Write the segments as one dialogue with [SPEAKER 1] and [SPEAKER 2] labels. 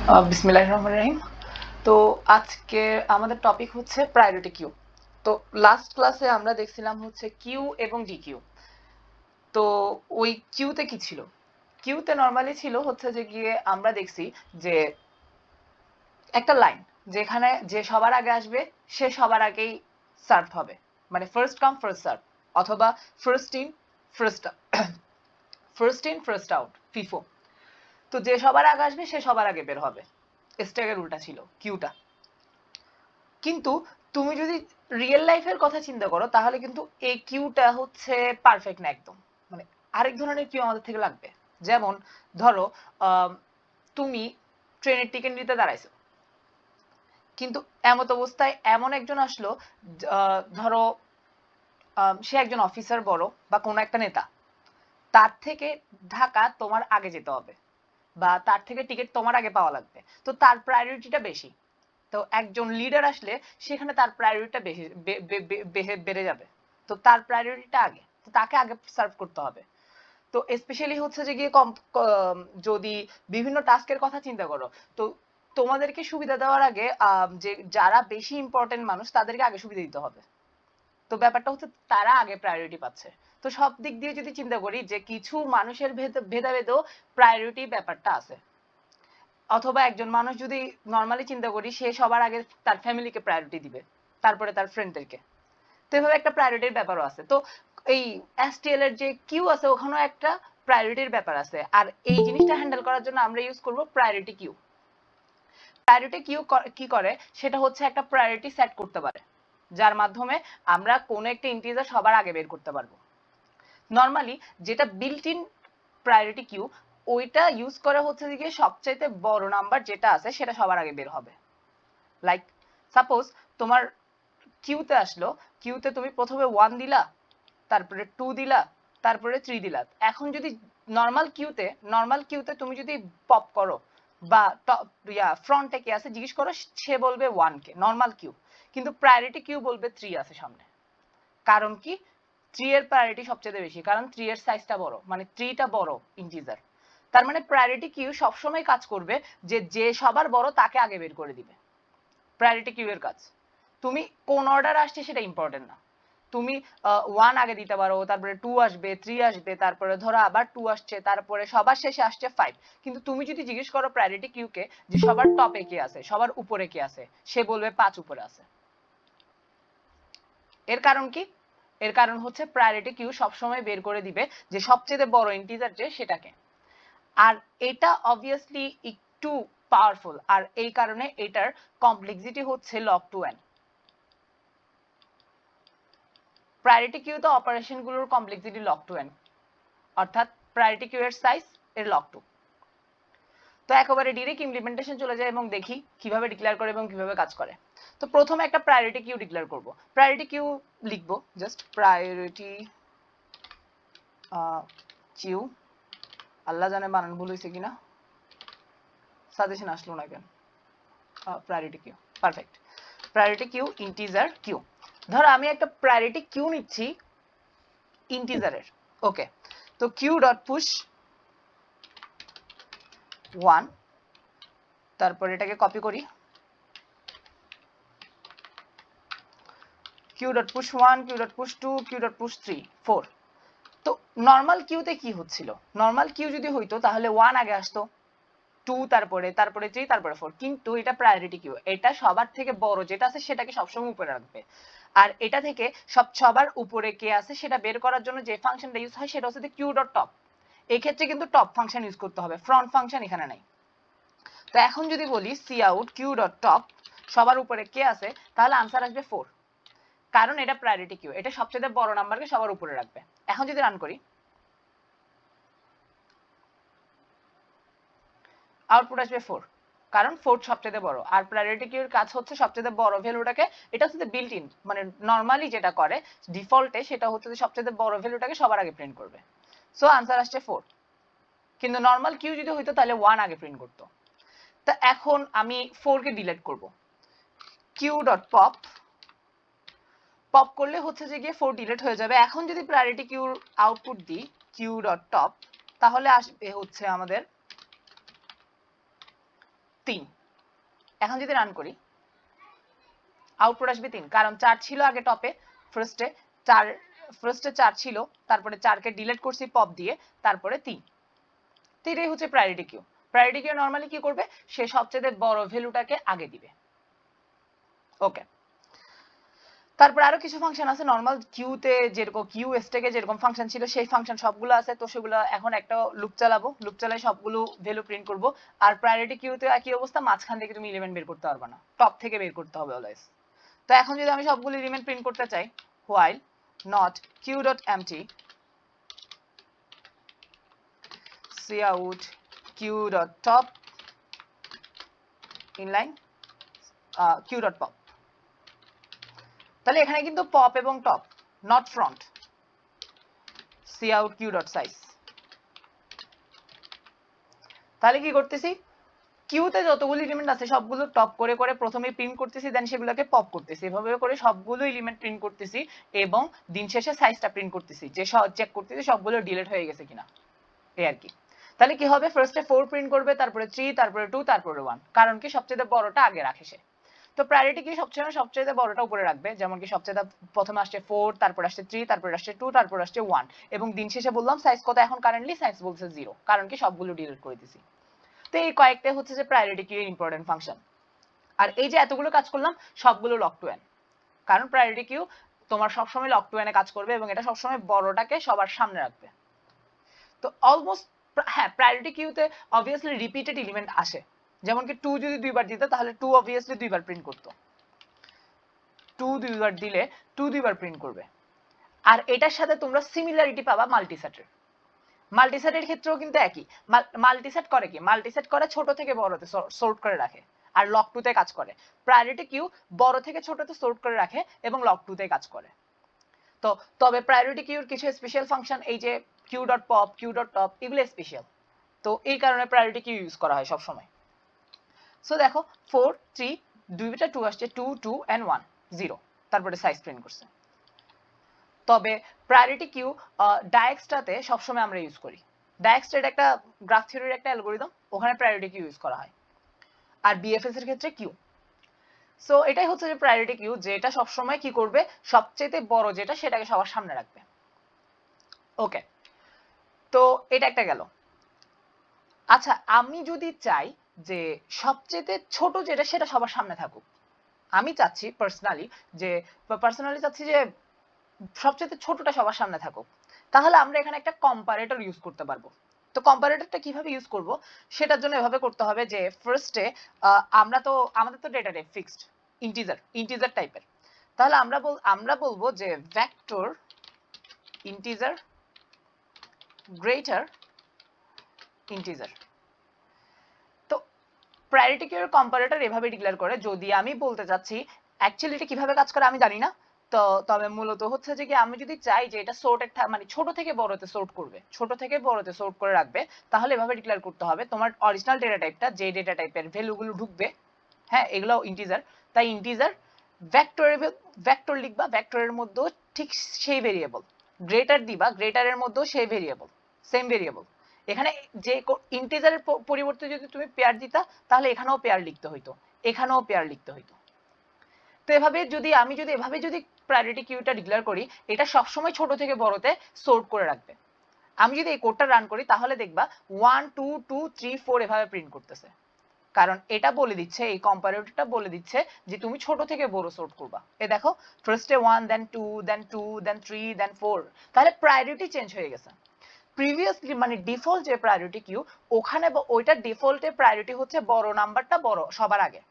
[SPEAKER 1] বিসমিল্লাহির রহমানির রহিম। তো আজকে আমাদের টপিক হচ্ছে প্রায়োরিটি কিউ। তো লাস্ট ক্লাসে আমরা দেখছিলাম হচ্ছে কিউ এবং ডিকিউ। তো ওই কিউতে কি ছিল? কিউতে নর্মালি ছিল হচ্ছে যে গিয়ে আমরা দেখছি যে একটা লাইন যেখানে যে সবার আগে আসবে সে সবার আগেই সার্ভ হবে, মানে ফার্স্ট কাম ফার্স্ট সার্ভ, অথবা first in first first in first out, FIFO. তো যে সবার আগে আসবে সে সবার আগে বের হবে। স্ট্যাকের উল্টা ছিল কিউটা। কিন্তু তুমি যদি রিয়েল লাইফের কথা চিন্তা করো তাহলে কিন্তু এই কিউটা হচ্ছে পারফেক্ট না একদম। মানে আরেক ধরনের কিউ আমাদের থেকে লাগবে। যেমন ধরো তুমি ট্রেনের টিকিট নিতে দাঁড়াইছো, কিন্তু এমত অবস্থায় এমন একজন আসলো, ধরো সে একজন অফিসার বড় বা কোনো একটা নেতা, তার থেকে ঢাকা তোমার আগে যেতে হবে বা তার থেকে টিকিট তোমার আগে পাওয়া লাগবে, তো তার প্রায়োরিটিটা বেশি। তো একজন লিডার আসলে সেখানে তার প্রায়োরিটিটা বেড়ে যাবে। তো তার প্রায়োরিটিটা আগে, তো তাকে আগে সার্ভ করতে হবে। তো স্পেশালি হচ্ছে যে গিয়ে যদি বিভিন্ন টাস্কের কথা চিন্তা করো, তো তোমাদেরকে সুবিধা দেওয়ার আগে যে যারা বেশি ইম্পর্টেন্ট মানুষ তাদেরকে আগে সুবিধা দিতে হবে। তো ব্যাপারটা হচ্ছে তারা আগে প্রায়োরিটি পাচ্ছে। তো সব দিক দিয়ে যদি চিন্তা করি যে কিছু মানুষের ভেদাভেদও প্রায়োরিটি ব্যাপারটা আছে। অথবা একজন মানুষ যদি নর্মালি চিন্তা করি, সে সবার আগে তার ফ্যামিলিকে প্রায়োরিটি দিবে, তারপরে তার ফ্রেন্ডদেরকে। তো এভাবে একটা প্রায়োরিটির ব্যাপারও আছে। তো এই এসটিএল এর যে কিউ আছে ওখানেও একটা প্রায়োরিটির ব্যাপার আছে, আর এই জিনিসটা হ্যান্ডেল করার জন্য আমরা ইউজ করব প্রায়োরিটি কিউ। প্রায়োরিটি কিউ কি করে সেটা হচ্ছে একটা প্রায়োরিটি সেট করতে পারে, যার মাধ্যমে আমরা কোন একটা ইন্টিজার সবার আগে বের করতে পারবো। নর্মালি যেটা বিল্ট ইন প্রায়োরিটি কিউ, ওইটা ইউজ করা হচ্ছে যে সবচাইতে বড় নাম্বার যেটা আছে সেটা সবার আগে বের হবে। লাইক সাপোজ তোমার কিউতে আসলো, কিউতে তুমি প্রথমে 1 দিলা, তারপরে 2 দিলা, তারপরে 3 দিলা। এখন যদি নর্মাল কিউতে তুমি যদি পপ করো বা ফ্রন্টে কে আছে জিজ্ঞেস করো, সে বলবে 1 কে, নর্মাল কিউ। কিন্তু প্রায়োরিটি কিউ বলবে 3 আছে সামনে। কারণ কি? 3 এর প্রায়োরিটি সবচেয়ে বেশি, কারণ 3 এর সাইজটা বড়, মানে 3 টা বড় ইন্টিজার। তার মানে প্রায়োরিটি কিউ সবসময় কাজ করবে যে যে সবার বড় তাকে আগে বের করে দিবে। প্রায়োরিটি কিউ এর কাজ। তুমি কোন অর্ডার আসছে সেটা ইম্পর্টেন্ট না। তুমি 1 আগে দিতে পারো, তারপরে 2 আসবে, 3 আসবে, তারপরে ধরো আবার 2 আসছে, তারপরে সবার শেষে আসছে 5। কিন্তু তুমি যদি জিজ্ঞেস করো প্রায়োরিটি কিউ কে যে সবার টপে কে আছে, সবার উপরে কে আছে, সে বলবে 5 উপরে আছে। এর কারণ কি? এর কারণ হচ্ছে প্রায়োরিটি কিউ সবসময় বের করে দিবে যে সবচেয়ে বড় ইন্টিজার যে সেটাকে। আর এটা অবভিয়াসলি একটু পাওয়ারফুল, আর এই কারণে এটার কমপ্লেক্সিটি হচ্ছে log 2n। প্রায়োরিটি কিউ তো অপারেশন গুলোর কমপ্লেক্সিটি log 2n, অর্থাৎ প্রায়োরিটি কিউ এর সাইজ এর log 2। তো একেবারে ডিরেক্ট ইমপ্লিমেন্টেশন চলে যায় এবং দেখি কিভাবে ডিক্লেয়ার করে এবং কিভাবে কাজ করে। তো প্রথমে একটা প্রায়োরিটি কিউ ডিক্লেয়ার করব। প্রায়োরিটি কিউ লিখবো জাস্ট প্রায়োরিটি কিউ, আল্লাহ জানে বানান ভুল হয়েছে কিনা, সাজেশন আসলো না কেন। Priority queue, perfect. Priority queue integer queue. ধরো আমি একটা প্রায়োরিটি কিউ নিচ্ছি ইন্টিজারের, ওকে। তো কিউ ডট পুশ 1, তারপর এটাকে কপি করি, queue dot push 1, queue dot push 2, queue dot push 3, 4। তো নর্মাল কিউতে কি হচ্ছিল? নর্মাল কিউ যদি হইতো তাহলে 1 আগে আসতো, 2 তারপরে 3 তারপরে 4। কিন্তু এটা প্রায়োরিটি কিউ, এটা সবার থেকে বড় যেটা আছে সেটাকে সবসময় উপরে রাখবে। আর এটা থেকে সবার উপরে কে আছে সেটা বের করার জন্য যে ফাংশনটা ইউজ হয় সেটা হচ্ছে কিউ ডট টপ। এই ক্ষেত্রে কিন্তু টপ ফাংশন ইউজ করতে হবে, ফ্রন্ট ফাংশন এখানে নাই। তো এখন যদি বলি C out queue dot top, সবার উপরে কে আছে, তাহলে আনসার আসবে 4। কারণ এটা প্রায়োরিটি কিউ, এটা সবচেয়ে বড় নাম্বারকে সবার উপরে রাখবে। এখন যদি রান করি, আউটপুট আসবে 4, কারণ 4 সবচেয়ে বড়। আর প্রায়োরিটি কিউর কাজ হচ্ছে সবচেয়ে বড় ভ্যালুটাকে, এটা হচ্ছে বিল্ট ইন, মানে নরমালি যেটা করে ডিফল্টে সেটা হচ্ছে যে সবচেয়ে বড় ভ্যালুটাকে সবার আগে প্রিন্ট করবে। সো আনসার আসছে 4। কিন্তু নরমাল কিউ যদি হইতো তাহলে 1 আগে প্রিন্ট করতো। তা এখন আমি 4 কে ডিলিট করব। কিউ ডট পপ, পপ করলে হচ্ছে যে গিয়ে 4 ডিলিট হয়ে যাবে। এখন যদি প্রায়োরিটি কিউর আউটপুট দিই কিউ ডট টপ, তাহলে আসবে হচ্ছে আমাদের 3। এখন যদি রান করি আউটপুট আসবে 3, কারণ 4 ছিল আগে টপে, ফার্স্টে 4 ছিল, তারপরে 4 কে ডিলিট করছি পপ দিয়ে, তারপরে 3। তো এটাই হচ্ছে priority queue. Priority queue normally কি করবে, সে সবচেয়ে বড় ভ্যালুটাকে আগে দিবে। ওকে, তারপর আরো কিছু ফাংশন আছে নরমাল কিউতে, যেরকম কিউ স্ট্যাকে যেরকম ফাংশন ছিল সেই ফাংশন সবগুলো আছে। তো সেগুলো এখন একটা লুপ চালাবো, লুপ চালাই সবগুলো ভ্যালু প্রিন্ট করব। আর প্রায়োরিটি কিউতে একই অবস্থা, মাঝখান থেকে তুমি এলিমেন্ট বের করতে পারবে না, টপ থেকে বের করতে হবে অলওয়েজ। তো এখন যদি আমি সবগুলো এলিমেন্ট প্রিন্ট করতে চাই, while not q.empty cout q.top inline q.pop, তাহলে এখানে কিন্তু পপ এবং top, not front, cout q.size। তাহলে কি করতেছি, কিউতে যতগুলো এলিমেন্ট আছে সবগুলো টপ করে করে প্রথমে প্রিন্ট করতেছি, দেন সেগুলোকে পপ করতেছি, এভাবে করে সবগুলো এলিমেন্ট প্রিন্ট করতেছি এবং দিন শেষে সাইজটা প্রিন্ট করতেছি, যে চেক করতেছি সবগুলো ডিলিট হয়ে গেছে কিনা, এই আর কি। তাহলে কি হবে, ফার্স্টে 4 প্রিন্ট করবে, তারপরে 3, তারপরে 2, তারপরে 1, কারণ কি সবচেয়ে বড়টা আগে রাখে সে। তো প্রায়োরিটি কি সবচেয়ে বড়টা উপরে রাখবে, যেমন কি সবচেয়ে প্রথমে আসছে 4, তারপর আসছে 3, তারপর আসছে 2, তারপর আসছে 1, এবং দিন শেষে বললাম সাইজ কত, এখন কারেন্টলি সাইজ বলছে 0, কারণ কি সবগুলো ডিলিট করে দিছি। তো এই কয়েকটা হচ্ছে যে প্রায়োরিটি কিউর ইম্পর্টেন্ট ফাংশন। আর এই যে এতগুলো কাজ করলাম সবগুলো লক টু এন, কারণ প্রায়োরিটি কিউ তোমার সবসময় লক টু এনে কাজ করবে এবং এটা সবসময় বড়টাকে সবার সামনে রাখবে। তো অলমোস্ট, হ্যাঁ, প্রায়োরিটি কিউতে অবভিয়াসলি রিপিটেড এলিমেন্ট আসে, যেমন কি 2 যদি দুইবার দিতে তাহলে 2 অবভিয়াসলি দুইবার প্রিন্ট করতো, 2 দুইবার দিলে 2 দুইবার প্রিন্ট করবে। আর এটার সাথে তোমরা সিমিলারিটি পাবা মাল্টিসেটের। মাল্টিসেটের ক্ষেত্রেও কিন্তু একই, মাল্টিসেট করে কি, মাল্টিসেট করে ছোট থেকে বড়তে সর্ট করে রাখে, আর লক টুতে কাজ করে। প্রায়োরিটি কিউ বড় থেকে ছোটতে সর্ট করে রাখে এবং লক টুতে কাজ করে। তো তবে প্রায়োরিটি কিউর কিছু স্পেশাল ফাংশন, এই যে q.pop, q.top, এগুলো স্পেশাল, তো এই কারণে প্রায়োরিটি কিউ ইউজ করা হয় সব সময়। সো দেখো 4, 3, দুইটা 2 আসছে, 2, 2 and 1, 0, তারপরে সাইজ প্রিন্ট করছে। তবে প্রায়োরিটি কিউ ডায়াক্সটাতে সবসময় আমরা ইউজ করি। ডায়াক্সটা এটা একটা গ্রাফ থিওরির একটা অ্যালগরিদম, ওখানে প্রায়োরিটি কিউ ইউজ করা হয়। আর বিএফএস এর ক্ষেত্রে কিউ। সো এটাই হচ্ছে যে প্রায়োরিটি কিউ, যেটা সবসময় কি করবে, সবচেয়ে বড় যেটা সেটাকে সবার সামনে রাখবে। ওকে, তো এটা একটা গেল। আচ্ছা, আমি যদি চাই যে সবচেয়ে ছোট যেটা সেটা সবার সামনে থাকুক, আমি চাচ্ছি পার্সোনালি চাচ্ছি যে সবচেয়ে ছোটটা সবার সামনে থাকুক, তাহলে আমরা এখানে একটা কম্পারেটর ইউজ করতে পারবো। তো কম্পারেটরটা কিভাবে ইউজ করব, সেটার জন্য এভাবে করতে হবে যে ফার্স্টে আমাদের তো ডেটা টাইপ ফিক্সড ইন্টিজার টাইপের, তাহলে আমরা বলবো যে ভেক্টর ইন্টিজার গ্রেটার ইন্টিজার। তো প্রায়োরিটি কিউর কম্পারেটর এভাবে ডিক্লেয়ার করে, যদি আমি বলতে চাচ্ছি অ্যাকচুয়ালি এটা কিভাবে কাজ করে আমি জানি না, তো তবে মূলত হচ্ছে যে কি আমি যদি চাই যে এটা সর্টেড মানে ছোট থেকে বড়তে সর্ট করবে, ছোট থেকে বড়তে সর্ট করে রাখবে, তাহলে এভাবে ডিক্লেয়ার করতে হবে তোমার অরিজিনাল ডেটা টাইপটা, যে ডেটা টাইপের ভ্যালুগুলো ঢুকবে, হ্যাঁ এগুলো ইন্টিজার, তাই ইন্টিজার ভেক্টর লিখবা, ভেক্টরের মধ্যেও ঠিক সেই ভেরিয়েবল, গ্রেটার দিবা, গ্রেটারের মধ্যেও সেই ভেরিয়েবল, সেম ভেরিয়েবল। এখানে যে ইন্টিজারের পরিবর্তে যদি তুমি পেয়ার দিতা তাহলে এখানেও পেয়ার লিখতে হইতো, এখানেও পেয়ার লিখতে হইতো। তো এভাবে যদি প্রায়োরিটি কিউটা ডিক্লেয়ার করি, এটা সবসময় ছোট থেকে বড়তে সর্ট করে রাখবে। আমি যদি এই কোডটা রান করি তাহলে দেখবা 1, 2, 2, 3, 4 এভাবে প্রিন্ট করতেছে, কারণ এটা বলে দিচ্ছে, এই কম্পারেটরটা বলে দিচ্ছে যে তুমি ছোট থেকে বড় সর্ট করবা। এ দেখো ফার্স্টে 1, দেন 2, দেন 2, দেন 3, দেন 4, তাহলে প্রায়োরিটি চেঞ্জ হয়ে গেছে। প্রিভিয়াসলি মানে ডিফল্ট যে প্রায়োরিটি কিউ, ওখানে ওইটা ডিফল্টে প্রায়োরিটি হচ্ছে বড় নাম্বারটা বড় সবার আগে,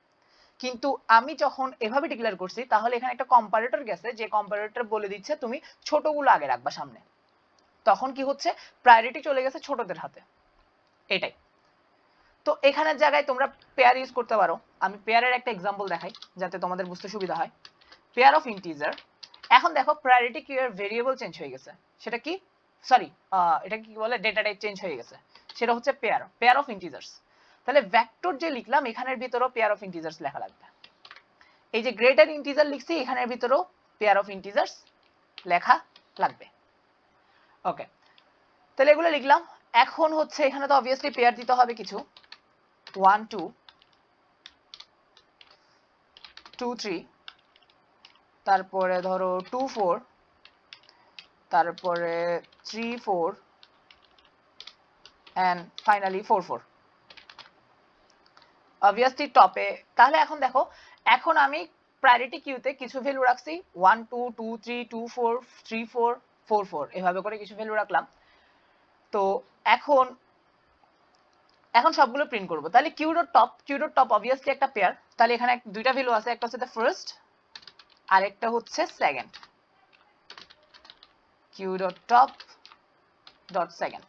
[SPEAKER 1] কিন্তু আমি যখন এভাবে ডিক্লেয়ার করছি তাহলে এখানে একটা কম্পারেটর গেছে, যে কম্পারেটর বলে দিচ্ছে তুমি ছোটগুলো আগে রাখবা সামনে, তখন কি হচ্ছে, প্রায়োরিটি চলে গেছে ছোটদের হাতে, এটাই। তো এখানের জায়গায় তোমরা পেয়ার ইউজ করতে পারো, আমি পেয়ারের একটা এক্সাম্পল দেখাই যাতে তোমাদের বুঝতে সুবিধা হয়। পেয়ার অফ ইন্টিজার, এখন দেখো প্রায়োরিটি কিউ এর ভেরিয়েবল চেঞ্জ হয়ে গেছে, সেটা কি, সরি এটা কি বলে, ডেটা টাইপ চেঞ্জ হয়ে গেছে, সেটা হচ্ছে পেয়ার অফ ইন্টিজার্স। তাহলে ভেক্টর যে লিখলাম এখানের ভিতরেও পেয়ার অফ ইন্টিজার্স লেখা লাগবে, এই যে গ্রেটার ইন্টিজার লিখছি এখানের ভিতরেও পেয়ার অফ ইন্টিজার্স লেখা লাগবে। ওকে, তাহলে এগুলো লিখলাম। এখন হচ্ছে এখানে তো অবভিয়াসলি পেয়ার দিতে হবে কিছু, 1, 2, 2 3, তারপরে ধরো 2 4, তারপরে 3 4 and finally 4 4. obviously টপে। তাহলে এখন দেখো, এখন আমি প্রায়োরিটি কিউতে কিছু ভ্যালু রাখছি 1 2 2 3 2 4 3 4 4 4 এভাবে করে কিছু ভ্যালু রাখলাম। তো এখন সবগুলো প্রিন্ট করব। তাহলে কিউ ডট টপ obviously একটা পেয়ার। তাহলে এখানে দুইটা ভ্যালু আছে, একটা হচ্ছে দ্য ফার্স্ট আর একটা হচ্ছে second. Queue dot top dot second,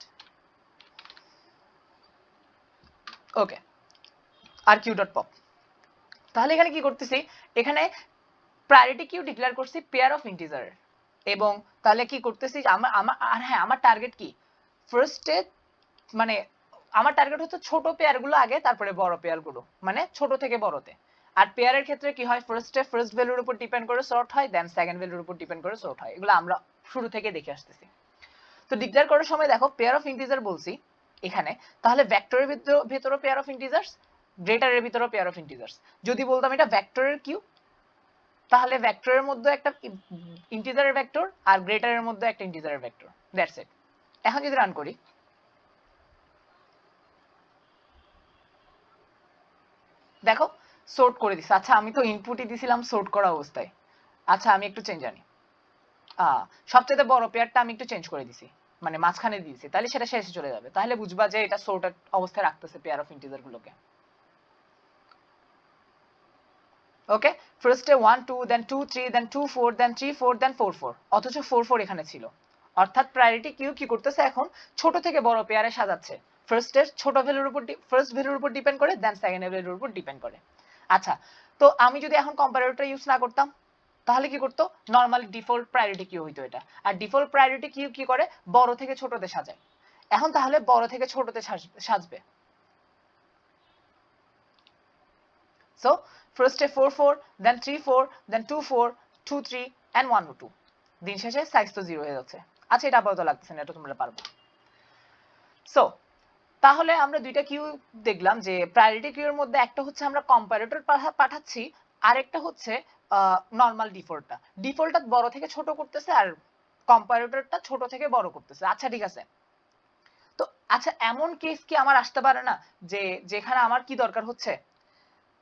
[SPEAKER 1] okay, আর কিউ ডট পপ। তাহলে এখানে কি করতেছি, এখানে প্রায়োরিটি কিউ ডিক্লেয়ার করছি পেয়ার অফ ইন্টিজার। এবং তাহলে কি করতেছি, আমার আর হ্যাঁ, আমার টার্গেট কি, ফার্স্টে মানে আমার টার্গেট হচ্ছে ছোট পেয়ারগুলো আগে, তারপরে বড় পেয়ারগুলো, মানে ছোট থেকে বড়তে। আর পেয়ারের ক্ষেত্রে কি হয়, ফার্স্ট ভ্যালুর উপর ডিপেন্ড করে সর্ট হয়, দেন সেকেন্ড ভ্যালুর উপর ডিপেন্ড করে সর্ট হয়। এগুলো আমরা শুরু থেকে দেখে আসতেছি। তো ডিক্লেয়ার করার সময় দেখো পেয়ার অফ ইন্টিজার বলছি এখানে, তাহলে ভেক্টরের ভিতরে পেয়ার অফ ইন্টিজার্স, গ্রেটারের ভিতরে পেয়ার অফ ইন্টিজার্স। যদি বলতাম এটা ভেক্টরের কিউ, তাহলে ভেক্টরের মধ্যে একটা ইন্টিজারের ভেক্টর আর গ্রেটারের মধ্যে একটা ইন্টিজারের ভেক্টর, দ্যাটস ইট। এখন যদি রান করি, দেখো সর্ট করে দিছে। আচ্ছা আমি তো ইনপুটই দিছিলাম সর্ট করা অবস্থায়। আচ্ছা আমি একটু চেঞ্জ আনি, সবচেয়ে বড় পেয়ারটা আমি একটু চেঞ্জ করে দিছি, মানে মাঝখানে দিয়েছি, তাহলে সেটা শেষে চলে যাবে। তাহলে বুঝবা যে এটা সর্টেড অবস্থায় রাখতেছে পেয়ার অফ ইন্টিজার গুলোকে। ওকে, ফার্স্টে 1 2 দেন 2 3 দেন 2 4 দেন 3 4 দেন 4 4, অথচ 4 4 এখানে ছিল। অর্থাৎ প্রায়োরিটি কিউ কি করতেছে, এখন ছোট থেকে বড় পেয়ারে সাজাচ্ছে। ফার্স্টের ছোট ভ্যালুর উপর ফার্স্ট ভ্যালুর উপর ডিপেন্ড করে, দেন সেকেন্ড ভ্যালুর উপর ডিপেন্ড করে। আচ্ছা, তো আমি যদি এখন কম্পারেটর ইউজ না করতাম, তাহলে কি করতো, নরমাল ডিফল্ট প্রায়োরিটি কিউ হইতো এটা। আর ডিফল্ট প্রায়োরিটি কিউ কি করে, বড় থেকে ছোটতে সাজায়। এখন তাহলে বড় থেকে ছোটতে সাজবে। So first 4 4, then 3 4, then 2 4, 2 3 and 1 2। দিন শেষে সাইজ তো 0 হয়ে যাচ্ছে। আচ্ছা এটা আপাতত লাগতেছে না, এটা তোমরা পারবে। সো তাহলে আমরা দুইটা কিউ দেখলাম, যে প্রায়োরিটি কিউর মধ্যে একটা হচ্ছে আমরা কম্পারেটর পাঠাচ্ছি, আর একটা হচ্ছে নরমাল ডিফল্টটা। ডিফল্টটা বড় থেকে ছোট করতেছে আর কম্পারেটরটা ছোট থেকে বড় করতেছে। আচ্ছা ঠিক আছে। তো আচ্ছা এমন কেস কি আমার আসতে পারে না, যে যেখানে আমার কি দরকার হচ্ছে,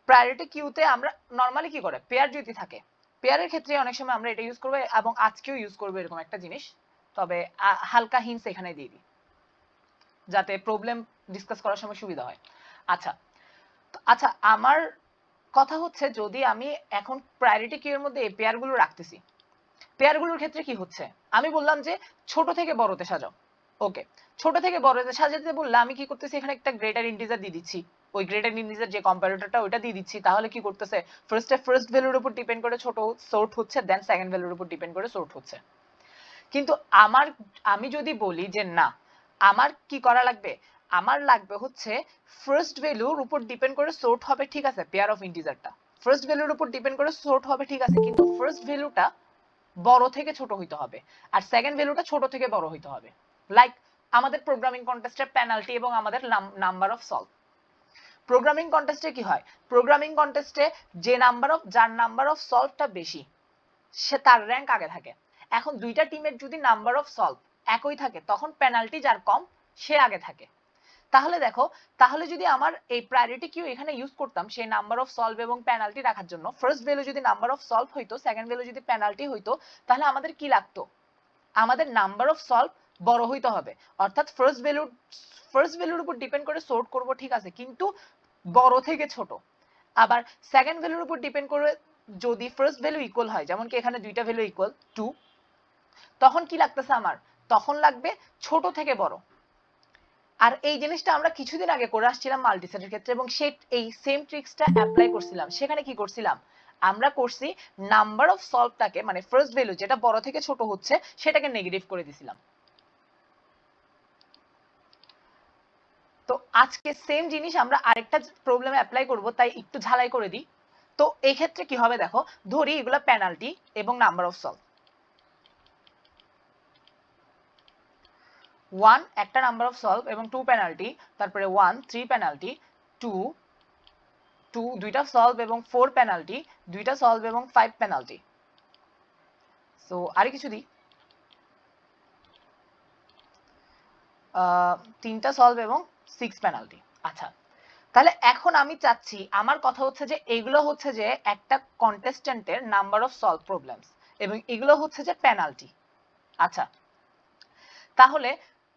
[SPEAKER 1] প্রায়োরিটি কিউতে আমরা নরমালি কি করে, পেয়ার যদি থাকে, পেয়ারের ক্ষেত্রে অনেক সময় আমরা এটা ইউজ করবো, এবং আজকেও ইউজ করবো এরকম একটা জিনিস। তবে হালকা হিন্টস এখানে দিয়ে দিই, যাতে প্রবলেম ডিসকাস করার সময় সুবিধা হয়। আচ্ছা, আচ্ছা আমার কথা হচ্ছে, যদি আমি এখন প্রায়োরিটি কিউর মধ্যে এই পেয়ারগুলো রাখতেছি, পেয়ারগুলোর ক্ষেত্রে কি হচ্ছে, আমি বললাম যে ছোট থেকে বড়তে সাজাও। ওকে, ছোট থেকে বড়তে সাজাতে বললে আমি কি করতেছি, এখানে একটা গ্রেটার ইন্টিজার দিয়ে দিচ্ছি। ওই গ্রেটার ইন্টিজার যে কম্পারেটরটা ওইটা দিয়ে দিচ্ছি। তাহলে কি করতেছে, ফার্স্ট ভ্যালুর উপর ডিপেন্ড করে ছোট সর্ট হচ্ছে, দেন সেকেন্ড ভ্যালুর উপর ডিপেন্ড করে সর্ট হচ্ছে। কিন্তু আমি যদি বলি যে না, আমার কি করা লাগবে, আমার লাগবে হচ্ছে ফার্স্ট ভ্যালুর উপর ডিপেন্ড করে সর্ট হবে, ঠিক আছে, পেয়ার অফ ইন্টিজারটা ফার্স্ট ভ্যালুর উপর ডিপেন্ড করে সর্ট হবে, ঠিক আছে, কিন্তু ফার্স্ট ভ্যালুটা বড় থেকে ছোট হইতে হবে, আর সেকেন্ড ভ্যালুটা ছোট থেকে বড় হইতে হবে। লাইক আমাদের প্রোগ্রামিং কন্টেস্টের পেনাল্টি এবং আমাদের নাম্বার অফ সলভ। প্রোগ্রামিং কন্টেস্টে কি হয়, প্রোগ্রামিং কন্টেস্টে যার নাম্বার অফ সলভটা বেশি, সে তার র্যাঙ্ক আগে থাকে। এখন দুইটা টিমের যদি নাম্বার অফ সলভ একই থাকে, তখন পেনাল্টি যার কম সে আগে থাকে। তাহলে দেখো, তাহলে যদি আমার এই প্রায়োরিটি কিউ এখানে ইউজ করতাম সেই নাম্বার অফ সলভ এবং পেনাল্টি রাখার জন্য, ফার্স্ট ভ্যালু যদি নাম্বার অফ সলভ হইতো, সেকেন্ড ভ্যালু যদি পেনাল্টি হইতো, তাহলে আমাদের কি লাগতো, আমাদের নাম্বার অফ সলভ বড় হইতে হবে। অর্থাৎ ফার্স্ট ভ্যালুর উপর ডিপেন্ড করে সর্ট করব, ঠিক আছে, কিন্তু বড় থেকে ছোট। আবার সেকেন্ড ভ্যালুর উপর ডিপেন্ড করে যদি ফার্স্ট ভ্যালু ইকুয়াল হয়, যেমন কি এখানে দুইটা ভ্যালু ইকুয়াল 2, তখন কি লাগতেছে আমার, তখন লাগবে ছোট থেকে বড়। আর এই জিনিসটা আমরা কিছুদিন আগে করে আসছিলাম মাল্টিসেটের ক্ষেত্রে, এবং এই সেম ট্রিক্সটা অ্যাপ্লাই করছিলাম। সেখানে কি করছিলাম, আমরা করছি নাম্বার অফ সলভটাকে, মানে ফার্স্ট ভ্যালু যেটা বড় থেকে ছোট হচ্ছে সেটাকে নেগেটিভ করে দিছিলাম। তো আজকে সেম জিনিস আমরা আরেকটা প্রবলেমে অ্যাপ্লাই করব, তাই একটু ঝালাই করে দিই। তো এই ক্ষেত্রে কি হবে দেখো, ধরি এগুলা পেনাল্টি এবং নাম্বার অফ সলভ। 1 একটা নাম্বার অফ সলভ এবং 2 পেনাল্টি, তারপরে 1 3 পেনাল্টি, 2 দুইটা সলভ এবং 4 পেনাল্টি, দুইটা সলভ এবং 5 পেনাল্টি। সো আরে কিছু দিই, তিনটা সলভ এবং 6 পেনাল্টি। আচ্ছা, তাহলে এখন আমি চাচ্ছি, আমার কথা হচ্ছে যে এগুলো হচ্ছে যে একটা কন্টেস্ট্যান্টের নাম্বার অফ সলভ প্রবলেমস এবং এগুলো হচ্ছে যে পেনাল্টি। আচ্ছা, তাহলে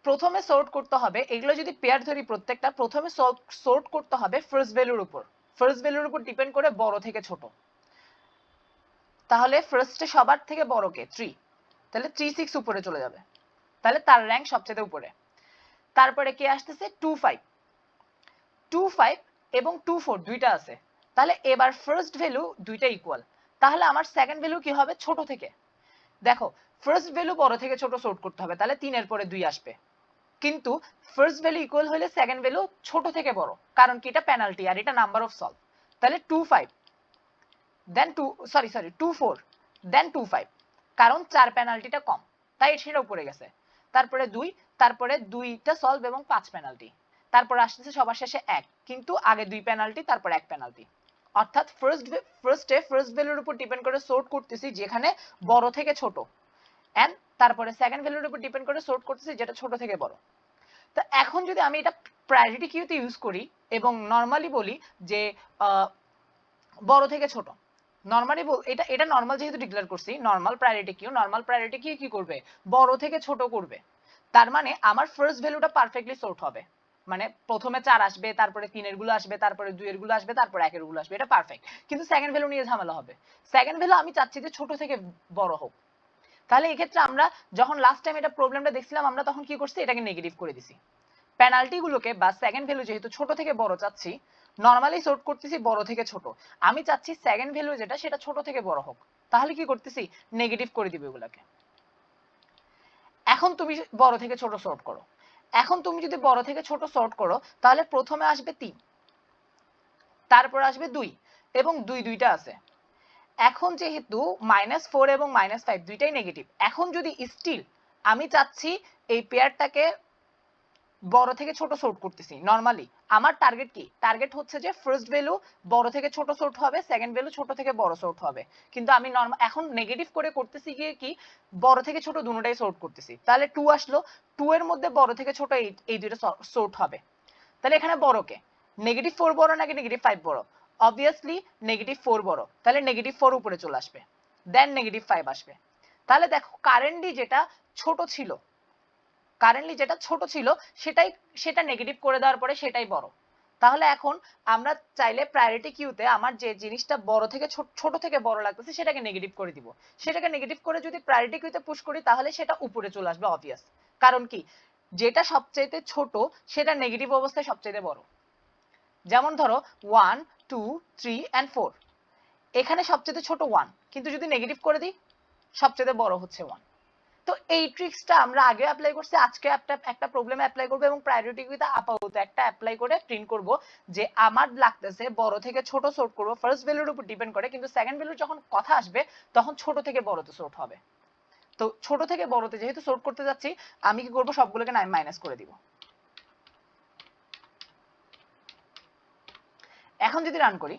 [SPEAKER 1] প্রথমে সর্ট করতে হবে, এগুলো যদি পেয়ার ধরি প্রত্যেকটা, প্রথমে সর্ট করতে হবে ফার্স্ট ভ্যালুর উপর। ফার্স্ট ভ্যালুর উপর ডিপেন্ড করে বড় থেকে ছোট। তাহলে ফার্স্টে সবার থেকে বড় কে 3, তাহলে 3 6 উপরে চলে যাবে, তাহলে তার র্যাঙ্ক সবচেয়ে উপরে। তারপরে কে আসতেছে 2 5, 2 5 এবং 2 4 দুইটা আছে, তাহলে এবার ফার্স্ট ভ্যালু দুইটা ইকুয়াল, তাহলে আমার সেকেন্ড ভ্যালু কি হবে ছোট থেকে। দেখো ফার্স্ট ভ্যালু বড় থেকে ছোট সর্ট করতে হবে, তাহলে 3 এর পরে 2 আসবে, কিন্তু ফার্স্ট ভ্যালু ইকুয়াল হলে সেকেন্ড ভ্যালু ছোট থেকে বড়, কারণ কি এটা পেনাল্টি আর এটা নাম্বার অফ সলভ। তাহলে 2 5 দেন 2 সরি 2 4 দেন 2 5, কারণ 4 পেনাল্টিটা কম তাই সেটা উপরে গেছে। তারপরে 2, তারপরে দুইটা সলভ এবং 5 পেনাল্টি, তারপর আসতেছে সবার শেষে 1, কিন্তু আগে 2 পেনাল্টি তারপর 1 পেনাল্টি। অর্থাৎ ফার্স্ট ভ্যালুর উপর ডিপেন্ড করে সর্ট করতেছি যেখানে বড় থেকে ছোট, এন্ড তারপরে সেকেন্ড ভ্যালুর উপর ডিপেন্ড করে সর্ট করতেছি যেটা ছোট থেকে বড়। তো এখন যদি আমি এটা প্রায়োরিটি কিউতে ইউজ করি এবং নরমালি বলি যে বড় থেকে ছোট, নরমালি এটা এটা নরমাল যেহেতু ডিক্লেয়ার করছি, নরমাল প্রায়োরিটি কিউ কি করবে বড় থেকে ছোট করবে। তার মানে আমার ফার্স্ট ভ্যালুটা পারফেক্টলি সর্ট হবে, মানে প্রথমে 4 আসবে, তারপরে 3 এর গুলো আসবে, তারপরে 2 এর গুলো আসবে, তারপরে 1 এর গুলো আসবে, এটা পারফেক্ট। কিন্তু সেকেন্ড ভ্যালু নিয়ে ঝামেলা হবে। সেকেন্ড ভ্যালু আমি চাচ্ছি যে ছোট থেকে বড় হোক। তাহলে এই ক্ষেত্রে আমরা যখন লাস্ট টাইম এটা প্রবলেমটা দেখছিলাম, আমরা তখন কি করছি, এটাকে নেগেটিভ করে দিছি। পেনাল্টি গুলোকে বা সেকেন্ড ভ্যালু যেহেতু ছোট থেকে বড় চাচ্ছি, নরমালি সর্ট করতেছি বড় থেকে ছোট, আমি চাচ্ছি সেকেন্ড ভ্যালু যেটা সেটা ছোট থেকে বড় হোক, তাহলে কি করতেছি নেগেটিভ করে দিব এগুলাকে। এখন তুমি বড় থেকে ছোট সর্ট করো, এখন তুমি যদি বড় থেকে ছোট সর্ট করো তাহলে প্রথমে আসবে 3, তারপর আসবে 2 এবং 2 দুইটা আছে। এখন যেহেতু -4 এবং -5 দুইটাই নেগেটিভ, এখন যদি স্টিল আমি চাচ্ছি এই পেয়ারটাকে বড় থেকে ছোট সর্ট করতেছি, নরমালি আমার টার্গেট কি, টার্গেট হচ্ছে যে ফার্স্ট ভ্যালু বড় থেকে ছোট সর্ট হবে, সেকেন্ড ভ্যালু ছোট থেকে বড় সর্ট হবে, কিন্তু আমি এখন নেগেটিভ করে করতেছি গিয়ে কি বড় থেকে ছোট দুটোটাই সর্ট করতেছি। তাহলে 2 আসলো, 2 এর মধ্যে বড় থেকে ছোট এই দুটো সর্ট হবে। তাহলে এখানে বড় কে, -4 বড় নাকি -5 বড়, অবভিয়াসলি -4 বড়, তাহলে -4 উপরে চলে আসবে, দেন -5 আসবে। তাহলে দেখো কারেন্টলি যেটা ছোট ছিল, সেটা নেগেটিভ করে দেওয়ার পরে সেটাই বড়। তাহলে এখন আমরা চাইলে প্রায়োরিটি কিউতে আমার যে জিনিসটা বড় থেকে ছোট থেকে বড় লাগতেছে সেটাকে নেগেটিভ করে দিব, সেটাকে নেগেটিভ করে যদি প্রায়োরিটি কিউতে পুশ করি তাহলে সেটা উপরে চলে আসবে অবভিয়াস, কারণ কি যেটা সবচেয়ে ছোট সেটা নেগেটিভ অবস্থায় সবচেয়ে বড়। যেমন ধরো 1 2 3 and 4, এখানে সবচেয়ে ছোট 1, কিন্তু যদি নেগেটিভ করে দিই সবচেয়ে বড় হচ্ছে 1। তো এই ট্রিক্সটা আমরা আগে অ্যাপ্লাই করছি, আজকে একটা প্রবলেমে অ্যাপ্লাই করব এবং প্রায়োরিটি কিউতে আপাতত একটা অ্যাপ্লাই করে প্রিন্ট করব যে আমার লাগতেছে বড় থেকে ছোট সর্ট করব, ফার্স্ট ভ্যালুর উপর ডিপেন্ড করে, কিন্তু সেকেন্ড ভ্যালু যখন কথা আসবে তখন ছোট থেকে বড়তে সর্ট হবে। তো ছোট থেকে বড়তে যেহেতু সর্ট করতে যাচ্ছি, আমি কি করব সবগুলোকে মাইনাস করে দিব। এখন যদি রান করি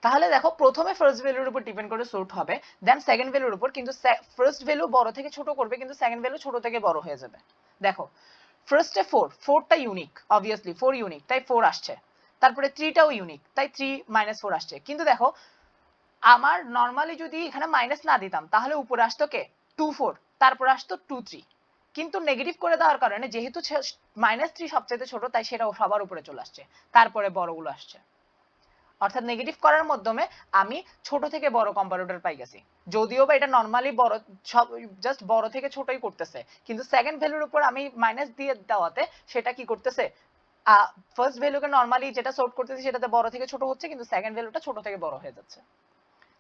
[SPEAKER 1] তাহলে দেখো প্রথমে ফার্স্ট ভ্যালুর উপর ডিপেন্ড করে সর্ট হবে, দেন সেকেন্ড ভ্যালুর উপর, কিন্তু ফার্স্ট ভ্যালু বড় থেকে ছোট করবে কিন্তু সেকেন্ড ভ্যালু ছোট থেকে বড় হয়ে যাবে। দেখো ফার্স্টে 4টা ইউনিক, অবভিয়াসলি 4 ইউনিক তাই 4 আসছে, তারপরে 3টাও ইউনিক তাই 3 -4 আসছে, কিন্তু দেখো আমার নরমালি যদি এখানে মাইনাস না দিতাম তাহলে উপরে আসতো কে 2 4, তারপর আসতো 2 3, কিন্তু নেগেটিভ করে দেওয়ার কারণে যেহেতু -3 সবচেয়ে ছোট তাই সেটাও সবার উপরে চলে আসছে, তারপরে বড়গুলো আসছে। অর্থাৎ নেগেটিভ করার মাধ্যমে আমি ছোট থেকে বড় কম্পারেটর পাই গেছি, যদিও বা এটা নরমালি বড় সব জাস্ট বড় থেকে ছোটই করতেছে, কিন্তু সেকেন্ড ভ্যালুর উপর আমি মাইনাস দিয়ে দেওয়াতে সেটা কি করতেছে ফার্স্ট ভ্যালুকে নরমালি যেটা সর্ট করতেছি সেটাতে বড় থেকে ছোট হচ্ছে, কিন্তু সেকেন্ড ভ্যালুটা ছোট থেকে বড় হয়ে যাচ্ছে।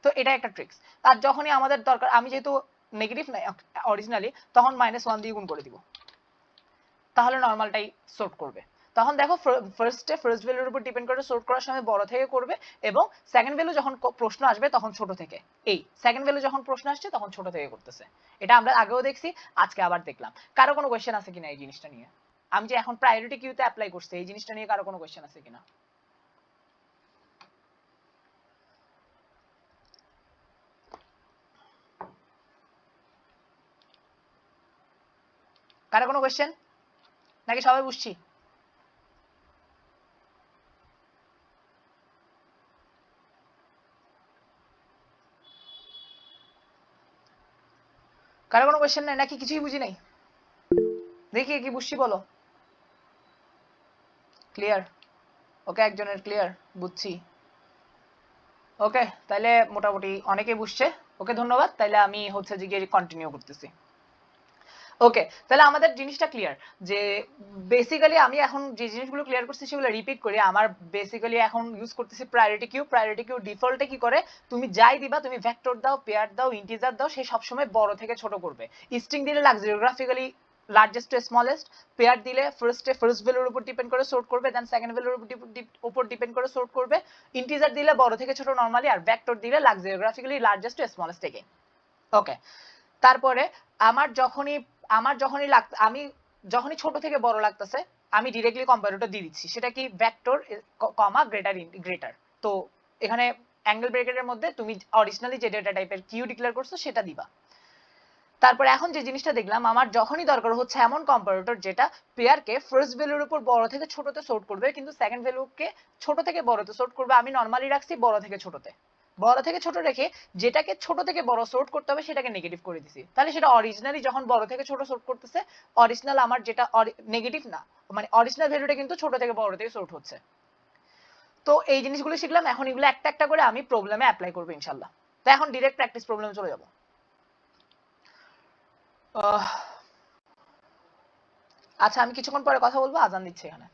[SPEAKER 1] তো এটা একটা ট্রিক্স। আর যখনই আমাদের দরকার, আমি যেহেতু নেগেটিভ নাই অরিজিনালি, তখন -1 দিয়ে গুণ করে দিব, তাহলে নরমালটাই সর্ট করবে। তখন দেখো ফার্স্ট ভ্যালুর উপর ডিপেন্ড করে সর্ট করার সময় বড় থেকে করবে, এবং সেকেন্ড ভ্যালু যখন প্রশ্ন আসবে তখন ছোট থেকে, এই সেকেন্ড ভ্যালু যখন প্রশ্ন আসছে তখন ছোট থেকে করতেছে। এটা আমরা আগেও দেখছি, আজকে আবার দেখলাম। কারো কোনো কোয়েশ্চেন আছে কিনা এই জিনিসটা নিয়ে? আমি যে এখন প্রায়োরিটি কিউতে অ্যাপ্লাই করছি এই জিনিসটা নিয়ে কারো কোনো কোয়েশ্চেন আছে কিনা? কারো কোনো কোয়েশ্চেন নাকি সবাই বুঝছি? কারো কোনো কোয়েশ্চেন নাই নাকি কিছুই বুঝি নাই? দেখি কি বুঝছি বলো। ক্লিয়ার? ওকে, একজনের ক্লিয়ার, বুঝছি। ওকে, তাহলে মোটামুটি অনেকেই বুঝছে। ওকে, ধন্যবাদ। তাহলে আমি হচ্ছে যে গিয়ে কন্টিনিউ করতেছি। ওকে, তাহলে আমাদের জিনিসটা ক্লিয়ার যে বেসিক্যালি আমি এখন যে জিনিসগুলো ক্লিয়ার করছি সেগুলো রিপিট করি। আমার বেসিক্যালি এখন ইউজ করতেছি প্রায়োরিটি কিউ। প্রায়োরিটি কিউ ডিফল্টে কি করে, তুমি যাই দিবা, তুমি ভেক্টর দাও, পেয়ার দাও, ইন্টিজার দাও, সে সবসময় বড় থেকে ছোট করবে। স্ট্রিং দিলে geographically largest to smallest, pair দিলে ফার্স্ট ভ্যালুর উপর ডিপেন্ড করে সর্ট করবে, দেন সেকেন্ড ভ্যালুর উপর ডিপেন্ড করে সর্ট করবে, ইন্টিজার দিলে বড় থেকে ছোট নরমালি, আর ভেক্টর দিলে geographically largest to smallest again. Okay, তারপরে আমার যখনই ছোট থেকে বড় লাগতেছে আমি ডিরেক্টলি কম্পারেটর দিয়ে দিচ্ছি। সেটা কি ভেক্টর কমা গ্রেটার। তো এখানে অ্যাঙ্গেল ব্র্যাকেটের মধ্যে তুমি অরিজিনালি যে ডেটা টাইপের কিউ ডিক্লেয়ার করছো সেটা দিবা। তারপরে এখন যে জিনিসটা দেখলাম, আমার যখনই দরকার হচ্ছে এমন কম্পারেটর যেটা পেয়ারকে ফার্স্ট ভ্যালুর উপর বড় থেকে ছোটতে সর্ট করবে কিন্তু সেকেন্ড ভ্যালুকে ছোট থেকে বড়তে সর্ট করবে, আমি নরমালি রাখছি বড় থেকে ছোটতে। বড় থেকে ছোট রেখে যেটাকে ছোট থেকে বড় সর্ট করতে হবে সেটাকে নেগেটিভ করে দিছি। তাহলে সেটা অরিজিনালি যখন বড় থেকে ছোট সর্ট করতেছে, অরিজিনাল আমার যেটা নেগেটিভ না, মানে অরিজিনাল ভ্যালুটা কিন্তু ছোট থেকে বড় থেকে সর্ট হচ্ছে। তো এই জিনিসগুলো শিখলাম, এখন এগুলো একটা একটা করে আমি প্রবলেমে অ্যাপ্লাই করবো ইনশাল্লাহ। তো এখন ডিরেক্ট প্র্যাকটিস প্রবলেমে চলে যাবো। আচ্ছা, আমি কিছুক্ষণ পরে কথা বলবো, আজান দিচ্ছে এখানে।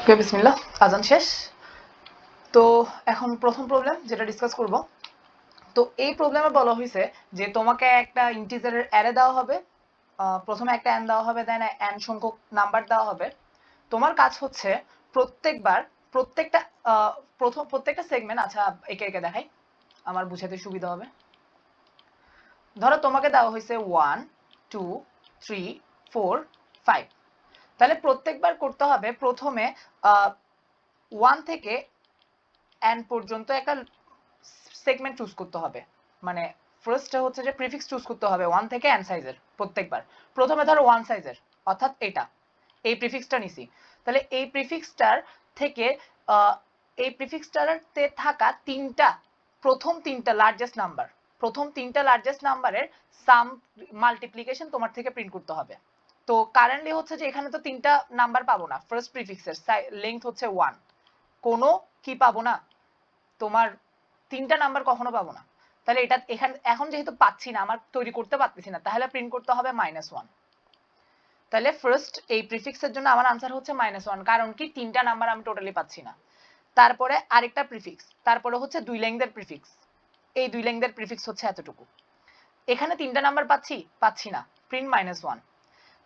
[SPEAKER 1] ওকে, বিসমিল্লাহ, আজান শেষ। তো এখন প্রথম প্রবলেম যেটা ডিসকাস করব। তো এই প্রবলেমে বলা হয়েছে যে তোমাকে একটা ইন্টিজারের অ্যারে দেওয়া হবে, প্রথমে একটা n দেওয়া হবে, দেন n সংখ্যক নাম্বার দেওয়া হবে। তোমার কাজ হচ্ছে প্রত্যেকবার প্রত্যেকটা প্রত্যেকটা সেগমেন্ট, আচ্ছা একে একে দেখাই আমার বুঝাতে সুবিধা হবে। ধরো তোমাকে দেওয়া হয়েছে 1 2 3 4 5, তাহলে প্রত্যেকবার করতে হবে প্রথমে 1 থেকে n পর্যন্ত একটা সেগমেন্ট চুজ করতে হবে। মানে ফার্স্ট হচ্ছে যে প্রিফিক্স চুজ করতে হবে 1 থেকে n সাইজের প্রত্যেকবার। প্রথমে ধরো 1 সাইজের, অর্থাৎ এটা এই প্রিফিক্সটা নিছি। তাহলে এই প্রিফিক্সটার থেকে এই প্রিফিক্সটারতে থাকা প্রথম তিনটা লার্জেস্ট নাম্বার, প্রথম তিনটা লার্জেস্ট নাম্বারের সাম মাল্টিপ্লিকেশন তোমার থেকে প্রিন্ট করতে হবে। তো কারেন্টলি হচ্ছে যে এখানে তো তিনটা নাম্বার পাবো না, ফার্স্ট প্রিফিক্সের লেংথ হচ্ছে 1, কোনো কি পাবো না, তোমার তিনটা নাম্বার কখনো পাবো না। তাহলে এটা এখানে এখন যেহেতু পাচ্ছি না, আমার তৈরি করতে পারতেছি না, তাহলে প্রিন্ট করতে হবে -1। তাহলে ফার্স্ট এই প্রিফিক্সের জন্য আমার আনসার হচ্ছে -1, কারণ কি তিনটা নাম্বার আমি টোটালি পাচ্ছি না। তারপরে আরেকটা প্রিফিক্স, তারপরে হচ্ছে 2 লেংথের প্রিফিক্স, এই 2 লেংথের প্রিফিক্স হচ্ছে এতটুকু। এখানে তিনটা নাম্বার পাচ্ছি না, প্রিন্ট -1।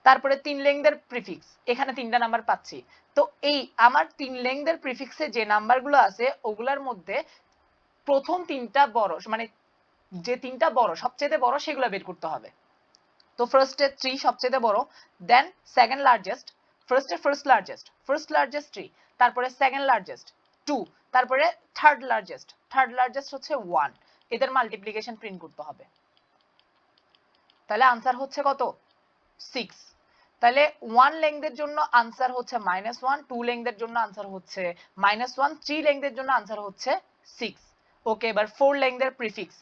[SPEAKER 1] তারপরে 3 লেংথের প্রিফিক্স, এখানে তিনটা নাম্বার পাচ্ছি। তো এই আমার 3 লেংথের প্রিফিক্সে যে নাম্বারগুলো আছে ওগুলোর মধ্যে প্রথম তিনটা বড়, মানে যে তিনটা বড় সবচেয়ে বড় সেগুলো বের করতে হবে। তো ফার্স্টে 3 সবচেয়ে বড়, then second largest, first largest 3, তারপরে সেকেন্ড লার্জেস্ট 2, তারপরে থার্ড লার্জেস্ট হচ্ছে 1। এদের মাল্টিপ্লিকেশন প্রিন্ট করতে হবে। তাহলে আনসার হচ্ছে কত? 6। তাহলে 1 লেংথের জন্য আনসার হচ্ছে -1, 2 লেংথের জন্য আনসার হচ্ছে -1, 3 লেংথের জন্য আনসার হচ্ছে 6। ওকে, এবার 4 লেংথের প্রিফিক্স,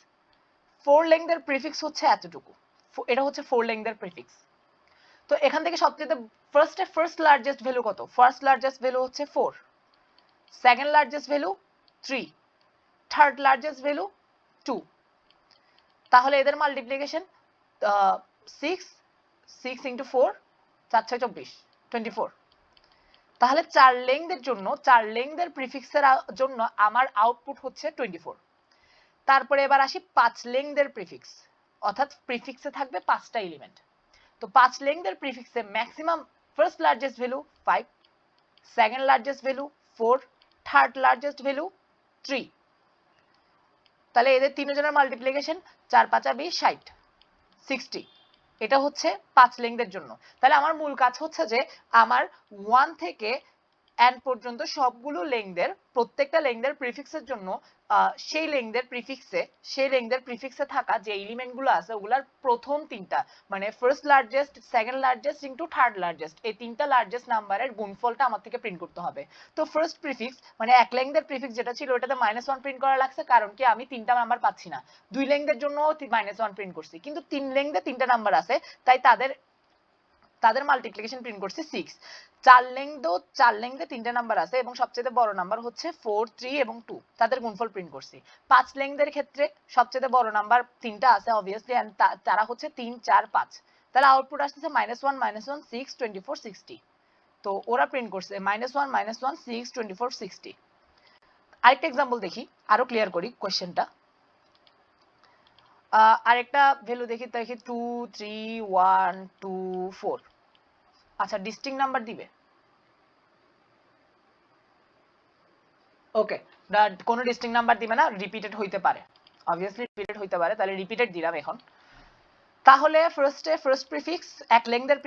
[SPEAKER 1] 4 লেংথের প্রিফিক্স হচ্ছে এতটুকু, এটা হচ্ছে 4 লেংথের প্রিফিক্স। তো এখান থেকে সবচেয়ে ফার্স্ট লার্জেস্ট ভ্যালু কত? ফার্স্ট লার্জেস্ট ভ্যালু হচ্ছে 4, second largest value 3, third largest value 2। তাহলে এদের মাল্টিপ্লিকেশন 6 6 ইন্টু 4, 4 6 24, 24। তাহলে 4 লেংথের জন্য 4 লেংথের প্রিফিক্সের জন্য আমার আউটপুট হচ্ছে 24। তারপরে এবার আসি 5 লেংথের প্রিফিক্স, অর্থাৎ প্রিফিক্সে থাকবে 5টা এলিমেন্ট। তো 5 লেংথের প্রিফিক্সে maximum first largest value 5, second largest value 4, third largest value 3। তাহলে এদের তিনজনের মাল্টিপ্লিকেশন 4 5 20, 60। এটা হচ্ছে 5 লেংথের জন্য। তাহলে আমার মূল কাজ হচ্ছে যে আমার 1 থেকে n পর্যন্ত সবগুলো লেংথের প্রত্যেকটা লেংথের প্রিফিক্সের জন্য সেই লেংথের প্রিফিক্সে থাকা যে এলিমেন্টগুলো আছে ওগুলার প্রথম তিনটা, মানে first largest, second largest into third largest, এই তিনটা লার্জেস্ট নাম্বারের গুণফলটা আমার থেকে প্রিন্ট করতে হবে। তো ফার্স্ট প্রিফিক্স মানে এক লেংথের প্রিফিক্স যেটা ছিল ওটাতে -1 প্রিন্ট করা লাগছে, কারণ কি আমি তিনটা নাম্বার পাচ্ছি না। 2 লেংথের জন্য -1 প্রিন্ট করছি, কিন্তু 3 লেংথে তিনটা নাম্বার আছে, তাই তাদের মাল্টিপ্লিকেশন প্রিন্ট করছি 6। 4 লেংথে তিনটা নাম্বার আছে এবং সবচেয়ে বড় নাম্বার হচ্ছে 4 3 এবং 2, তাদের গুণফল প্রিন্ট করছি। 5 লেংথের ক্ষেত্রে সবচেয়ে বড় নাম্বার তিনটা আছে অবভিয়াসলি, এন্ড তারা হচ্ছে 3 4 5। তাহলে আউটপুট আসছে -1 6 24 60। তো ওরা প্রিন্ট করছে -1 6 24 60। আরেকটা एग्जांपल দেখি, আরো ক্লিয়ার করি কোশ্চেনটা। আরেকটা ভ্যালু দেখি 2 3 1 2 4। আচ্ছা, ডিস্টিংক্ট নাম্বার দিবে? ওকে, কোনো ডিস্টিংক্ট নাম্বার দিবে না, রিপিটেড হইতে পারে, অবভিয়াসলি রিপিটেড হইতে পারে, তাহলে রিপিটেড দিলাম এখন। তাহলে ফার্স্ট প্রিফিক্স এক লেংথের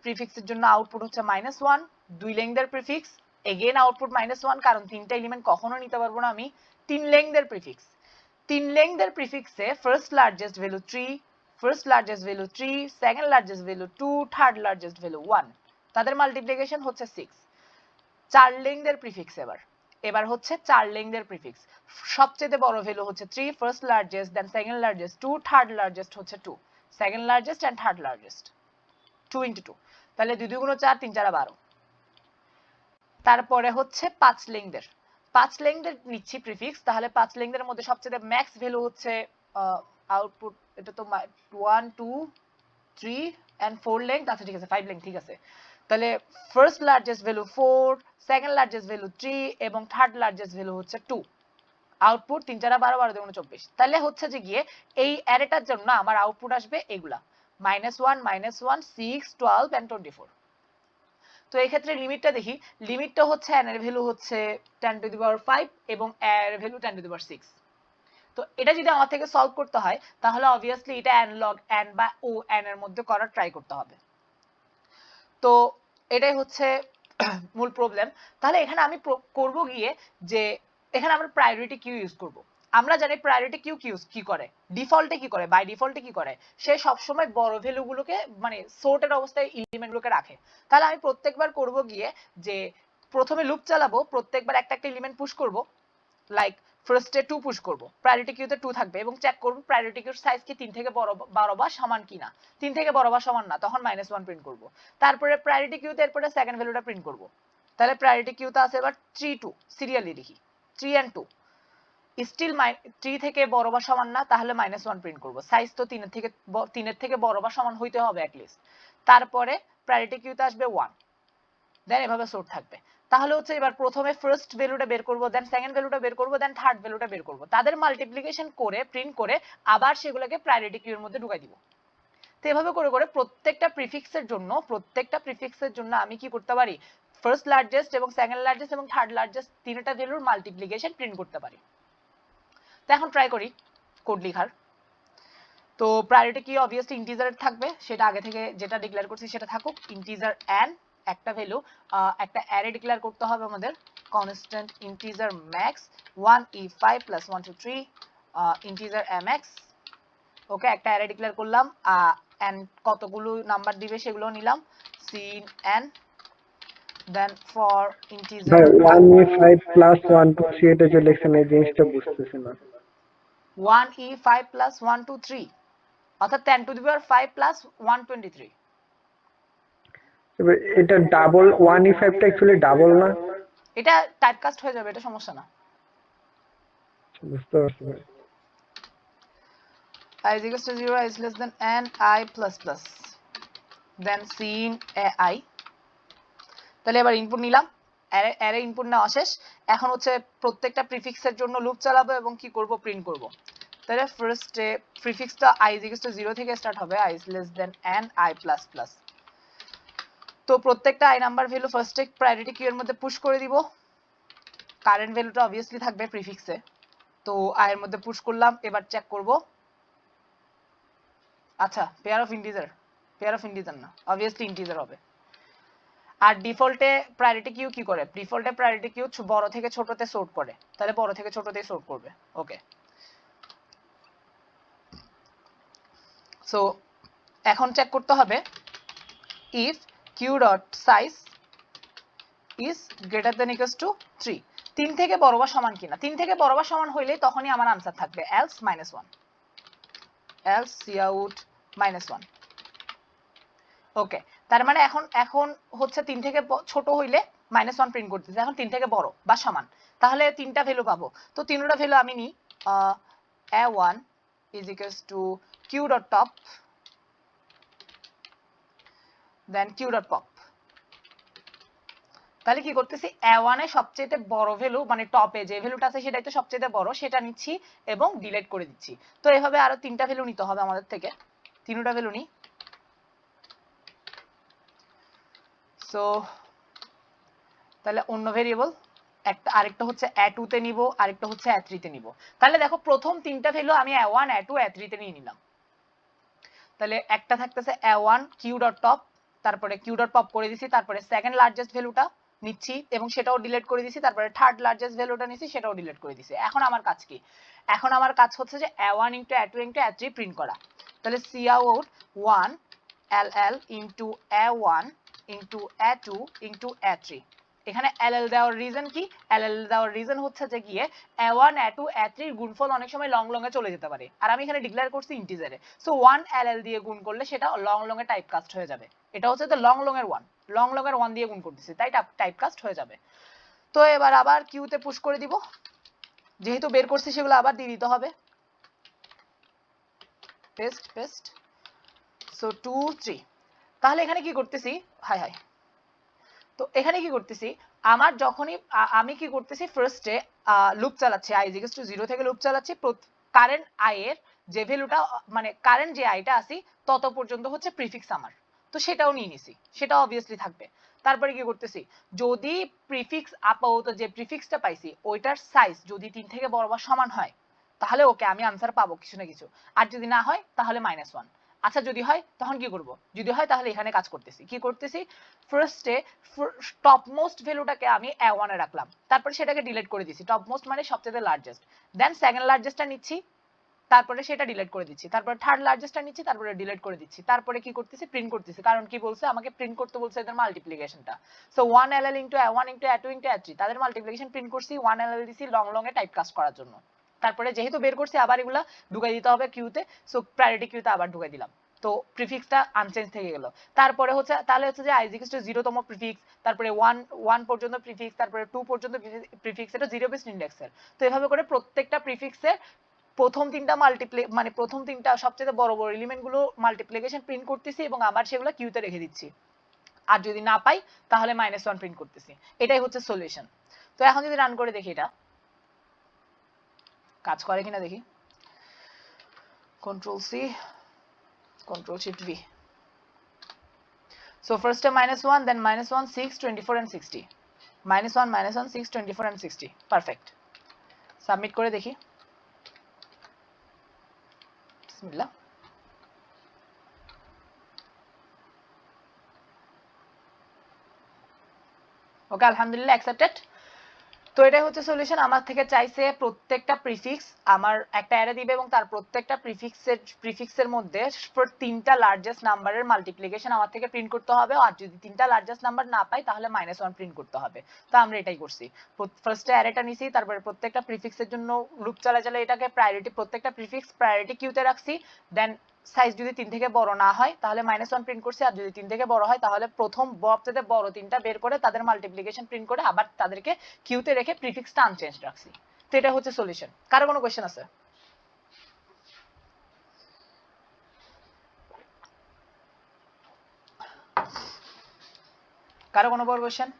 [SPEAKER 1] প্রিফিক্সের জন্য আউটপুট হচ্ছে -1, 2 লেংথের প্রিফিক্স এগেইন আউটপুট -1, কারণ তিনটা এলিমেন্ট কখনো নিতে পারবো না আমি। 3 লেংথের প্রিফিক্সে first largest value 3, second largest value 2, third largest value 1, তাদের মাল্টিপ্লিকেশন হচ্ছে 6। 4 লেংথের প্রিফিক্স এবার হচ্ছে 4 লেংথের প্রিফিক্স, সবচেয়ে বড় ভ্যালু হচ্ছে 3, first largest, then second largest 2, third largest হচ্ছে 2, second largest and third largest 2 into 2, তাহলে 2 2 4, 3 4 12। তারপরে হচ্ছে 5 লেংথের নিচ্ছি প্রিফিক্স, তাহলে 5 লেংথের মধ্যে সবচেয়ে ম্যাক্স ভ্যালু হচ্ছে আউটপুট, এটা তো 1 2 3 এন্ড 4 লেংথ, আচ্ছা ঠিক আছে 5 লেংথ, ঠিক আছে। তাহলে first largest value 4, second largest value 3 এবং থার্ড লার্জেস্ট ভ্যালু হচ্ছে 2। আউটপুট 3 4 12 12 2 24। তাহলে হচ্ছে যে গিয়ে এই অ্যারেটার জন্য আমার আউটপুট আসবে এগুলা -1 -1 6 12 and 24। তো এই ক্ষেত্রে লিমিটটা দেখি, লিমিটটা হচ্ছে n এর ভ্যালু হচ্ছে 10 টু দি পাওয়ার 5 এবং a এর ভ্যালু 10 টু দি পাওয়ার 6। তো এটা যদি আমার থেকে সলভ করতে হয় তাহলে অবভিয়াসলি এটা n log n বা o n এর মধ্যে করার ট্রাই করতে হবে। তো এটাই হচ্ছে মূল প্রবলেম। তাহলে এখানে আমি করব গিয়ে যে এখানে আমরা প্রায়োরিটি কিউ ইউজ করব। আমরা জানি প্রায়োরিটি কিউ কি করে, ডিফল্টে কি করে, বাই ডিফল্টে কি করে, সে সব সময় বড় ভ্যালুগুলোকে মানে সর্টেড অবস্থায় এলিমেন্টগুলোকে রাখে। তাহলে আমি প্রত্যেকবার করব গিয়ে যে প্রথমে লুপ চালাবো, প্রত্যেকবার একটা একটা এলিমেন্ট পুশ করব, লাইক ফার্স্টে 2 পুশ করব, প্রায়োরিটি কিউতে 2 থাকবে এবং চেক করব প্রায়োরিটি কিউর সাইজ কি 3 থেকে বড় বা সমান কিনা। 3 থেকে বড় বা সমান না, তখন -1 প্রিন্ট করব। তারপরে প্রায়োরিটি কিউতে এরপরে সেকেন্ড ভ্যালুটা প্রিন্ট করব। তাহলে প্রায়োরিটি কিউতে আছে এবার 3 2, সিরিয়ালি লিখি 3 and 2, স্টিল 3 থেকে বড় বা সমান না, তাহলে -1 প্রিন্ট করব। সাইজ তো 3 এর থেকে বড় বা সমান হইতে হবে অ্যাট লিস্ট। তারপরে প্রায়োরিটি কিউতে আসবে 1, দেন এভাবে সর্ট থাকবে। তাহলে হচ্ছে এবার প্রথমে ফার্স্ট ভ্যালুটা বের করব, দেন সেকেন্ড ভ্যালুটা বের করব, দেন থার্ড ভ্যালুটা বের করব। তাদের মাল্টিপ্লিকেশন করে প্রিন্ট করে আবার সেগুলোকে প্রায়োরিটি কিউর মধ্যে ঢুকাই দিব। তো এভাবে করে করে প্রত্যেকটা প্রিফিক্সের জন্য আমি কি করতে পারি, ফার্স্ট লার্জেস্ট এবং সেকেন্ড লার্জেস্ট এবং থার্ড লার্জেস্ট তিনটা ভ্যালুর মাল্টিপ্লিকেশন প্রিন্ট করতে পারি। তো এখন ট্রাই করি কোড লেখার। তো প্রায়োরিটি কি অবভিয়াসলি ইন্টিজার থাকবে, সেটা আগে থেকে যেটা ডিক্লেয়ার করছি সেটা থাকুক, ইন্টিজার n একটা ভ্যালু, একটা অ্যারে ডিক্লেয়ার করতে হবে আমাদের, constant integer max 1e5 plus 1 2 3 integer mx। Okay, একটা অ্যারে ডিক্লেয়ার করলাম, n কতগুলো নাম্বার দিবে সেগুলো নিলাম, sin n, then for integer
[SPEAKER 2] 1e5 plus 1 2 3 এটা যে লেখছেন এই জিনিসটা বুঝতেছি না।
[SPEAKER 1] 1e5 plus 1 2 3 অর্থাৎ 10 to the power 5 plus 123।
[SPEAKER 2] এটা ডাবল 1e5 টা অ্যাকচুয়ালি ডাবল না?
[SPEAKER 1] এটা টাইপকাস্ট হয়ে যাবে, এটা সমস্যা না।
[SPEAKER 2] বুঝতে পারছি।
[SPEAKER 1] I is equals to 0, I is less than n I plus plus, then sin I। তাহলে এবার ইনপুট নিলাম, অ্যারে ইনপুট নেওয়া শেষ। এখন হচ্ছে প্রত্যেকটা প্রিফিক্সের জন্য লুপ চালাবো এবং কি করব, প্রিন্ট করব। তাহলে ফার্স্টে প্রিফিক্সটা I is equals to 0 থেকে স্টার্ট হবে, I is less than n I plus plus। তো প্রত্যেকটা i নাম্বার ভ্যালু ফার্স্টে প্রায়োরিটি কিউ এর মধ্যে পুশ করে দিব, কারেন্ট ভ্যালুটা অবভিয়াসলি থাকবে প্রিফিক্সে। তো i এর মধ্যে পুশ করলাম, এবার চেক করব। আচ্ছা, পেয়ার অফ ইন্টিজার না, অবভিয়াসলি ইন্টিজার হবে। আর ডিফল্টে প্রায়োরিটি কিউ কি করে, ডিফল্টে প্রায়োরিটি কিউ বড় থেকে ছোটতে সর্ট করে, তাহলে বড় থেকে ছোটতেই সর্ট করবে। ওকে, সো এখন চেক করতে হবে if queue dot size is greater than equals to 3, 3 থেকে বড় বা সমান কিনা। 3 থেকে বড় বা সমান হইলে তখনই আমার আনসার থাকবে, এলস -1, এলস কাউট -1। ওকে, তার মানে এখন হচ্ছে 3 থেকে ছোট হইলে -1 প্রিন্ট করতেছে, এখন 3 থেকে বড় বা সমান, তাহলে তিনটা ভ্যালু পাবো। তো তিনটা ভ্যালু আমি নিই, a1 is equals to q dot top, then q dot pop। তাহলে কি করতেছি, a1 এর সবচেয়ে বড় ভ্যালু মানে টপে যে ভ্যালুটা আছে সেটাই তো সবচেয়ে বড়, সেটা নিচ্ছি এবং ডিলিট করে দিচ্ছি। তো এভাবে আরো তিনটা ভ্যালু নিতে হবে আমাদের থেকে, তিনটা ভ্যালু নিই। সো তাহলে অন্য ভেরিয়েবল আরেকটা হচ্ছে a2 তে নিব, আরেকটা হচ্ছে a3 তে নিব। তাহলে দেখো প্রথম তিনটা ভ্যালু আমি a1 a2 a3 তে নিয়ে নিলাম। তাহলে একটা থাকতেছে a1 q ডট টপ, তারপরে q ডট পপ করে দিছি, তারপরে সেকেন্ড লার্জেস্ট ভ্যালুটা নিচ্ছি এবং সেটাও ডিলিট করে দিছি, তারপরে থার্ড লার্জেস্ট ভ্যালুটা নিছি, সেটাও ডিলিট করে দিছি। এখন আমার কাজ কি, এখন আমার কাজ হচ্ছে যে a1 * a2 * a3 প্রিন্ট করা। তাহলে cout 1 ll into a1 into a2 into a3। এখানে ll দেওয়ার রিজন কি, ll দেওয়ার রিজন হচ্ছে যে গিয়ে a1 a2 a3 এর গুণফল অনেক সময় লং লং এ চলে যেতে পারে, আর আমি এখানে ডিক্লেয়ার করছি ইন্টিজারে। সো 1 ll দিয়ে গুণ করলে সেটা লং লং এ টাইপকাস্ট হয়ে যাবে। এটা হচ্ছে তো লং লং এর 1 দিয়ে গুণ করতেছি, তাই টাইপকাস্ট হয়ে যাবে। তো এবার আবার কিউ তে পুশ করে দিব, যেহেতু বের করছি সেগুলো আবার দিয়ে দিতে হবে, পেস্ট। সো 2 3। তাহলে এখানে কি করতেছি, হাই তো এখানে কি করতেছি, আমার যখনই আমি কি করতেছি, ফার্স্টে লুপ চালাচ্ছি, i ইকুয়ালস টু 0 থেকে লুপ চালাচ্ছি, কারেন্ট i এর যে ভ্যালুটা, মানে কারেন্ট যে আইটা আসি তত পর্যন্ত হচ্ছে প্রিফিক্স আমার, তো সেটাও নিয়ে নিছি, সেটা অবভিয়াসলি থাকবে। তারপরে কি করতেছি, যদি প্রিফিক্স আপাতত যে প্রিফিক্সটা পাইছি ওইটার সাইজ যদি 3 থেকে বড় বা সমান হয় তাহলে ওকে আমি আনসার পাবো কিছু না কিছু, আর যদি না হয় তাহলে -1। আচ্ছা যদি হয় তখন কি করব, যদি হয় তাহলে এখানে কাজ করতেছি, কি করতেছি, ফার্স্টে টপ মোস্ট ভ্যালুটাকে আমি a1 এ রাখলাম, তারপরে সেটাকে ডিলিট করে দিছি, টপ মোস্ট মানে সবচেয়ে লার্জেস্ট, দেন সেকেন্ড লার্জেস্টটা নিচ্ছি, তারপরে সেটা ডিলিট করে দিচ্ছি, তারপরে থার্ড লার্জেস্টটা নিচ্ছি, তারপরে ডিলিট করে দিচ্ছি, তারপরে কি করতেছি, প্রিন্ট করতেছি, কারণ কি বলছে আমাকে প্রিন্ট করতে বলছে এদের মাল্টিপ্লিকেশনটা। So 1ll into a1 into a2 into a3 তাদের মাল্টিপ্লিকেশন প্রিন্ট করছি, 1ll দিছি লং লং এ টাইপ কাস্ট করার জন্য। তারপরে যেহেতু বের করছি আবার এগুলা ঢুকাই দিতে হবে কিউতে, সো প্রায়োরিটি কিউতে আবার ঢুকাই দিলাম, তো প্রিফিক্সটা আনচেঞ্জ থেকে গেল। তারপরে হচ্ছে তাহলে হচ্ছে যে i ইকুয়ালস টু 0 তম প্রিফিক্স, তারপরে 1 পর্যন্ত প্রিফিক্স, তারপরে 2 পর্যন্ত প্রিফিক্স, এটা জিরো বেসড ইন্ডেক্সের। তো এভাবে করে প্রত্যেকটা প্রিফিক্সের প্রথম তিনটা মানে প্রথম তিনটা সবচেয়ে বড় বড় এলিমেন্ট গুলো মাল্টিপ্লিকেশন প্রিন্ট করতেছি এবং আবার সেগুলো কিউতে রেখে দিচ্ছি, আর যদি না পাই তাহলে -1 প্রিন্ট করতেছি। এটাই হচ্ছে সলিউশন। তো এখন যদি রান করে দেখি এটা কাজ করে কিনা দেখি, control C, control shift V. So ফার্স্টে -1, then -1, 6, 24 and 60, -1, 6, 24 and 60, perfect. Submit করে দেখি, বিসমিল্লাহ। ওকে, আলহামদুলিল্লাহ অ্যাকসেপ্টেড। তো এটাই হচ্ছে সলিউশন। আমার থেকে চাইছে প্রত্যেকটা প্রিফিক্স আমার একটা অ্যারে দিবে এবং তার প্রত্যেকটা প্রিফিক্সের মধ্যে তিনটা লার্জেস্ট নাম্বারের মাল্টিপ্লিকেশন আমার থেকে প্রিন্ট করতে হবে, আর যদি তিনটা লার্জেস্ট নাম্বার না পাই তাহলে -1 প্রিন্ট করতে হবে। তো আমরা এটাই করছি, ফার্স্টে অ্যারেটা নিছি, তারপরে প্রত্যেকটা প্রিফিক্সের জন্য লুপ চালা চালা এটাকে প্রায়োরিটি, প্রত্যেকটা প্রিফিক্স প্রায়োরিটি কিউতে রাখছি, দেন সাইজ যদি 3 থেকে বড় না হয় তাহলে -1 প্রিন্ট করছি, আর যদি 3 থেকে বড় হয় তাহলে প্রথম সবচেয়ে বড় তিনটা বের করে তাদের মাল্টিপ্লিকেশন প্রিন্ট করে আবার তাদেরকে কিউতে রেখে প্রিফিক্সটা আনচেঞ্জ রাখছি। তো এটা হচ্ছে সলিউশন। কারো কোনো কোশ্চেন আছে? কারো কোনো বড় কোশ্চেন?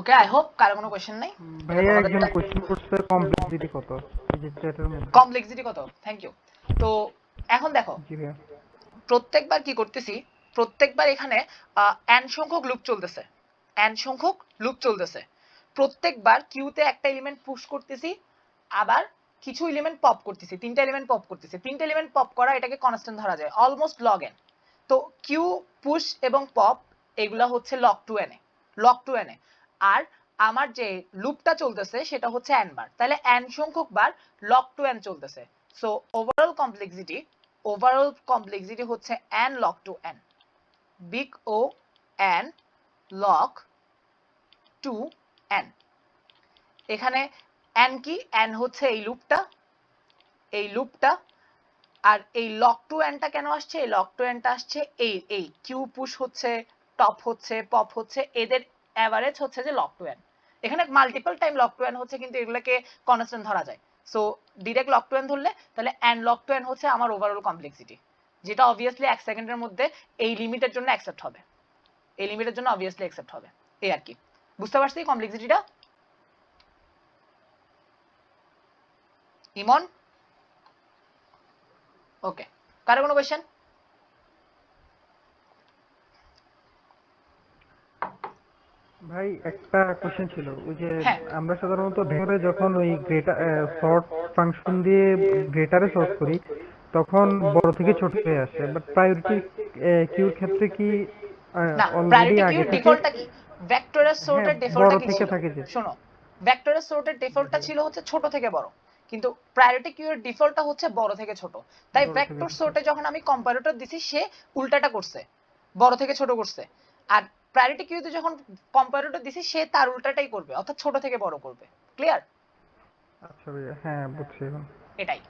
[SPEAKER 1] ওকে, আই হোপ কারো কোনো কোশ্চেন নাই।
[SPEAKER 2] ভাইয়া একজন কোশ্চেন করছে কমপ্লেক্সিটি কত এই যে চ্যাটের মধ্যে।
[SPEAKER 1] কমপ্লেক্সিটি কত? Thank you. তো এখন দেখো,
[SPEAKER 2] জি ভাইয়া।
[SPEAKER 1] প্রত্যেকবার কি করতেছি, প্রত্যেকবার এখানে n সংখ্যক লুপ চলতেছে, n সংখ্যক লুপ চলতেছে, প্রত্যেকবার কিউতে একটা এলিমেন্ট পুশ করতেছি, আবার কিছু এলিমেন্ট পপ করতেছি, তিনটা এলিমেন্ট পপ করতেছি, তিনটা এলিমেন্ট পপ করা এটাকে কনস্ট্যান্ট ধরা যায়, অলমোস্ট লগ n। তো কিউ, পুশ এবং পপ এগুলা হচ্ছে লগ টু এন এ, লগ টু এন এ। আর আমার যে লুপটা চলতেছে সেটা হচ্ছে n বার, তাহলে n সংখ্যক বার লগ টু n চলতেছে। সো ওভারঅল কমপ্লেক্সিটি হচ্ছে n log to n, big O n log to n। এখানে n কি, n হচ্ছে এই লুপটা, আর এই log to n টা কেন আসছে, এই log to n টা আসছে এই কিউ পুশ হচ্ছে, টপ হচ্ছে, পপ হচ্ছে, এদের এভারেজ হচ্ছে যে log to n। এখানে multiple time log to n হচ্ছে, কিন্তু এগুলোকে কনস্ট্যান্ট ধরা যায়। So direct log to n ধরলে তাহলে n log to n হচ্ছে আমার ওভারঅল কমপ্লেক্সিটি, যেটা অবভিয়াসলি 1 সেকেন্ডের মধ্যে এই লিমিটের জন্য অ্যাকসেপ্ট হবে, এই লিমিটের জন্য অবভিয়াসলি অ্যাকসেপ্ট হবে। এই আর কি, বুঝতে পারছি কমপ্লেক্সিটিটা? ইমন? ওকে, কারো কোনো কোয়েশ্চেন?
[SPEAKER 2] ভাই একটা কোশ্চেন ছিল, ওই যে
[SPEAKER 1] হ্যাঁ,
[SPEAKER 2] আমরা সাধারণত ভেক্টরে যখন ওই গ্রেটার সর্ট ফাংশন দিয়ে গ্রেটারে সর্ট করি তখন বড় থেকে ছোট হয়ে আসে, বাট প্রায়োরিটি কিউর ক্ষেত্রে কি
[SPEAKER 1] না,
[SPEAKER 2] অলরেডি
[SPEAKER 1] প্রায়োরিটি
[SPEAKER 2] আগে
[SPEAKER 1] কিউর
[SPEAKER 2] থেকে?
[SPEAKER 1] ডিফল্টটা কি, ভেক্টরের
[SPEAKER 2] হ্যাঁ,
[SPEAKER 1] সর্টের ডিফল্টটা
[SPEAKER 2] বড়
[SPEAKER 1] কি
[SPEAKER 2] থেকে
[SPEAKER 1] ছিল?
[SPEAKER 2] থাকে যে।
[SPEAKER 1] শোনো, ভেক্টরের সর্টের ডিফল্টটা ছিল হচ্ছে ছোট থেকে বড়, কিন্তু প্রায়োরিটি কিউর ডিফল্টটা হচ্ছে বড় থেকে ছোট। তাই
[SPEAKER 2] বড় থেকে
[SPEAKER 1] ভেক্টর
[SPEAKER 2] ছোট।
[SPEAKER 1] সর্টে যখন আমি কম্পারেটর দিছি সে উল্টাটা করছে, বড় থেকে ছোট করছে, আর প্রায়োরিটি কিউতে যখন কম্পারেটর দিছি সে তার উল্টাটাই করবে, অর্থাৎ ছোট থেকে বড় করবে। ক্লিয়ার?
[SPEAKER 2] আচ্ছা ভাইয়া, হ্যাঁ বুঝছি এখন।
[SPEAKER 1] এটাই।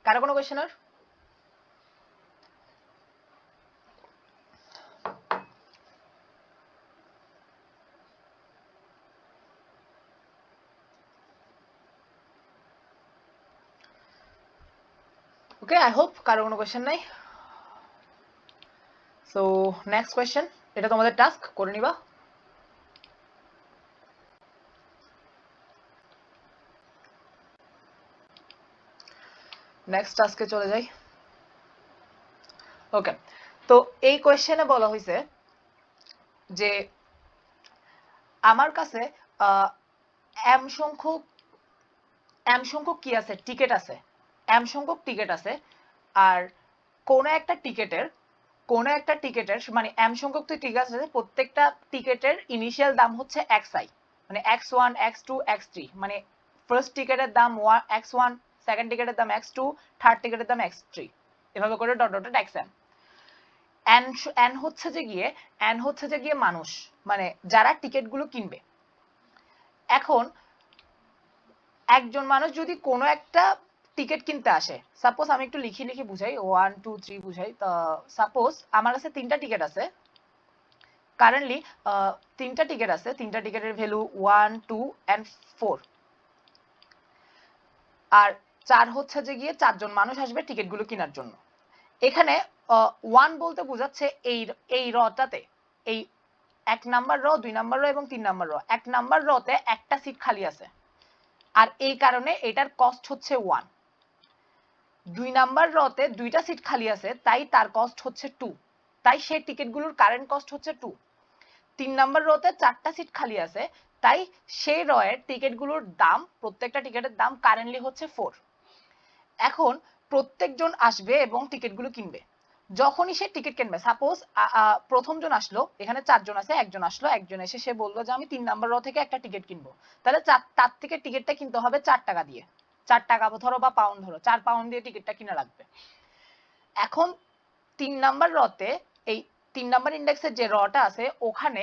[SPEAKER 1] কারো কোনো কোয়েশ্চেন? ওকে, আই হোপ কারো কোনো কোয়েশ্চেন নাই। সো নেক্সট কোয়েশ্চেন, এটা তোমাদের টাস্ক করে নিবা। নেক্সট টাস্কে চলে যাই। ওকে, তো এই কোয়েশ্চেনে বলা হয়েছে যে আমার কাছে এম সংখ্যক কি আছে, টিকিট আছে, এম সংখ্যক টিকিট আছে, আর কোন একটা টিকিটের মানে এম সংখ্যক টিকিট আছে, প্রত্যেকটা টিকিটের ইনিশিয়াল দাম হচ্ছে xi, মানে x1 x2 x3, মানে ফার্স্ট টিকিটের দাম x1, সেকেন্ড টিকিটের দাম x2, থার্ড টিকিটের দাম x3, এভাবে করে ডট ডট xm। এন হচ্ছে যে গিয়ে মানুষ, মানে যারা টিকিটগুলো কিনবে। এখন একজন মানুষ যদি কোনো একটা টিকিট কিনতে আসে, সাপোজ আমি একটু লিখি বুঝাই, 1 2 3 বুঝাই। তো সাপোজ আমার কাছে তিনটা টিকিট আছে কারেন্টলি, তিনটা টিকিটের ভ্যালু 1 2 and 4, আর 4 হচ্ছে যে গিয়ে 4জন মানুষ আসবে টিকিটগুলো কেনার জন্য। এখানে 1 বলতে বোঝাচ্ছে এই রটাতে, এই 1 নাম্বার র, 2 নাম্বার র এবং 3 নাম্বার র, 1 নাম্বার রতে একটা সিট খালি আছে, আর এই কারণে এটার কস্ট হচ্ছে 1। 2 নাম্বার রতে দুইটা সিট খালি আছে, তাই তার কস্ট হচ্ছে 2, তাই সেই টিকিটগুলোর কারেন্ট কস্ট হচ্ছে 2। 3 নাম্বার রতে 4টা সিট খালি আছে, তাই সেই রয়ের টিকিটগুলোর দাম, প্রত্যেকটা টিকিটের দাম কারেন্টলি হচ্ছে 4। এখন প্রত্যেকজন আসবে এবং টিকিটগুলো কিনবে। যখনই সে টিকিট কিনবে, সাপোজ প্রথম জন আসলো, এখানে 4 জন আছে, একজন আসলো, একজন এসে সে বললো যে আমি 3 নাম্বার র থেকে একটা টিকিট কিনবো, তাহলে তার থেকে টিকিটটা কিনতে হবে 4 টাকা দিয়ে, 4 টাকা ধরো বা পাউন্ড ধরো, 4 পাউন্ড দিয়ে টিকিটটা কিনা লাগবে। এখন 3 নাম্বার রতে, এই 3 নাম্বার ইন্ডেক্সের যে রটা আছে ওখানে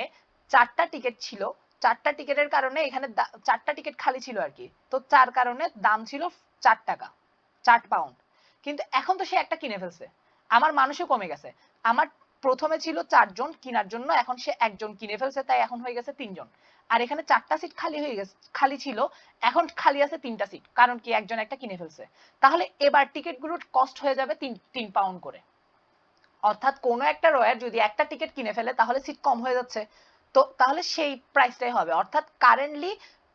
[SPEAKER 1] 4টা টিকিট ছিল, 4টা টিকিটের কারণে এখানে 4টা টিকিট খালি ছিল আর কি, তো 4 কারণে দাম ছিল 4 টাকা, 4 পাউন্ড। কিন্তু এখন তো সে একটা কিনে ফেলছে, আমার মানুষও কমে গেছে। আমার প্রথমে ছিল 4 জন কেনার জন্য, এখন সে একজন কিনে ফেলছে, তাই এখন হয়ে গেছে 3 জন। আর এখানে 4টা সিট খালি ছিল, এখন খালি আছে 3টা সিট, কারণ কি একজন একটা কিনে ফেলছে। তাহলে এবার টিকিটগুলোর কস্ট হয়ে যাবে 3 পাউন্ড করে। অর্থাৎ কোনো একটা রয়ার যদি একটা টিকিট কিনে ফেলে তাহলে সিট কম হয়ে যাচ্ছে, তো তাহলে সেই প্রাইসটাই হবে। অর্থাৎ কারেন্টলি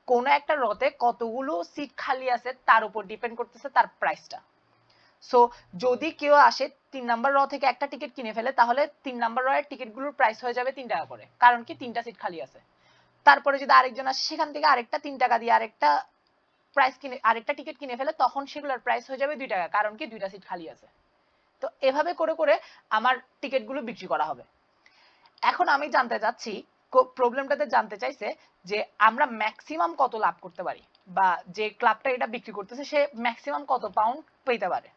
[SPEAKER 1] কোনো একটা রতে কতগুলো সিট খালি আছে তার উপর ডিপেন্ড করতেছে তার প্রাইসটা। সো যদি কেউ আসে 3 নাম্বার র থেকে একটা টিকিট কিনে ফেলে, তাহলে 3 নাম্বার রয়ের টিকিটগুলোর প্রাইস হয়ে যাবে 3 টাকা করে, কারণ কি 3টা সিট খালি আছে। তারপরে যদি আরেকজন আসে সেখান থেকে আরেকটা 3 টাকা দিয়ে আরেকটা টিকিট কিনে ফেলে, তখন সেগুলোর প্রাইস হয়ে যাবে 2 টাকা, কারণ কি 2টা সিট খালি আছে। তো এভাবে করে করে আমার টিকিটগুলো বিক্রি করা হবে। এখন আমি জানতে চাচ্ছি, প্রবলেমটাতে জানতে চাইছে যে আমরা ম্যাক্সিমাম কত লাভ করতে পারি, বা যে ক্লাবটা এটা বিক্রি করতেছে সে ম্যাক্সিমাম কত পাউন্ড পেতে পারে।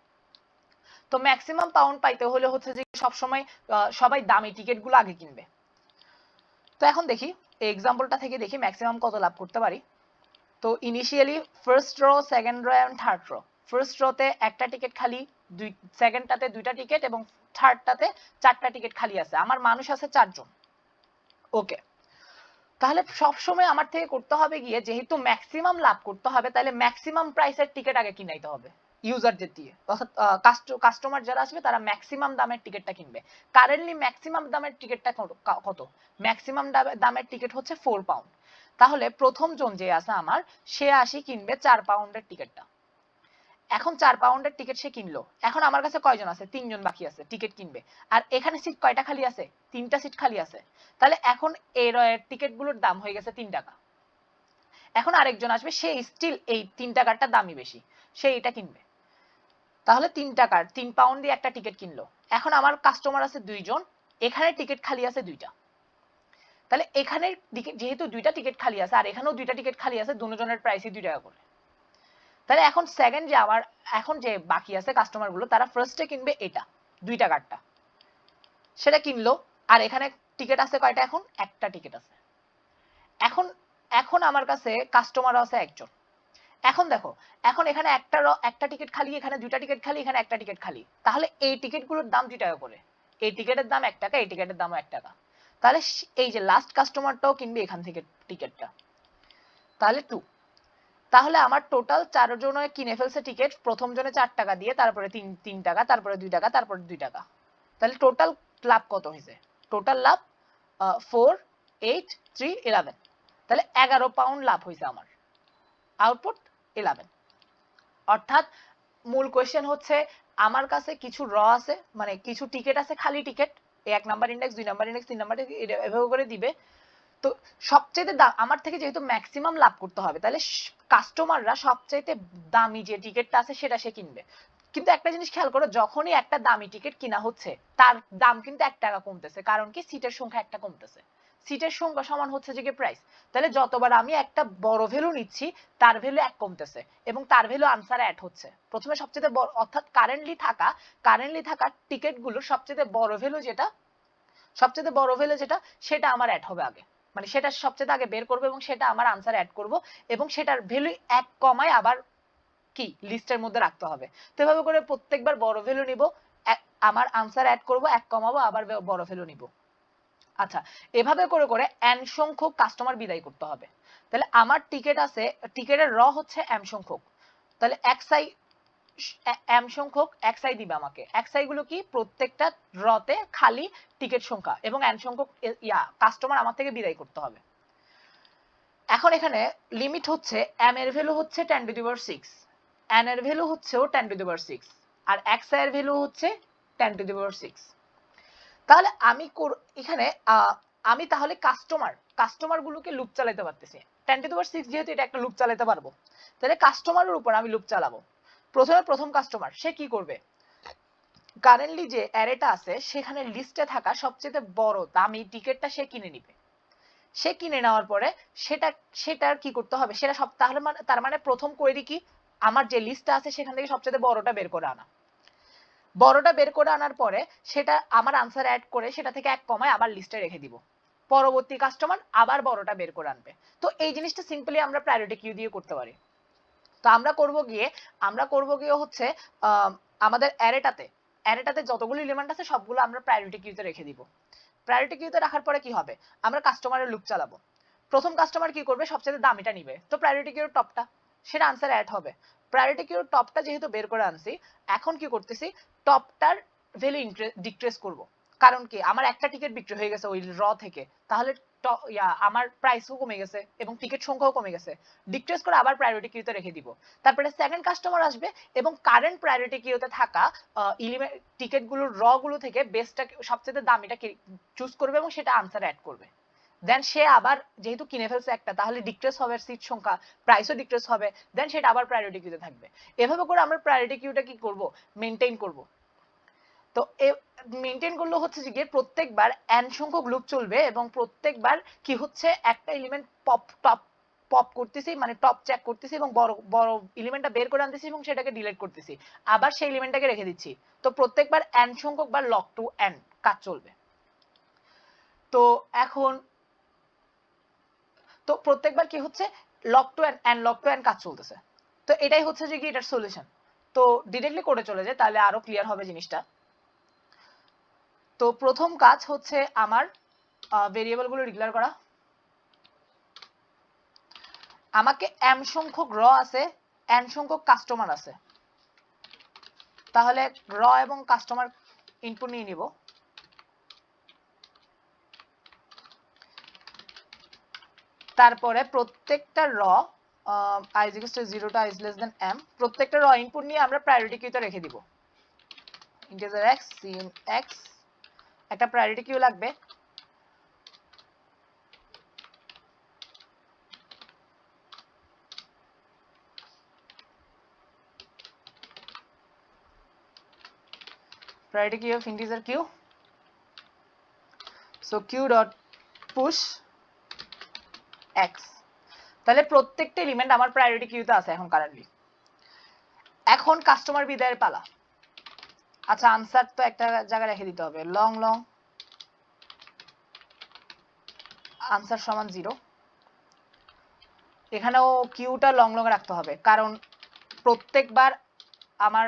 [SPEAKER 1] তো ম্যাক্সিমাম পাউন্ড পাইতে হলে হচ্ছে যে সবসময় সবাই দামি টিকিটগুলো আগে কিনবে। তো এখন দেখি এই এক্সাম্পলটা থেকে দেখি ম্যাক্সিমাম কত লাভ করতে পারি। তো ইনিশিয়ালি ফার্স্ট র, সেকেন্ড র এন্ড থার্ড র, ফার্স্ট রতে একটা টিকিট খালি, সেকেন্ডটাতে দুইটা টিকিট এবং থার্ডটাতে 4টা টিকিট খালি আছে, আমার মানুষ আছে 4 জন। ওকে, তাহলে সবসময় আমার থেকে করতে হবে গিয়ে, যেহেতু ম্যাক্সিমাম লাভ করতে হবে, তাহলে ম্যাক্সিমাম প্রাইসের টিকিট আগে কিনাইতে হবে ইউজারদের দিয়ে, অর্থাৎ কাস্টমার যারা আসবে তারা ম্যাক্সিমাম দামের টিকিটটা কিনবে। কারেন্টলি ম্যাক্সিমাম দামের টিকিটটা কত? ম্যাক্সিমাম দামের টিকিট হচ্ছে 4 পাউন্ড। তাহলে প্রথম জন যে আছে আমার, সে আসি কিনবে 4 পাউন্ডের টিকিটটা। এখন 4 পাউন্ডের টিকিট সে কিনলো, এখন আমার কাছে কয়জন আছে? 3 জন বাকি আছে টিকিট কিনবে, আর এখানে সিট কয়টা খালি আছে? 3টা সিট খালি আছে। তাহলে এখন এর টিকিটগুলোর দাম হয়ে গেছে 3 টাকা। এখন আরেকজন আসবে, সে স্টিল এই 3 টাকারটা দামই বেশি, সে এটা কিনবে। তাহলে 3 টাকার 3 পাউন্ড দিয়ে একটা টিকিট কিনলো। এখন আমার কাস্টমার আছে 2 জন, এখানে টিকিট খালি আছে 2টা। তাহলে এখানে যেহেতু 2টা টিকিট খালি আছে আর এখানেও 2টা টিকিট খালি আছে, দুজনের প্রাইসই 2 টাকা করে। তাহলে এখন সেকেন্ড যে আমার এখন যে বাকি আছে কাস্টমার গুলো, তারা ফার্স্টে কিনবে এটা 2 টাকারটা, সেটা কিনলো। আর এখানে টিকিট আছে কয়টা? এখন একটা টিকিট আছে। এখন এখন আমার কাছে কাস্টমার আছে একজন। এখন দেখো, এখন এখানে একটা টিকিট খালি, এখানে 2টা টিকিট খালি, এখানে একটা টিকিট খালি, তাহলে এই টিকিটগুলোর দাম 2 টাকা করে। এই টিকিটের দাম 1 টাকা, এই টিকিটের দামও 1 টাকা। তাহলে এই যে লাস্ট কাস্টমারটাও কিনবে এখান থেকে টিকিটটা, তাহলে 2। তাহলে আমার টোটাল 4 জনে কিনে ফেলছে টিকিট, প্রথম জনে 4 টাকা দিয়ে, তারপরে 3 টাকা, তারপরে 2 টাকা, তারপরে 2 টাকা। তাহলে টোটাল লাভ কত হয়েছে? টোটাল লাভ 4 8 3 11, তাহলে 11 পাউন্ড লাভ হয়েছে আমার, আউটপুট 11। অর্থাৎ মূল কোয়েশ্চেন হচ্ছে আমার কাছে কিছু র আছে, মানে কিছু টিকিট আছে, খালি ticket, 1 number index 2 number index 3 number এভাবে করে দিবে। তো সবচেয়ে আমার থেকে যেহেতু ম্যাক্সিমাম লাভ করতে হবে, তাহলে কাস্টমাররা সবচেয়ে দামি যে টিকিটটা আছে সেটা সে কিনবে। কিন্তু একটা জিনিস খেয়াল করো, যখনই একটা দামি টিকিট কিনা হচ্ছে তার দাম কিন্তু 1 টাকা কমতেছে, কারণ কি সিটের সংখ্যা একটা কমতেছে, সিটের সংখ্যা সমান হচ্ছে যে প্রাইস। তাহলে যতবার আমি একটা বড় ভ্যালু নিচ্ছি তার ভ্যালু 1 কমতেছে এবং তার ভ্যালু আনসারে অ্যাড হচ্ছে। প্রথমে সবচেয়ে বড়, অর্থাৎ কারেন্টলি থাকা টিকিটগুলোর সবচেয়ে বড় ভ্যালু যেটা সেটা আমার অ্যাড হবে আগে, মানে সেটা সবচেয়ে আগে বের করবো এবং সেটা আমার আনসার অ্যাড করব এবং সেটার ভ্যালু 1 কমায় আবার কি লিস্টের মধ্যে রাখতে হবে। তো এভাবে করে প্রত্যেকবার বড় ভ্যালু নিব, আমার আনসার অ্যাড করব, 1 কমাবো, আবার বড় ভ্যালু নিব। আচ্ছা, এভাবে করে করে n সংখ্যক কাস্টমার বিদায় করতে হবে। তাহলে আমার টিকিট আছে, টিকিটের র হচ্ছে m সংখ্যক, তাহলে xi m সংখ্যক xi দিবে আমাকে। xi গুলো কি? প্রত্যেকটা রতে খালি টিকিট সংখ্যা এবং n সংখ্যক কাস্টমার আমার থেকে বিদায় করতে হবে। এখন এখানে লিমিট হচ্ছে m এর ভ্যালু হচ্ছে 10 টু দি পাওয়ার 6, n এর ভ্যালু হচ্ছে 10 টু দি পাওয়ার 6 আর xi এর ভ্যালু হচ্ছে 10 টু দি পাওয়ার 6। তাহলে এখানে আমি তাহলে কাস্টমার গুলোকে লুপ চালাতে পারতেছি। 10 টু দি পাওয়ার 6 যেহেতু এটা একটা লুপ চালাতে পারবো, তাহলে কাস্টমারের উপর আমি লুপ চালাবো। প্রথম কাস্টমার সে কি করবে? কারেন্টলি যে অ্যারেটা আছে সেখানে লিস্টে থাকা সবচেয়ে বড় দামি টিকিটটা সে কিনে নিবে। সে কিনে নেওয়ার পরে সেটার কি করতে হবে? সেটা সব, তাহলে তার মানে প্রথম কোয়েরি কি? আমার যে লিস্টটা আছে সেখান থেকে সবচেয়ে বড়টা বের করে আনা। বড়টা বের করে আনার পরে সেটা আমার আনসার অ্যাড করে সেটা থেকে 1 কমায় আবার লিস্টে রেখে দিব। পরবর্তী কাস্টমার আবার বড়টা বের করে আনবে। তো এই জিনিসটা সিম্পলি আমরা প্রায়োরিটি কিউ দিয়ে করতে পারি। তো আমরা করব গিয়ে হচ্ছে আমাদের অ্যারেটাতে যতগুলো এলিমেন্ট আছে সবগুলো আমরা প্রায়োরিটি কিউতে রেখে দিব। প্রায়োরিটি কিউতে রাখার পরে কি হবে? আমরা কাস্টমারের লুপ চালাবো। প্রথম কাস্টমার কি করবে? সবচেয়ে দামিটা নিবে, তো প্রায়োরিটি কিউর টপটা, সেটা আনসার অ্যাড হবে। প্রায়োরিটি কিউর টপটা যেহেতু বের করে আনছি, এখন কি করতেছি? টপটার ভ্যালু ডিক্রিজ করব। কারণ কি? আমার একটা টিকিট বিক্রি হয়ে গেছে ওই র থেকে, তাহলে আমার প্রাইসও কমে গেছে এবং টিকিট সংখ্যাও কমে গেছে। ডিক্রিজ করে আবার প্রায়োরিটি কিউতে রেখে দিব। তারপরে সেকেন্ড কাস্টমার আসবে এবং কারেন্ট প্রায়োরিটি কিউতে থাকা টিকিটগুলোর র গুলো থেকে বেস্টটা, সবচেয়ে দামিটা চুজ করবে এবং সেটা আনসার অ্যাড করবে। দেন সে আবার যেহেতু কিনে ফেলছে একটা, তাহলে ডিক্রিজ হবে সিট সংখ্যা, প্রাইসও ডিক্রিজ হবে, দেন সেটা আবার প্রায়োরিটি কিউতে থাকবে। এভাবে করে আমরা প্রায়োরিটি কিউটা কি করব? মেইনটেইন করব। তো মেইনটেইন করলে হচ্ছে যে প্রত্যেকবার n সংখ্যক লুপ চলবে এবং প্রত্যেকবার কি হচ্ছে? একটা এলিমেন্ট পপ করতেছি, মানে টপ চেক করতেছি এবং বড় এলিমেন্টটা বের করে আনতেছি এবং সেটাকে ডিলিট করতেছি, আবার সেই এলিমেন্টটাকে রেখে দিচ্ছি। তো প্রত্যেকবার n সংখ্যক বার লগ টু n কাজ চলবে। তো এখন প্রত্যেকবার কি হচ্ছে? Log two n log two n কাজ চলতেছে। তো এটাই হচ্ছে যে কি এটার সলিউশন। তো ডিরেক্টলি করে চলে যায়, তাহলে আরো ক্লিয়ার হবে জিনিসটা। তো প্রথম কাজ হচ্ছে আমার ভেরিয়েবল গুলো ডিক্লেয়ার করা। আমাকে m সংখ্যক র আছে, n সংখ্যক কাস্টমার আছে, তাহলে র এবং কাস্টমার ইনপুট নিয়ে নিব। তারপরে প্রত্যেকটা র i is equals to 0 to i is less than m, প্রত্যেকটা র ইনপুট নিয়ে আমরা প্রায়োরিটি কিউতে রেখে দিব। ইন্টিজার x sin x, একটা প্রায়োরিটি কিউ লাগবে। priority key of integer q, so q dot push x, তাহলে প্রত্যেকটা এলিমেন্ট আমার প্রায়োরিটি কিউতে আছে এখন কারেন্টলি। এখন কাস্টমার বিদায়ের পালা। আচ্ছা, আনসার তো একটা জায়গায় রেখে দিতে হবে, লং আনসার সমান 0। এখানেও কিউটা লং রাখতে হবে, কারণ প্রত্যেকবার আমার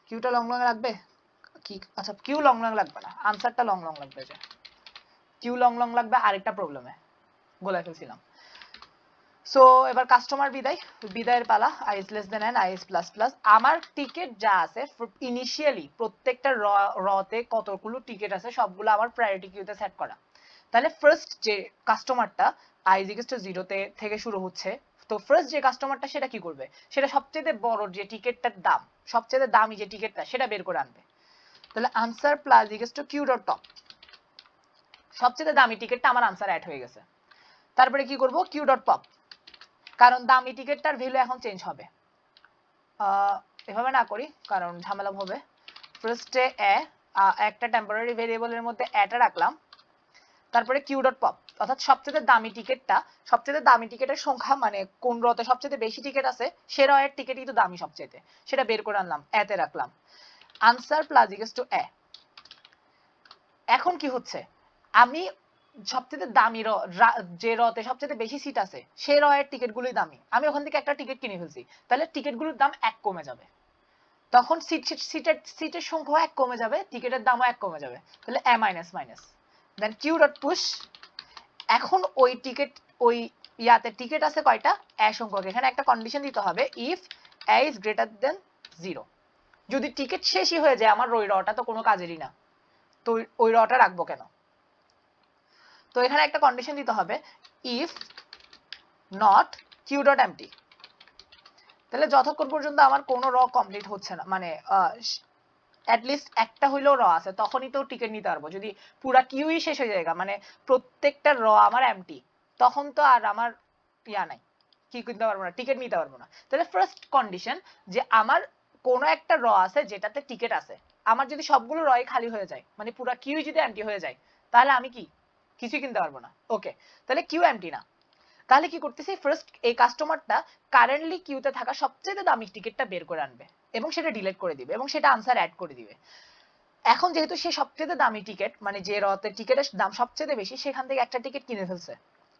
[SPEAKER 1] কিউটা লং রাখবে কি? আচ্ছা, কিউ লং লাগবে না, আনসারটা লং লাগবে। যে কিউ লং লাগবে আরেকটা প্রবলেমে গোলায় ফেলছিলাম। সো এবার কাস্টমার বিদায়ের পালা, i is less than n, i is plus plus। আমার টিকেট যা আছে ইনিশিয়ালি প্রত্যেকটা রতে কতগুলো টিকেট আছে সবগুলো আমার প্রায়োরিটি কিউতে সেট করা। তাহলে ফার্স্ট যে কাস্টমারটা i is equals to 0 থেকে শুরু হচ্ছে, তো ফার্স্ট যে কাস্টমারটা সেটা কি করবে, সেটা সবচেয়ে বড় যে টিকেটটার দাম, সবচেয়ে দামি যে টিকেটটা সেটা বের করে আনবে। তাহলে answer plus equals to Q dot top, সবচেয়ে দামি টিকেটটা আমার আনসার অ্যাড হয়ে গেছে। তারপরে কি করব, কিউ ডট পপ, কারণ দামি টিকেটটার ভ্যালু এখন চেঞ্জ হবে। এভাবে না করি কারণ ঝামেলা হবে। ফার্স্টে একটা টেম্পোরারি ভেরিয়েবলের মধ্যে এটা রাখলাম, তারপরে কিউ ডট পপ, অর্থাৎ সবচেয়ে দামি টিকেটটা, সবচেয়ে দামি টিকেটের সংখ্যা মানে কোন রতে সবচেয়ে বেশি টিকেট আছে সে রয়ের টিকেটই তো দামি সবচেয়ে, সেটা বের করে আনলাম, এতে রাখলাম। আনসার প্লাস ইকুয়ালস টু এ। এখন কি হচ্ছে, আমি সবচেয়ে দামি যে রতে সবচেয়ে বেশি সিট আছে সে রয়ের টিকিটগুলোই দামি, আমি ওখান থেকে একটা টিকিট কিনে ফেলছি, তাহলে টিকিটগুলোর দাম 1 কমে যাবে, তখন সিটের সংখ্যা 1 কমে যাবে, টিকিটের দামও 1 কমে যাবে, তাহলে a minus minus then Q dot push. এখন ওই টিকিট ওই ইয়াতে টিকিট আছে কয়টা, a সংখ্যক, এখানে একটা কন্ডিশন দিতে হবে, ইফ a ইজ গ্রেটার দেন 0। যদি টিকিট শেষই হয়ে যায় আমার ওই রটা তো কোনো কাজেরই না, তো ওই রটা রাখবো কেন। তো এখানে একটা কন্ডিশন দিতে হবে, if not Q dot empty, তাহলে যতক্ষণ পর্যন্ত আমার কোনো র কমপ্লিট হচ্ছে না, মানে অ্যাটলিস্ট একটা হইলেও র আছে, তখনই তো টিকিট নিতে পারবো। যদি পুরা কিউই শেষ হয়ে যায়, মানে প্রত্যেকটা র আমার এমটি, তখন তো আর আমার ইয়া নাই, কি কিনতে পারবো না, টিকিট নিতে পারবো না। তাহলে ফার্স্ট কন্ডিশন যে আমার কোনো একটা র আছে যেটাতে টিকিট আছে, আমার যদি সবগুলো রই খালি হয়ে যায়, মানে পুরা কিউই যদি এমটি হয়ে যায়, তাহলে আমি কি কিছুই কিনতে পারবো না। ওকে, তাহলে কিউ এমটি না, তাহলে কি করতেছি, ফার্স্ট এই কাস্টমারটা কারেন্টলি কিউতে থাকা সবচেয়ে দামি টিকিটটা বের করে আনবে এবং সেটা ডিলিট করে দিবে এবং সেটা আনসার অ্যাড করে দিবে। এখন যেহেতু সে সবচেয়ে দামি টিকিট, মানে যে রতে টিকিটের দাম সবচেয়ে বেশি, সেখান থেকে একটা টিকিট কিনে ফেলছে,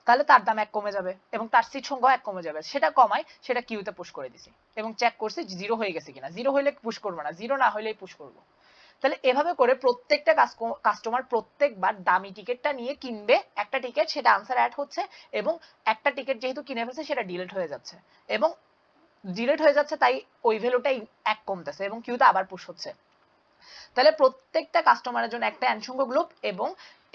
[SPEAKER 1] তাহলে তার দাম 1 কমে যাবে এবং তার সিট সংখ্যা 1 কমে যাবে, সেটা কমাই, সেটা কিউতে পুশ করে দিছি এবং চেক করছি 0 হয়ে গেছে কিনা। 0 হইলে পুশ করবো না, 0 না হইলেই পুশ করবো। তাহলে এভাবে করে প্রত্যেকটা কাস্টমার প্রত্যেকবার দামি টিকিটটা নিয়ে কিনবে, একটা টিকিট, সেটা আনসার অ্যাড হচ্ছে এবং একটা টিকিট যেহেতু কিনে ফেলছে সেটা ডিলিট হয়ে যাচ্ছে, এবং ডিলিট হয়ে যাচ্ছে তাই ওই ভ্যালুটাই 1 কমতেছে এবং কিউতে আবার পুশ হচ্ছে। তাহলে প্রত্যেকটা কাস্টমারের জন্য একটা n সংখ্যক লুপ, এবং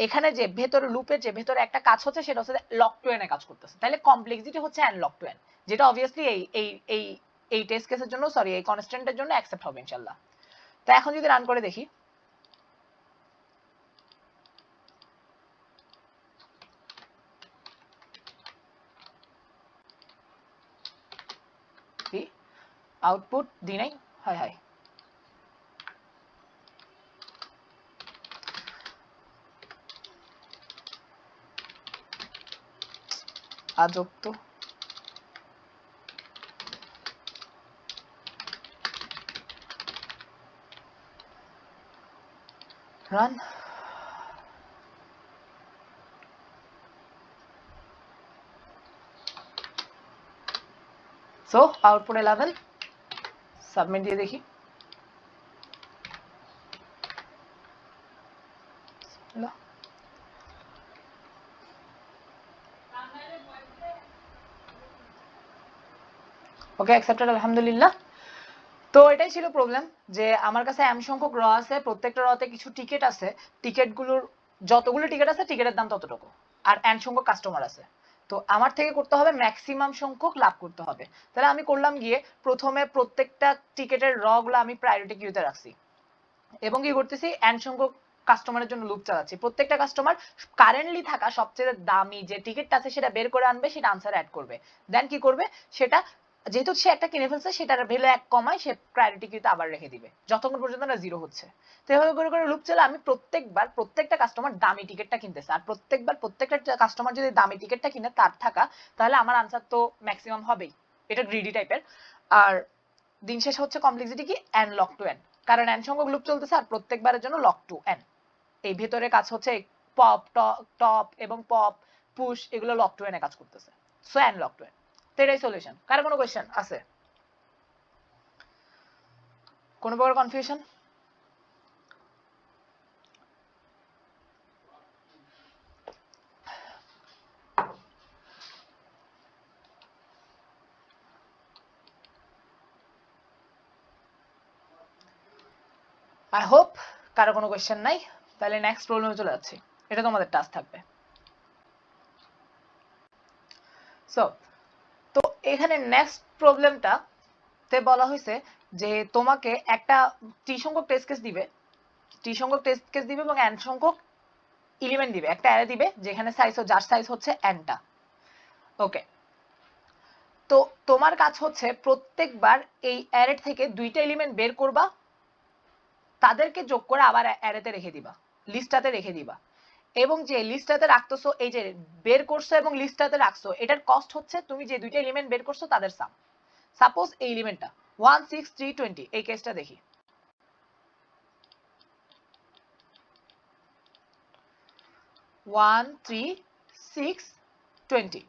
[SPEAKER 1] এখানে যে ভেতরে লুপের যে ভেতরে একটা কাজ হচ্ছে সেটা হচ্ছে লক টু এন এ কাজ করতেছে, তাহলে কমপ্লেক্সিটি হচ্ছে n লক টু n, যেটা অবভিয়াসলি এই এই এই এই টেস্ট কেসের জন্য, সরি এই কনস্ট্যান্টের জন্য অ্যাকসেপ্ট হবে ইনশাআল্লাহ। তো এখন যদি রান করে দেখি, আউটপুট দি নাই, হাই হাই, আজব তো। রান, সো আউটপুট 11, সাবমিট দিয়ে দেখি। ওকে, অ্যাকসেপ্টেড, আলহামদুলিল্লাহ। তো এটাই ছিল প্রবলেম, যে আমার কাছে এম সংখ্যক র আছে, প্রত্যেকটা রতে কিছু টিকিট আছে, টিকিটগুলোর যতগুলো টিকিট আছে টিকিটের দাম ততটুকু, আর এন সংখ্যক কাস্টমার আছে, তো আমার থেকে করতে হবে ম্যাক্সিমাম সংখ্যক লাভ করতে হবে। তাহলে আমি করলাম গিয়ে প্রথমে প্রত্যেকটা টিকিটের র গুলো আমি প্রায়োরিটি কিউতে রাখছি এবং কি করতেছি, এন সংখ্যক কাস্টমারের জন্য লুপ চালাচ্ছি, প্রত্যেকটা কাস্টমার কারেন্টলি থাকা সবচেয়ে দামি যে টিকিটটা আছে সেটা বের করে আনবে, সেটা আনসার অ্যাড করবে, দেন কি করবে, সেটা যেহেতু সে একটা কিনে ফেলছে সেটার ভ্যালু 1 কমায় সে প্রায়োরিটি কিউতে আবার রেখে দিবে যতক্ষণ পর্যন্ত না 0 হচ্ছে। তো এভাবে করে করে লুপ চলে, আমি প্রত্যেকবার প্রত্যেকটা কাস্টমার দামি টিকিটটা কিনতেছে, আর প্রত্যেকবার প্রত্যেকটা কাস্টমার যদি দামি টিকিটটা কিনে তার থাকা, তাহলে আমার আনসার তো ম্যাক্সিমাম হবেই, এটা গ্রিডি টাইপের। আর দিন শেষ হচ্ছে কমপ্লেক্সিটি কি, n লক টু n, কারণ n সংখ্যক লুপ চলতেছে আর প্রত্যেকবারের জন্য লক টু n, এই ভেতরে কাজ হচ্ছে পপ টপ এবং পপ পুশ, এগুলো লক টু n এ কাজ করতেছে, so n log two n। তো এটাই সলিউশন। কার কোনো কোয়েশ্চেন আছে, কোনো প্রকার কনফিউশন? আই হোপ কারো কোনো কোয়েশ্চেন নাই। তাহলে নেক্সট প্রবলেমে চলে যাচ্ছি, এটা তোমাদের টাস্ক থাকবে। সো তো এখানে নেক্সট প্রবলেমটা তে বলা হয়েছে যে তোমাকে একটা টি সংখ্যক টেস্ট কেস দিবে, টি সংখ্যক টেস্ট কেস দিবে এবং n সংখ্যক এলিমেন্ট দিবে, একটা অ্যারে দিবে যেখানে যার সাইজ হচ্ছে n টা। ওকে, তো তোমার কাজ হচ্ছে প্রত্যেকবার এই অ্যারে থেকে দুইটা এলিমেন্ট বের করবা, তাদেরকে যোগ করে আবার অ্যারেতে রেখে দিবা, লিস্টটাতে রেখে দিবা, এবং যে লিস্টটাতে রাখতেছো, এই যে বের করছো এবং লিস্টটাতে রাখছো, এটার কস্ট হচ্ছে তুমি যে দুইটা এলিমেন্ট বের করছো তাদের সাম। সাপোজ এই এলিমেন্টটা 1 6 3 20, এই কেসটা দেখি। 1 3 6 20।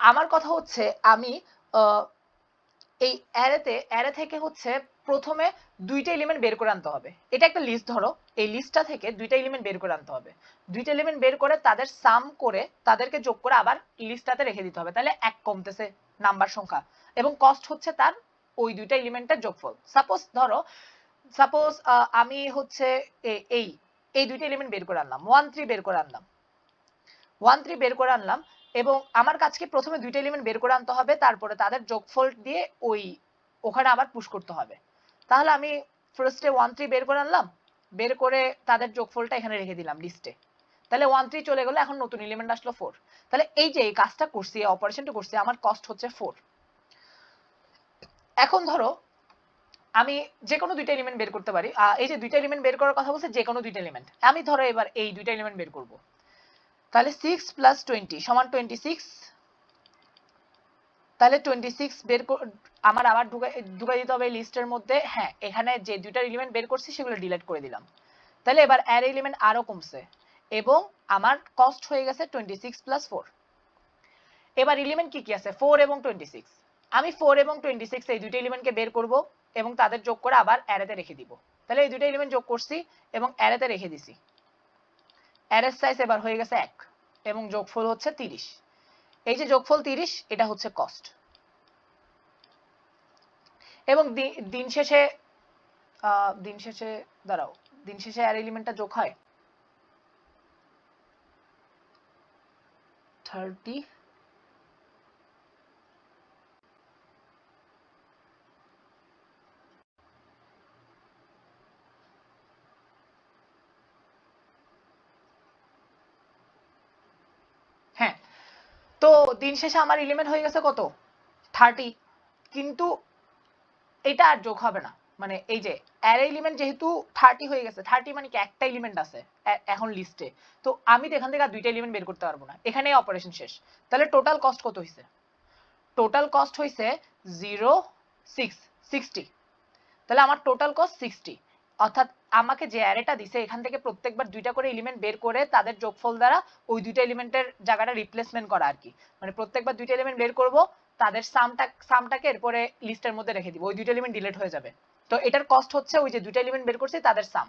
[SPEAKER 1] আমার কথা হচ্ছে আমি এই অ্যারে থেকে হচ্ছে প্রথমে দুইটা এলিমেন্ট বের করে আনতে হবে। এটা একটা লিস্ট ধরো, এই লিস্টটা থেকে দুইটা এলিমেন্ট বের করে আনতে হবে, দুইটা এলিমেন্ট বের করে তাদের সাম করে তাদেরকে যোগ করে আবার লিস্টটাতে রেখে দিতে হবে, তাহলে এক কমতেছে নাম্বার সংখ্যা, এবং কস্ট হচ্ছে তার ওই দুইটা এলিমেন্টের যোগফল। সাপোজ আমি হচ্ছে এই এই দুইটা এলিমেন্ট বের করে আনলাম, 1 3 বের করে আনলাম, 1 3 বের করে আনলাম, এবং আমার কাছে প্রথমে দুইটা এলিমেন্ট বের করে আনতে হবে, তারপরে তাদের যোগফল দিয়ে ওখানে আবার পুশ করতে হবে। তাহলে আমি ফার্স্টে 1 3 বের করে আনলাম, বের করে তাদের যোগফলটা এখানে রেখে দিলাম লিস্টে, তাহলে 1 3 চলে গেল, এখন নতুন এলিমেন্ট আসলো 4। তাহলে এই যে এই কাজটা করছি, এই অপারেশনটা করছি, আমার কস্ট হচ্ছে 4। এখন ধরো আমি যে কোনো দুইটা এলিমেন্ট বের করতে পারি, এই যে দুইটা এলিমেন্ট বের করার কথা বলছে, যে কোনো দুইটা এলিমেন্ট আমি ধরো এবার এই দুইটা এলিমেন্ট বের করব। তাহলে 6 প্লাস 20 সমান 26। তাহলে 26 আমার আবার ঢুকাই দিতে হবে লিস্টের মধ্যে। হ্যাঁ, এখানে যে দুইটা এলিমেন্ট বের করছি সেগুলো ডিলিট করে দিলাম। তাহলে এবার অ্যারে এলিমেন্ট আরো কমছে এবং আমার কস্ট হয়ে গেছে 26 প্লাস 4। এবার এলিমেন্ট কি কি আছে? 4 এবং 26। আমি 4 এবং 26 এই দুইটা এলিমেন্টকে বের করব এবং তাদের যোগ করে আবার অ্যারেতে রেখে দিব। তাহলে এই দুইটা এলিমেন্ট যোগ করছি এবং অ্যারেতে রেখে দিছি। অ্যারের সাইজ এবার হয়ে গেছে 1 এবং যোগফল হচ্ছে 30। এই যে যোগফল 30, এটা হচ্ছে কস্ট। এবং দিন শেষে দাঁড়াও, দিন শেষে অ্যারে এলিমেন্টটা যোগ হয় 30। হ্যাঁ, তো দিন শেষে আমার এলিমেন্ট হয়ে গেছে কত? 30। কিন্তু এটা আর যোগ হবে না, মানে এই যে অ্যারে এলিমেন্ট যেহেতু 30 হয়ে গেছে, 30 মানে কি একটা এলিমেন্ট আছে এখন লিস্টে, তো আমি তো এখান থেকে আর দুইটা এলিমেন্ট বের করতে পারবো না, এখানেই অপারেশন শেষ। তাহলে টোটাল কস্ট কত হইছে? টোটাল কস্ট হইছে 0 6 60। তাহলে আমার টোটাল কস্ট 60। অর্থাৎ আমাকে যে অ্যারেটা দিছে এখান থেকে প্রত্যেকবার দুইটা করে এলিমেন্ট বের করে তাদের যোগফল দ্বারা ওই দুইটা এলিমেন্টের জায়গাটা রিপ্লেসমেন্ট করা আর কি, মানে প্রত্যেকবার দুইটা এলিমেন্ট বের করব, তাদের সামটাকে এরপরে লিস্টের মধ্যে রেখে দিব, ওই দুইটা এলিমেন্ট ডিলিট হয়ে যাবে। তো এটার কস্ট হচ্ছে ওই যে দুইটা এলিমেন্ট বের করছি তাদের সাম।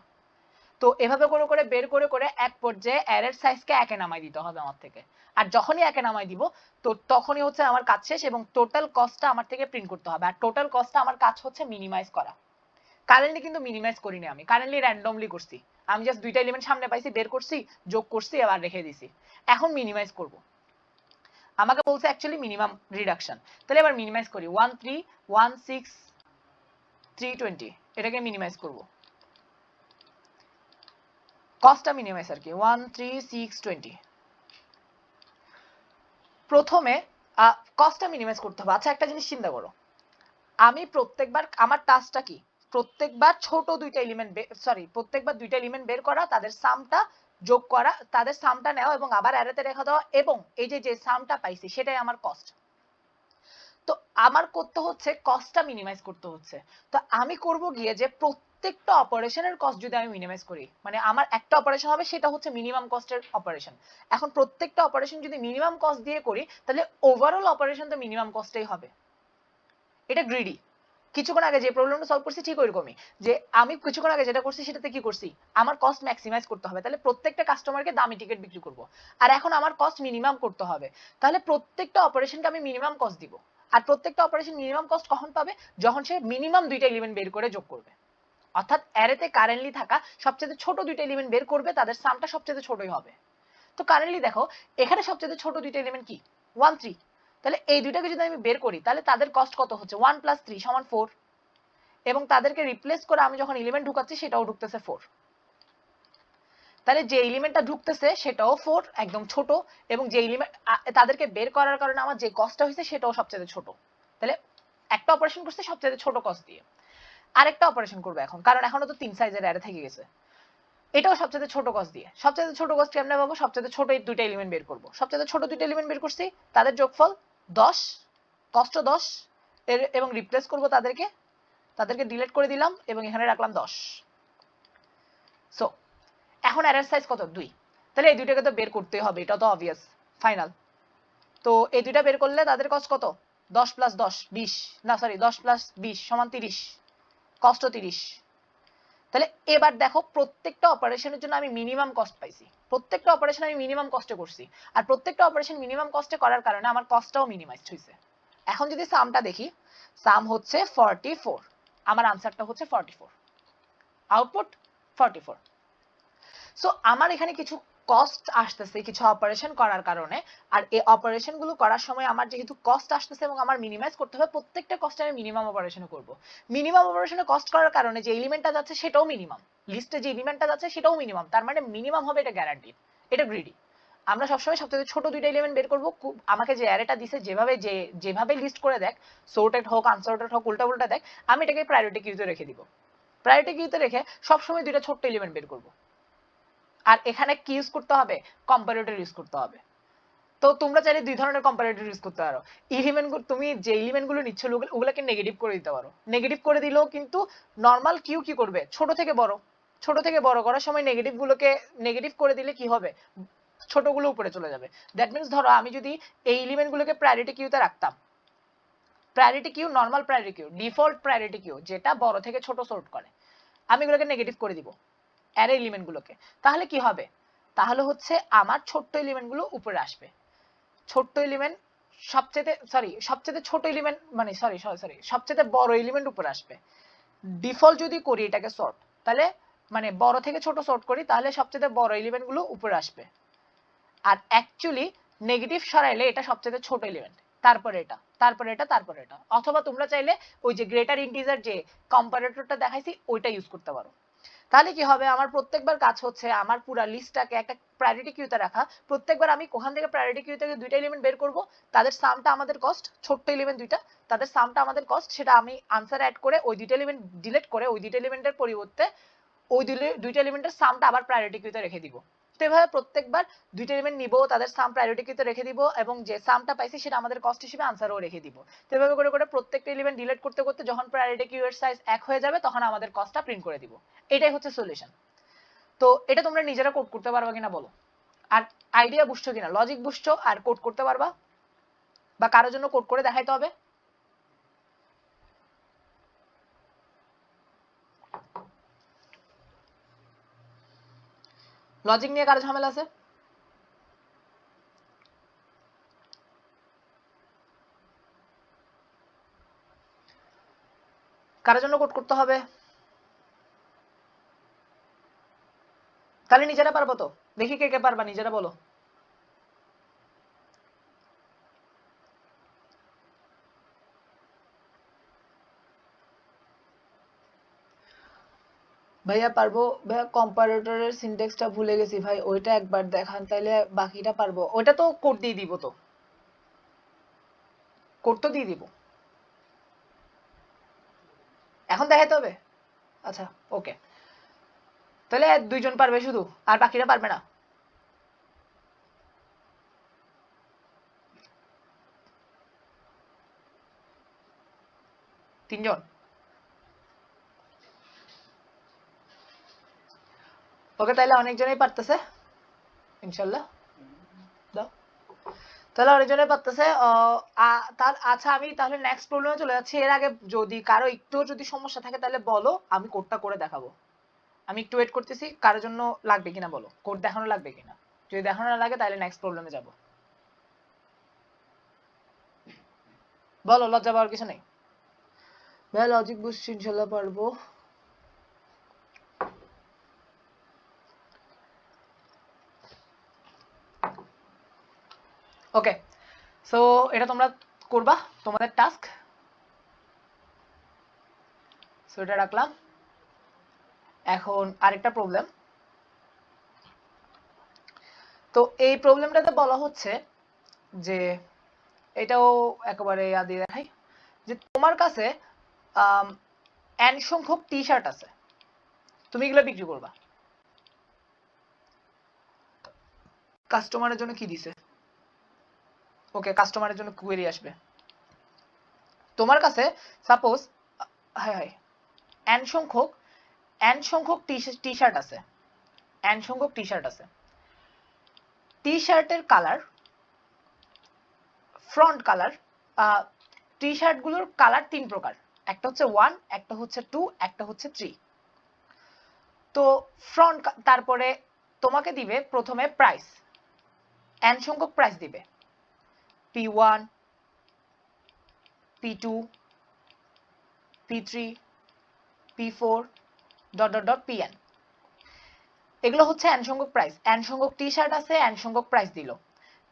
[SPEAKER 1] তো এভাবে করে করে বের করে করে এক পর্যায়ে অ্যারের সাইজকে একে নামাই দিতে হবে আমার থেকে। আর যখনই একে নামাই দিব, তো তখনই হচ্ছে আমার কাজ শেষ এবং টোটাল কস্টটা আমার থেকে প্রিন্ট করতে হবে। আর টোটাল কস্টটা আমার কাজ হচ্ছে মিনিমাইজ করা। কারেন্টলি কিন্তু মিনিমাইজ করিনি আমি, কারেন্টলি র্যান্ডমলি করছি। আমি জাস্ট দুইটা এলিমেন্ট সামনে পাইছি, বের করছি, যোগ করছি, আবার রেখে দিছি। এখন মিনিমাইজ করব। আমাকে বলছে অ্যাকচুয়ালি মিনিমাম রিডাকশন। তাহলে এবার মিনিমাইজ করি। 1 3 1 6 3 20, এটাকে মিনিমাইজ করব। কস্টটা মিনিমাইজ আর কি, 1 3 6 20। প্রথমে কস্টটা মিনিমাইজ করতে হবে। আচ্ছা, একটা জিনিস চিন্তা করো, আমি প্রত্যেকবার আমার টাস্কটা কি? প্রত্যেকবার ছোট দুইটা এলিমেন্ট প্রত্যেকবার দুইটা এলিমেন্ট বের করা, তাদের সামটা যোগ করা, তাদের সামটা নেওয়া এবং আবার অ্যারেতে রেখে দেওয়া, এবং এই যে যে সামটা পাইছি সেটাই আমার কস্ট। তো আমার করতে হচ্ছে কস্টটা মিনিমাইজ করতে হচ্ছে। তো আমি করব গিয়ে যে প্রত্যেকটা অপারেশনের কস্ট যদি আমি মিনিমাইজ করি, মানে আমার একটা অপারেশন হবে সেটা হচ্ছে মিনিমাম কস্টের অপারেশন। এখন প্রত্যেকটা অপারেশন যদি মিনিমাম কস্ট দিয়ে করি, তাহলে ওভারঅল অপারেশন তো মিনিমাম কস্টেই হবে। এটা গ্রিডি। কিছুক্ষণ আগে যে প্রবলেমটা সলভ করছি ঠিক ওইরকমই, যে আমি কিছুক্ষণ আগে যেটা করছি সেটাতে কি করছি, আমার কস্ট ম্যাক্সিমাইজ করতে হবে, তাহলে প্রত্যেকটা কাস্টমারকে দামি টিকিট বিক্রি করব। আর এখন আমার কস্ট মিনিমাম করতে হবে, তাহলে প্রত্যেকটা অপারেশনকে আমি মিনিমাম কস্ট দিব। আর প্রত্যেকটা অপারেশন মিনিমাম কস্ট কখন পাবে? যখন সে মিনিমাম দুইটা এলিমেন্ট বের করে যোগ করবে। অর্থাৎ অ্যারেতে কারেন্টলি থাকা সবচেয়ে ছোট দুইটা এলিমেন্ট বের করবে, তাদের সামটা সবচেয়ে ছোটই হবে। তো কারেন্টলি দেখো এখানে সবচেয়ে ছোট দুইটা এলিমেন্ট কি 1 3, তাহলে এই দুইটাকে যদি আমি বের করি তাহলে তাদের কস্ট কত হচ্ছে 1 + 3 = 4, এবং তাদেরকে রিপ্লেস করে আমি যখন এলিমেন্ট ঢুকাচ্ছি সেটাও ঢুকতেছে 4। তাহলে যে এলিমেন্টটা ঢুকতেছে সেটাও 4 একদম ছোট, এবং যে এলিমেন্ট তাদেরকে বের করার কারণে আমার যে কস্টটা হয়েছে সেটাও সবচেয়ে ছোট। তাহলে একটা অপারেশন করছে সবচেয়ে ছোট কস্ট দিয়ে, আরেকটা অপারেশন করবে এখন, কারণ এখনো তো 3 সাইজের অ্যারে থেকে গেছে, এটাও সবচেয়ে ছোট কস্ট দিয়ে। সবচেয়ে ছোট কস্ট কেমনে পাবো, সবচেয়ে ছোট এই দুইটা এলিমেন্ট বের করব, সবচেয়ে ছোট দুইটা এলিমেন্ট বের করছি, তাদের যোগফল 10, কষ্ট 10 এবং রিপ্লেস করব তাদেরকে ডিলিট করে দিলাম এবং এখানে রাখলাম 10। সো এখন অ্যারের সাইজ কত 2, তাহলে এই দুইটাকে তো বের করতে হবে, এটা তো অবভিয়াস ফাইনাল। তো এই দুইটা বের করলে তাদের কস্ট কত 10 + 10 20, না সরি 10 + 20 = 30, কষ্ট 30। তাহলে এবার দেখো প্রত্যেকটা অপারেশনের জন্য আমি মিনিমাম কস্ট পাইছি, প্রত্যেকটা অপারেশন আমি মিনিমাম কস্টে করছি, আর প্রত্যেকটা অপারেশন মিনিমাম কস্টে করার কারণে আমার কস্টটাও মিনিমাইজড হয়েছে। এখন যদি সামটা দেখি, সাম হচ্ছে 44, আমার আনসারটা হচ্ছে 44, আউটপুট 44। সো আমার এখানে কিছু কস্ট আসতেছে কিছু অপারেশন করার কারণে, আর এই অপারেশন গুলো করার সময় আমার যেহেতু কস্ট আসতেছে এবং আমার মিনিমাইজ করতে হবে, প্রত্যেকটা কস্ট আমি মিনিমাম অপারেশনে করব। মিনিমাম অপারেশনে কস্ট করার কারণে যে এলিমেন্টটা যাচ্ছে সেটাও মিনিমাম, লিস্টে যে এলিমেন্টটা যাচ্ছে সেটাও মিনিমাম, তার মানে মিনিমাম হবে, এটা গ্যারান্টি, এটা গ্রিডি। আমরা সবসময় সবচেয়ে ছোট দুইটা এলিমেন্ট বের করব, আমাকে যে অ্যারেটা দিছে যেভাবে লিস্ট করে দেখ, সর্টেড হোক আনসর্টেড হোক উল্টা উল্টা দেখ, আমি এটাকে প্রায়োরিটি কিউতে রেখে দিব। প্রায়োরিটি কিউতে রেখে সবসময় দুইটা ছোট্ট এলিমেন্ট বের করব। আর এখানে কি ইউজ করতে হবে, কম্পারেটর ইউজ করতে হবে। তো তোমরা চাইলে দুই ধরনের কম্পারেটর ইউজ করতে পারো। তুমি যে এলিমেন্টগুলো নিচ্ছ ওগুলোকে নেগেটিভ করে দিতে পারো, নেগেটিভ করে দিলেও কিন্তু নরমাল কিউ কি করবে, ছোট থেকে বড় করার সময় নেগেটিভ করে দিলে কি হবে, ছোটগুলো উপরে চলে যাবে। দ্যাট মিন্স ধরো আমি যদি এই এলিমেন্টগুলোকে প্রায়োরিটি কিউতে রাখতাম, priority queue normal priority queue default priority queue যেটা বড় থেকে ছোট সর্ট করে, আমি এগুলোকে নেগেটিভ করে দিব অ্যারে এলিমেন্টগুলোকে, তাহলে কি হবে, তাহলে হচ্ছে আমার ছোট্ট এলিমেন্টগুলো উপরে আসবে, ছোট্ট এলিমেন্ট সবচেয়ে ছোট এলিমেন্ট মানে সবচেয়ে বড় এলিমেন্ট উপরে আসবে। ডিফল্ট যদি করি এটাকে সর্ট, তাহলে মানে বড় থেকে ছোট সর্ট করি, তাহলে সবচেয়ে বড় এলিমেন্ট গুলো উপরে আসবে। আর অ্যাকচুয়ালি নেগেটিভ সরাইলে এটা সবচেয়ে ছোট এলিমেন্ট, তারপরে এটা, তারপরে এটা, তারপরে এটা। অথবা তোমরা চাইলে ওই যে গ্রেটার ইন্টিজার যে কম্পারেটরটা দেখাইছি ওইটা ইউজ করতে পারো। তাহলে কি হবে, আমার প্রত্যেকবার কাজ হচ্ছে আমার পুরো লিস্টটাকে একটা প্রায়োরিটি কিউতে রাখা, প্রত্যেকবার আমি কোখান থেকে প্রায়োরিটি কিউ থেকে দুইটা এলিমেন্ট বের করব, তাদের সামটা আমাদের কস্ট, ছোট্ট এলিমেন্ট দুইটা, তাদের সামটা আমাদের কস্ট, সেটা আমি আনসার অ্যাড করে ওই দুইটা এলিমেন্ট ডিলিট করে ওই দুইটা এলিমেন্টের পরিবর্তে ওই দুইটা এলিমেন্টের সামটা আবার প্রায়োরিটি কিউতে রেখে দিব। তো এভাবে প্রত্যেকবার দুইটা এলিমেন্ট নিব, তাদের সাম প্রায়োরিটি কিউতে রেখে দিব, এবং যে সামটা পাইছি সেটা আমাদের কস্ট হিসেবে আনসারও রেখে দিব। তো এভাবে করে করে প্রত্যেকটা এলিমেন্ট ডিলিট করতে করতে যখন প্রায়োরিটি কিউ এর সাইজ 1 হয়ে যাবে তখন আমাদের কস্টটা প্রিন্ট করে দিব। এটাই হচ্ছে সলিউশন। তো এটা তোমরা নিজেরা কোড করতে পারবা কিনা বলো, আর আইডিয়া বুঝছো কিনা, লজিক বুঝছো আর কোড করতে পারবা, বা কারোর জন্য কোড করে দেখাইতে হবে? লজিক নিয়ে কারো ঝামেলা আছে? কারোর জন্য কোড করতে হবে? তাহলে নিজেরা পারবো তো, দেখি কে কে পারবা, নিজেরা বলো। ভাইয়া পারবো ভাইয়া, কম্পারেটরের সিনট্যাক্সটা ভুলে গেছি ভাই, ওইটা একবার দেখান তাইলে বাকিটা পারবো। ওইটা তো কোড দিয়ে দিব, তো কোড তো দিয়ে দিব, এখন দেখাইতে হবে? আচ্ছা ওকে, তাহলে দুইজন পারবে শুধু, আর বাকিরা পারবে না? তিনজন? ওকে, তাহলে অনেকজনই পারতেছে ইনশাল্লাহ। দাও, তাহলে অনেকজনে পারতেছে। আচ্ছা আমি তাহলে নেক্সট প্রবলেমে চলে যাচ্ছি। এর আগে যদি কারো একটু যদি সমস্যা থাকে তাহলে বলো, আমি কোডটা করে দেখাবো। আমি একটু ওয়েট করতেছি, কারোর জন্য লাগবে কিনা বলো, কোড দেখানো লাগবে কিনা। যদি দেখানো না লাগে তাহলে নেক্সট প্রবলেমে যাব। বলো, লজ্জা পাওয়ার কিছু নেই। ভাই লজিক বুঝছি, ইনশাল্লাহ পারবো। ওকে, সো এটা তোমরা করবা, তোমাদের টাস্ক। সো এটা রাখলাম। এখন আরেকটা প্রবলেম। তো এই প্রবলেমটাতে বলা হচ্ছে যে, এটাও একেবারে দিয়ে দেখাই, যে তোমার কাছে n সংখ্যক টি শার্ট আছে, তুমি এগুলো বিক্রি করবা। কাস্টমারের জন্য কি দিছে? ওকে, কাস্টমারের জন্য কোয়েরি আসবে। তোমার কাছে সাপোজ হ্যাঁ n সংখ্যক টি শার্ট আছে, n সংখ্যক টি শার্ট আছে। টি শার্টের colour, front colour, T shirt গুলোর কালার 3 প্রকার, একটা হচ্ছে 1, একটা হচ্ছে 2, একটা হচ্ছে 3। তো ফ্রন্ট, তারপরে তোমাকে দিবে প্রথমে প্রাইস, n সংখ্যক প্রাইস দিবে, P1, P2, P3, P4 .pn। এগুলো হচ্ছে n সংখ্যক প্রাইস। n সংখ্যক টি শার্ট আছে, n সংখ্যক প্রাইস দিল।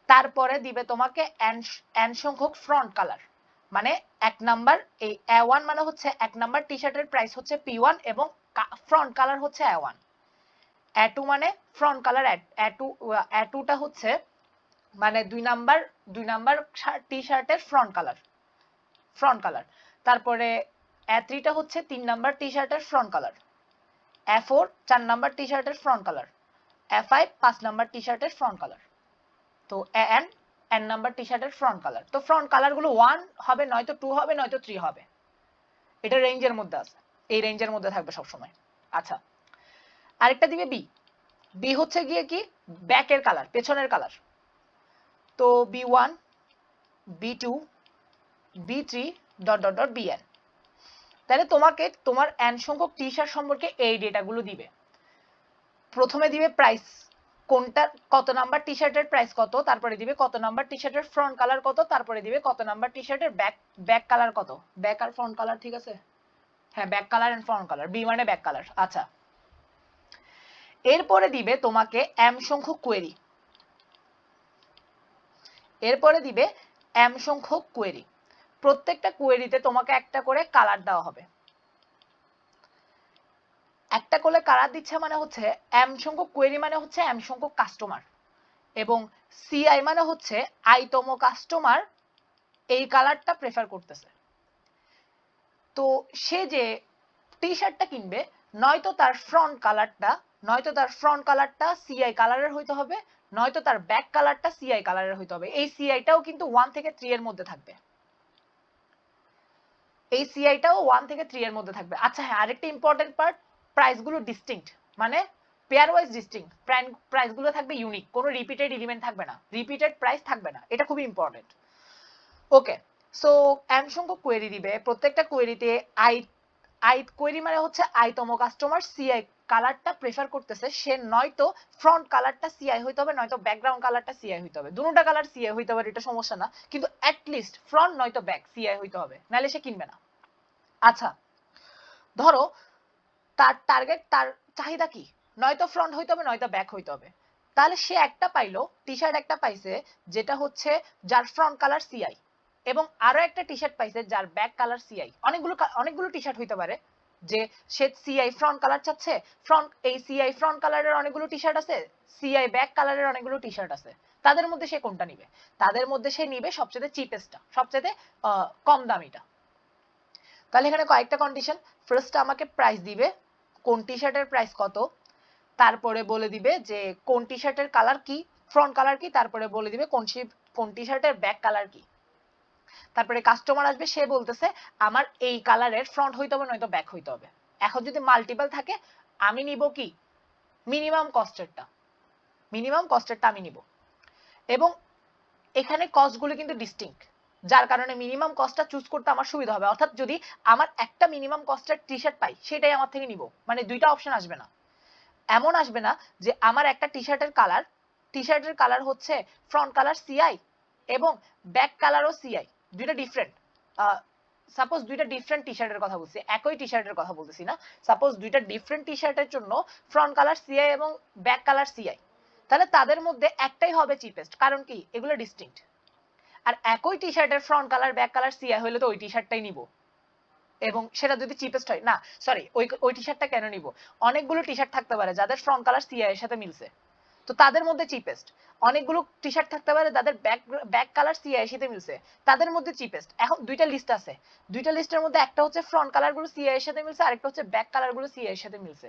[SPEAKER 1] তারপরে দিবে তোমাকে n সংখ্যক ফ্রন্ট কালার, মানে 1 নাম্বার, এই A1 মানে হচ্ছে 1 নাম্বার টি শার্টের প্রাইস হচ্ছে P1 এবং ফ্রন্ট কালার হচ্ছে A1। A2 মানে ফ্রন্ট কালার, A2টা হচ্ছে মানে 2 নাম্বার টি শার্টের ফ্রন্ট কালার। তারপরে A3টা হচ্ছে 3 নাম্বার টি শার্টের front colour. A4 4 number T শার্টের front colour. A5 5 number T শার্টের ফ্রন্ট কালার। তো n নাম্বার টি শার্টের ফ্রন্ট কালার। তো ফ্রন্ট কালার গুলো 1 হবে, নয়তো 2 হবে, নয়তো 3 হবে। এটা রেঞ্জের মধ্যে আছে, এই রেঞ্জের মধ্যে থাকবে সব সময়। আচ্ছা, আরেকটা দিবে বি হচ্ছে গিয়ে কি ব্যাকের কালার, পেছনের কালার। তো B1, B2, B3 .bn। তাহলে তোমাকে তোমার n সংখ্যক টি শার্ট সম্পর্কে এই ডেটাগুলো দিবে। প্রথমে দিবে প্রাইস, কোনটা কত নাম্বার টি শার্টের প্রাইস কত, তারপরে দিবে কত নাম্বার টি শার্টের ফ্রন্ট কালার কত, তারপরে দিবে কত নাম্বার টি শার্টের ব্যাক কালার কত। ব্যাক আর ফ্রন্ট কালার, ঠিক আছে? হ্যাঁ, back colour and front colour, B মানে ব্যাক কালার। আচ্ছা, এরপরে দিবে তোমাকে m সংখ্যক কোয়েরি, এরপরে দিবে m সংখ্যক কোয়েরি। প্রত্যেকটা কোয়েরিতে তোমাকে একটা করে কালার দেওয়া হবে। একটা করে কালার দিচ্ছে মানে হচ্ছে m সংখ্যক কোয়েরি মানে হচ্ছে m সংখ্যক কাস্টমার, এবং CI মানে হচ্ছে i তম কাস্টমার এই কালারটা প্রেফার করতেছে। তো সে যে টি শার্টটা কিনবে, নয়তো তার ফ্রন্ট কালারটা CI কালারের হইতে হবে, নয়তো তার ব্যাক কালারটা CI কালারের হইতে হবে। এই CIটাও কিন্তু 1 থেকে 3 এর মধ্যে থাকবে, এই CIটাও 1 থেকে 3 এর মধ্যে থাকবে। আচ্ছা হ্যাঁ, আরেকটা ইম্পর্টেন্ট পার্ট, প্রাইসগুলো ডিস্টিংক্ট, মানে পেয়ার ওয়াইজ ডিস্টিংক্ট, প্রাইসগুলো থাকবে ইউনিক, কোনো রিপিটেড এলিমেন্ট থাকবে না, রিপিটেড প্রাইস থাকবে না, এটা খুবই ইম্পর্টেন্ট। ওকে, সো m সংখ্যক কোয়েরি দিবে, প্রত্যেকটা কোয়েরিতে আই কোয়েরি মানে হচ্ছে i তম কাস্টমার CI কালারটা প্রেফার করতেছে, সে নয়তো ফ্রন্ট কালারটা CI হইতে হবে, নয়তো ব্যাকগ্রাউন্ড কালারটা CI হইতে হবে। দুটোটা কালার CI হইতে পারে, এটা সমস্যা না, কিন্তু অ্যাটলিস্ট ফ্রন্ট নয়তো ব্যাক CI হইতে হবে, নাহলে সে কিনবে না। আচ্ছা, ধরো তার টার্গেট, তার চাহিদা কি, নয়তো ফ্রন্ট হইতে হবে, নয়তো ব্যাক হইতে হবে। তাহলে সে একটা পাইলো, টি শার্ট একটা পাইছে যেটা হচ্ছে যার ফ্রন্ট কালার CI, এবং আরো একটা টি শার্ট পাইছে যার ব্যাক কালার CI। অনেকগুলো টি শার্ট হইতে পারে যে সে CI ফ্রন্ট কালার চাচ্ছে, এই CI ফ্রন্ট কালারের অনেকগুলো টি শার্ট আছে, CI ব্যাক কালারের অনেকগুলো টি শার্ট আছে। তাদের মধ্যে সে কোনটা নিবে? তাদের মধ্যে সে নিবে সবচেয়ে চিপেস্টটা, সবচেয়ে কম দামিটা। তাহলে এখানে কয়েকটা কন্ডিশন। ফার্স্ট আমাকে প্রাইস দিবে, কোন টি শার্টের প্রাইস কত, তারপরে বলে দিবে যে কোন টি শার্টের কালার কি, ফ্রন্ট কালার কি, তারপরে বলে দিবে কোন টি শার্টের ব্যাক কালার কি। তারপরে কাস্টমার আসবে, সে বলতেছে আমার এই কালারের ফ্রন্ট হইতে হবে, নয়তো ব্যাক হইতে হবে। এখন যদি মাল্টিপল থাকে, আমি নিব কি মিনিমাম কস্টেরটা আমি নিব। এবং এখানে কস্টগুলো কিন্তু ডিস্টিংক্ট, যার কারণে মিনিমাম কস্টটা চুজ করতে আমার সুবিধা হবে। অর্থাৎ যদি আমার একটা মিনিমাম কস্টের টি শার্ট পাই, সেটাই আমার থেকে নিব, মানে দুইটা অপশন আসবে না। এমন আসবে না যে আমার একটা টি শার্টের কালার হচ্ছে ফ্রন্ট কালার CI এবং ব্যাক কালারও CI, দুইটা ডিফারেন্ট। সাপোজ দুইটা ডিফারেন্ট টি শার্টের কথা বলছি, একই টি শার্টের কথা বলতেছি না, সাপোজ দুইটা ডিফারেন্ট টি শার্টের জন্য ফ্রন্ট কালার CI এবং ব্যাক কালার CI, তাহলে তাদের মধ্যে একটাই হবে চিপেস্ট, কারণ কি এগুলো ডিস্টিংক্ট। আর একই টি শার্টের front colour back colour CI হলে তো ওই টি শার্টটাই নিব, এবং সেটা যদি চিপেস্ট হয় না, সরি ওই টি শার্টটা কেন নিব, অনেকগুলো টি শার্ট থাকতে পারে যাদের ফ্রন্ট কালার সিআই এর সাথে মিলছে, তো তাদের মধ্যে চিপেস্ট। অনেকগুলো টি শার্ট থাকতে পারে যাদের ব্যাক কালার সিআই এর সাথে মিলছে, তাদের মধ্যে চিপেস্ট। এখন দুইটা লিস্ট আছে, দুইটা লিস্টের মধ্যে একটা হচ্ছে ফ্রন্ট কালার গুলো সিআই এর সাথে মিলছে, আরেকটা হচ্ছে ব্যাক কালার গুলো সিআই এর সাথে মিলছে।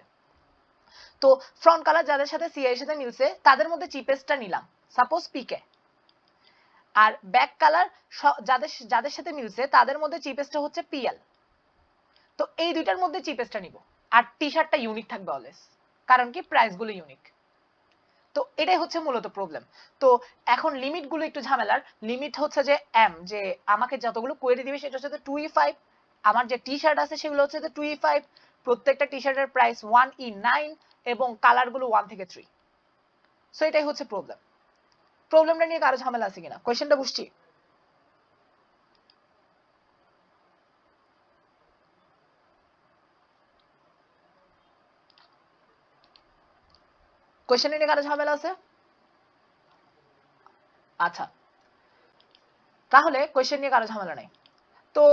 [SPEAKER 1] তো ফ্রন্ট কালার যাদের সাথে সিআই এর সাথে মিলছে তাদের মধ্যে চিপেস্টটা নিলাম, সাপোজ পিকে। আর ব্যাক কালার যাদের যাদের সাথে মিলছে তাদের মধ্যে চিপেস্টটা হচ্ছে পিএল। তো এই দুইটার মধ্যে চিপেস্টটা নিব, আর টি শার্টটা ইউনিক থাকবে অলওয়েজ, কারণ কি প্রাইস গুলো ইউনিক। তো এটাই হচ্ছে মূলত প্রবলেম। তো এখন লিমিট গুলো একটু ঝামেলার। লিমিট হচ্ছে যে এম, যে আমাকে যতগুলো কোয়েরি দিবে সেটা হচ্ছে 2E5, আমার যে টি শার্ট আছে সেগুলো হচ্ছে 2E5, প্রত্যেকটা টি শার্টের প্রাইস 1E9 এবং কালার গুলো 1 থেকে 3। সো এটাই হচ্ছে প্রবলেম। প্রবলেমটা নিয়ে কারো ঝামেলা আছে কিনা, কোয়েশ্চেনটা বুঝছি? কোয়েশ্চেন নিয়ে কারো ঝামেলা আছে? আচ্ছা, তাহলে কোয়েশ্চেন নিয়ে কারো ঝামেলা নাই। তো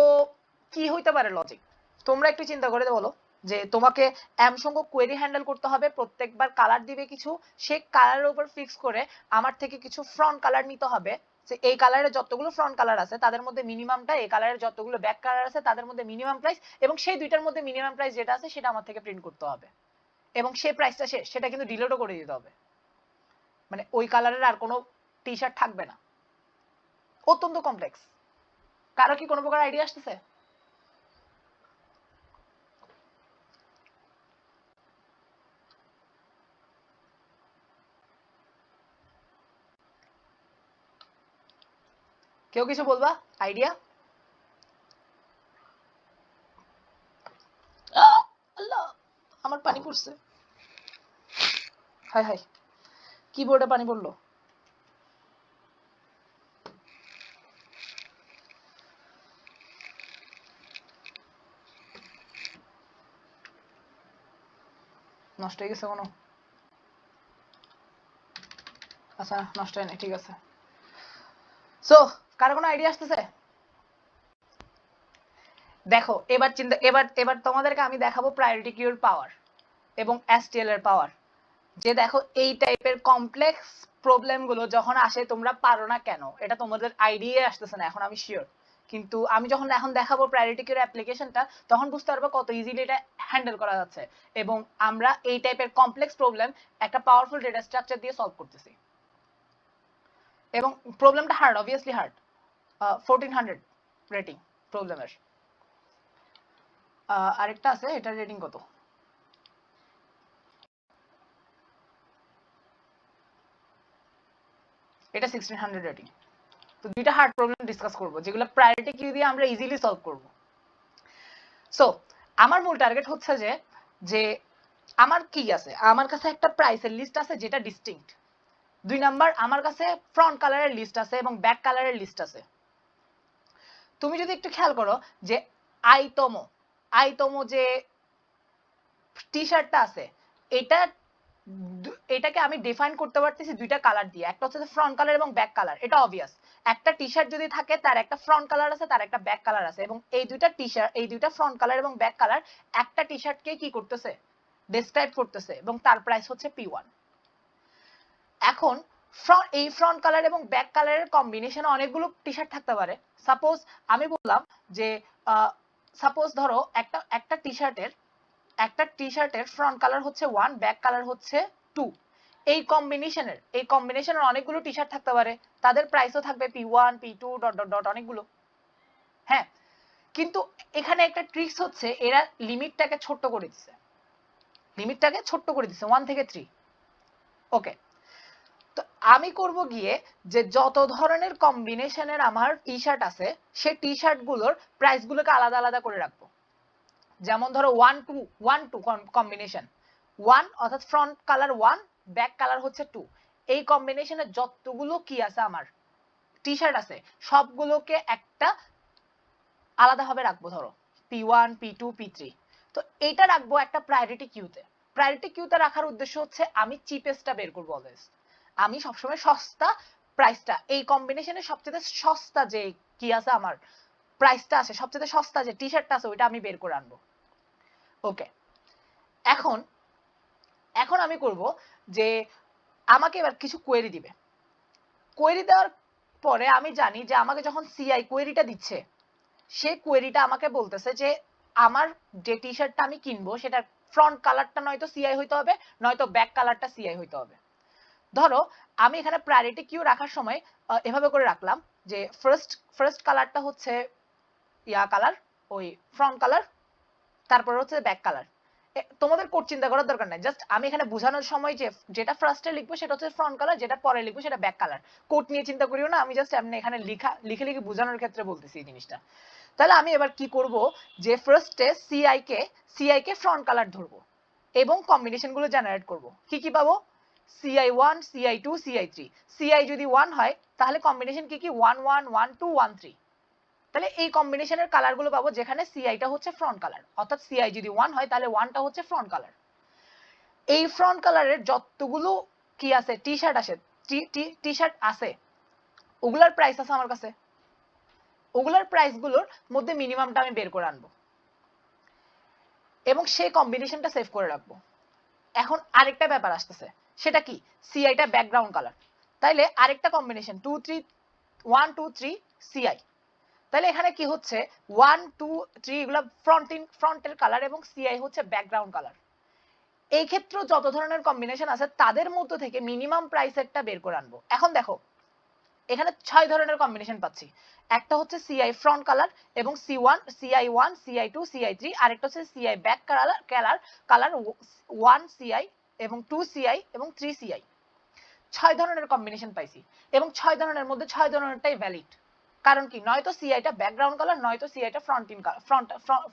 [SPEAKER 1] কি হইতে পারে লজিক, তোমরা একটু চিন্তা করে বলো। যে তোমাকে এম সংখ্যক কোয়েরি হ্যান্ডেল করতে হবে, প্রত্যেকবার কালার দিবে কিছু, সেই কালারের উপর ফিক্স করে আমার থেকে কিছু ফ্রন্ট কালার নিতে হবে, যে এই কালারের যতগুলো ফ্রন্ট কালার আছে তাদের মধ্যে মিনিমামটা, এই কালারের যতগুলো ব্যাক কালার আছে তাদের মধ্যে মিনিমাম প্রাইস, এবং সেই দুইটার মধ্যে মিনিমাম প্রাইস যেটা আছে সেটা আমার থেকে প্রিন্ট করতে হবে, এবং সেই প্রাইসটা শেষ সেটা কিন্তু ডিলিটও করে দিতে হবে, মানে ওই কালারের আর কোনো টি শার্ট থাকবে না। অত্যন্ত কমপ্লেক্স। কারো কি কোনো প্রকার আইডিয়া আসতেছে? কেউ কিছু বলবা আইডিয়া? আল্লাহ, আমার পানি পড়ছে, হাই হাই, কিবোর্ডে পানি পড়লো। নষ্ট হয়ে গেছে কোনো? আচ্ছা, নষ্ট হয় না, ঠিক আছে। সো কারো কোনো আইডিয়া আসতেছে? দেখো এবার চিন্তা, এবার এবার তোমাদেরকে আমি দেখাবো প্রায়োরিটি কিউর পাওয়ার এবং এসটিএল এর পাওয়ার। যে দেখো এই টাইপের কমপ্লেক্স প্রবলেম গুলো যখন আসে তোমরা পারো না কেন, এটা তোমাদের আইডিয়া আসতেছে না এখন, আমি শিওর। কিন্তু আমি যখন এখন দেখাবো প্রায়োরিটি কিউর অ্যাপ্লিকেশনটা, তখন বুঝতে পারবো কত ইজিলি এটা হ্যান্ডেল করা যাচ্ছে, এবং আমরা এই টাইপের কমপ্লেক্স প্রবলেম একটা পাওয়ারফুল ডেটা স্ট্রাকচার দিয়ে সলভ করতেছি। এবং প্রবলেমটা হার্ড, অবভিয়াসলি হার্ড। 1400 রেটিং প্রবলেমের। আরেকটা আছে, এটার রেটিং কত? এটা 1600 রেটিং। তো দুইটা হার্ড প্রবলেম ডিসকাস করব যেগুলো প্রায়োরিটি কিউ দিয়ে আমরা ইজিলি সলভ করব। সো আমার মূল টার্গেট হচ্ছে যে যে আমার কি আছে, আমার কাছে একটা প্রাইসের লিস্ট আছে যেটা ডিস্টিংক্ট। 2 নাম্বার, আমার কাছে ফ্রন্ট কালারের লিস্ট আছে এবং ব্যাক কালারের লিস্ট আছে। তুমি যদি একটু খেয়াল করো যে আইতম যে টি শার্টটা আছে, এটা এটাকে আমি ডিফাইন করতে পারতেছি দুইটা কালার দিয়ে, একটা হচ্ছে ফ্রন্ট কালার এবং ব্যাক কালার। এটা অবভিয়াস, একটা টি শার্ট যদি থাকে তার একটা ফ্রন্ট কালার আছে, তার একটা ব্যাক কালার আছে, এবং এই দুইটা টি শার্ট, এই দুইটা ফ্রন্ট কালার এবং ব্যাক কালার একটা টি শার্টকে কি করতেছে, ডেসক্রাইব করতেছে, এবং তার প্রাইস হচ্ছে P1। এখন এই ফ্রন্ট কালার এবং ব্যাক কালারের কম্বিনেশনে অনেকগুলো টি শার্ট থাকতে পারে। সাপোজ আমি বললাম যে সাপোজ ধরো একটা টি শার্টের ফ্রন্ট কালার হচ্ছে 1, ব্যাক কালার হচ্ছে 2। এই কম্বিনেশনের অনেকগুলো টি শার্ট থাকতে পারে, তাদের প্রাইসও থাকবে P1 P2 dot dot dot অনেকগুলো। হ্যাঁ, কিন্তু এখানে একটা ট্রিক্স হচ্ছে এরা লিমিটটাকে ছোট করে দিচ্ছে, 1 থেকে 3। ওকে, তো আমি করব গিয়ে যে যত ধরনের কম্বিনেশনের আমার টি শার্ট আছে সেই টি শার্ট গুলোর প্রাইস গুলোকে আলাদা আলাদা করে রাখবো। যেমন ধরো 1 2 কম্বিনেশন, 1 অর্থাৎ ফ্রন্ট কালার 1, ব্যাক কালার হচ্ছে 2। এই কম্বিনেশনে যতগুলো কি আছে আমার টি শার্ট আছে সবগুলোকে একটা আলাদাভাবে রাখবো, ধরো P1 P2 P3। তো এটা রাখবো একটা প্রায়োরিটি কিউতে। প্রায়োরিটি কিউতে রাখার উদ্দেশ্য হচ্ছে আমি চিপেস্টটা বের করবো অলওয়েজ। আমি সবসময় সস্তা প্রাইসটা এই কম্বিনেশনের সবচেয়ে সস্তা যে কি আছে আমার প্রাইসটা আছে সবচেয়ে সস্তা যে টি শার্টটা আছে ওইটা আমি বের করে আনবো। ওকে, এখন এখন আমি করব যে আমাকে এবার কিছু কোয়েরি দিবে। কোয়েরি দেওয়ার পরে আমি জানি যে আমাকে যখন সিআই কোয়েরিটা দিচ্ছে সেই কোয়েরিটা আমাকে বলতেছে যে আমার যে টি শার্টটা আমি কিনবো সেটার ফ্রন্ট কালারটা নয়তো সিআই হইতে হবে, নয়তো ব্যাক কালারটা সিআই হইতে হবে। ধরো আমি এখানে প্রায়োরিটি কিউ রাখার সময় এভাবে করে রাখলাম যে ফার্স্ট কালারটা হচ্ছে ইয়া কালার, ওই ফ্রন্ট কালার, তারপর হচ্ছে ব্যাক কালার। তোমাদের কোড চিন্তা করার দরকার নাই, জাস্ট আমি এখানে বোঝানোর সময় যে যেটা ফার্স্টে লিখবো সেটা হচ্ছে ফ্রন্ট কালার, যেটা পরে লিখবো সেটা ব্যাক কালার। কোড নিয়ে চিন্তা করিও না, আমি জাস্ট এমনি এখানে লিখে লিখে বোঝানোর ক্ষেত্রে বলতেছি এই জিনিসটা। তাহলে আমি এবার কি করব যে ফার্স্টে সিআই কে ফ্রন্ট কালার ধরবো এবং কম্বিনেশন গুলো জেনারেট করব। কি কি পাবো? CI1, CI2, CI3। CI যদি 1 হয় তাহলে কম্বিনেশন কি কি? 1 1 1 2 1 3। তাহলে এই কম্বিনেশনের কালার গুলো পাবো যেখানে সিআইটা হচ্ছে ফ্রন্ট কালার, অর্থাৎ সিআই যদি 1 হয় তাহলে 1টা হচ্ছে ফ্রন্ট কালার। এই ফ্রন্ট কালারের যতগুলো কি আছে টি শার্ট আসে টি শার্ট আছে ওগুলার প্রাইস আছে আমার কাছে, ওগুলার প্রাইস গুলোর মধ্যে মিনিমামটা আমি বের করে আনবো এবং সেই কম্বিনেশনটা সেভ করে রাখবো। এখন আরেকটা ব্যাপার আসতেছে, সেটা কি? সিআইটা ব্যাকগ্রাউন্ড কালার, তাইলে আরেকটা কম্বিনেশন 2 3 1 2 3 সিআই। তাহলে এখানে কি হচ্ছে 1 2 3 এগুলো ফ্রন্টের কালার এবং সিআই হচ্ছে ব্যাকগ্রাউন্ড কালার। এই ক্ষেত্রে যত ধরনের কম্বিনেশন আছে তাদের মধ্য থেকে মিনিমাম প্রাইসেরটা বের করে আনবো। এখন দেখো এখানে 6 ধরনের কম্বিনেশন পাচ্ছি। একটা হচ্ছে সিআই ফ্রন্ট কালার এবং সিআই1 সিআই2 সিআই3, আরেকটা হচ্ছে সিআই ব্যাক কালার 1 সিআই এবং 2 সিআই এবং 3 সিআই। 6 ধরনের কম্বিনেশন পাইছি এবং 6 ধরনের মধ্যে 6 ধরনেরটাই ভ্যালিড। কারণ কি? নয়তো সিআইটা ব্যাকগ্রাউন্ড কালার, নয়তো সিআইটা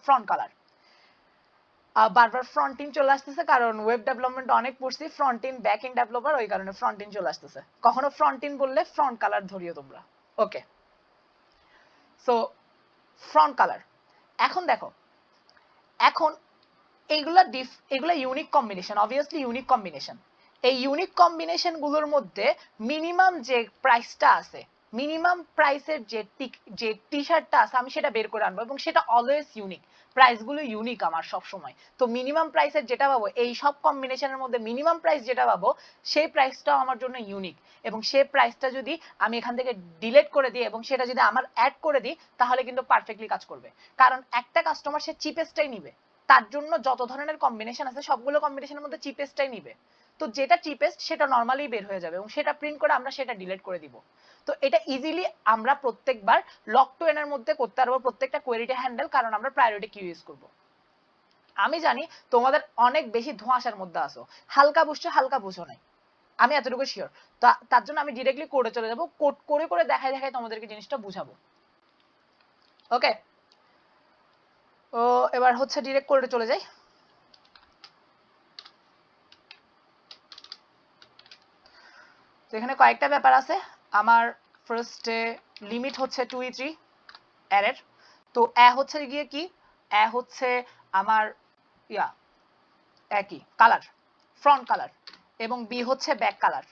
[SPEAKER 1] ফ্রন্ট কালার। বারবার ফ্রন্ট ইন চলে আসতেছে কারণ ওয়েব ডেভেলপমেন্ট অনেক পড়ছি, front in back in developer, ওই কারণে ফ্রন্ট ইন চলে আসতেছে। কখনো ফ্রন্ট ইন বললে ফ্রন্ট কালার ধরিও তোমরা। ওকে, সো ফ্রন্ট কালার। এখন দেখো, এখন এগুলা unique combination, obviously unique combination. এই ইউনিক কম্বিনেশন গুলোর মধ্যে মিনিমাম যে প্রাইসটা আছে, মিনিমাম প্রাইসের যে টি শার্টটা আছে আমি সেটা বের করে আনবো এবং সেটা অলওয়েজ ইউনিক। প্রাইসগুলো ইউনিক আমার সব সময়। তো মিনিমাম প্রাইসের যেটা পাবো এই সব কম্বিনেশনের মধ্যে মিনিমাম প্রাইস যেটা পাবো সেই প্রাইসটাও আমার জন্য ইউনিক এবং সেই প্রাইসটা যদি আমি এখান থেকে ডিলিট করে দিই এবং সেটা যদি আমার অ্যাড করে দিই তাহলে কিন্তু পারফেক্টলি কাজ করবে। কারণ একটা কাস্টমার সে চিপেস্টটাই নিবে, তার জন্য যত ধরনের কম্বিনেশন আছে সবগুলো কম্বিনেশনের মধ্যে চিপেস্টটাই নিবে। তো যেটা চিপেস্ট সেটা নরমালি বের হয়ে যাবে এবং সেটা প্রিন্ট করে আমরা সেটা ডিলিট করে দিব। তো এটা ইজিলি আমরা প্রত্যেকবার লক টু এন এর মধ্যে করতে পারবো প্রত্যেকটা কোয়েরিটি হ্যান্ডেল, কারণ আমরা প্রায়োরিটি কিউ ইউজ করব। আমি জানি তোমাদের অনেক বেশি ধোঁয়াশার মধ্যে আসো, হালকা বুঝছো হালকা বুঝো নাই, আমি এতটুকু শিওর। তার জন্য আমি ডিরেক্টলি কোডে চলে যাবো, কোড করে করে দেখাই দেখাই তোমাদেরকে জিনিসটা বুঝাবো। ওকে, ও এবার হচ্ছে ডিরেক্ট কোডে চলে যাই। তো এখানে কয়েকটা ব্যাপার আছে। আমার ফার্স্টে লিমিট হচ্ছে 2e3 অ্যারের। তো হচ্ছে গিয়ে কি, হচ্ছে আমার ইয়া একই কালার, ফ্রন্ট কালার, এবং বি হচ্ছে ব্যাক কালার,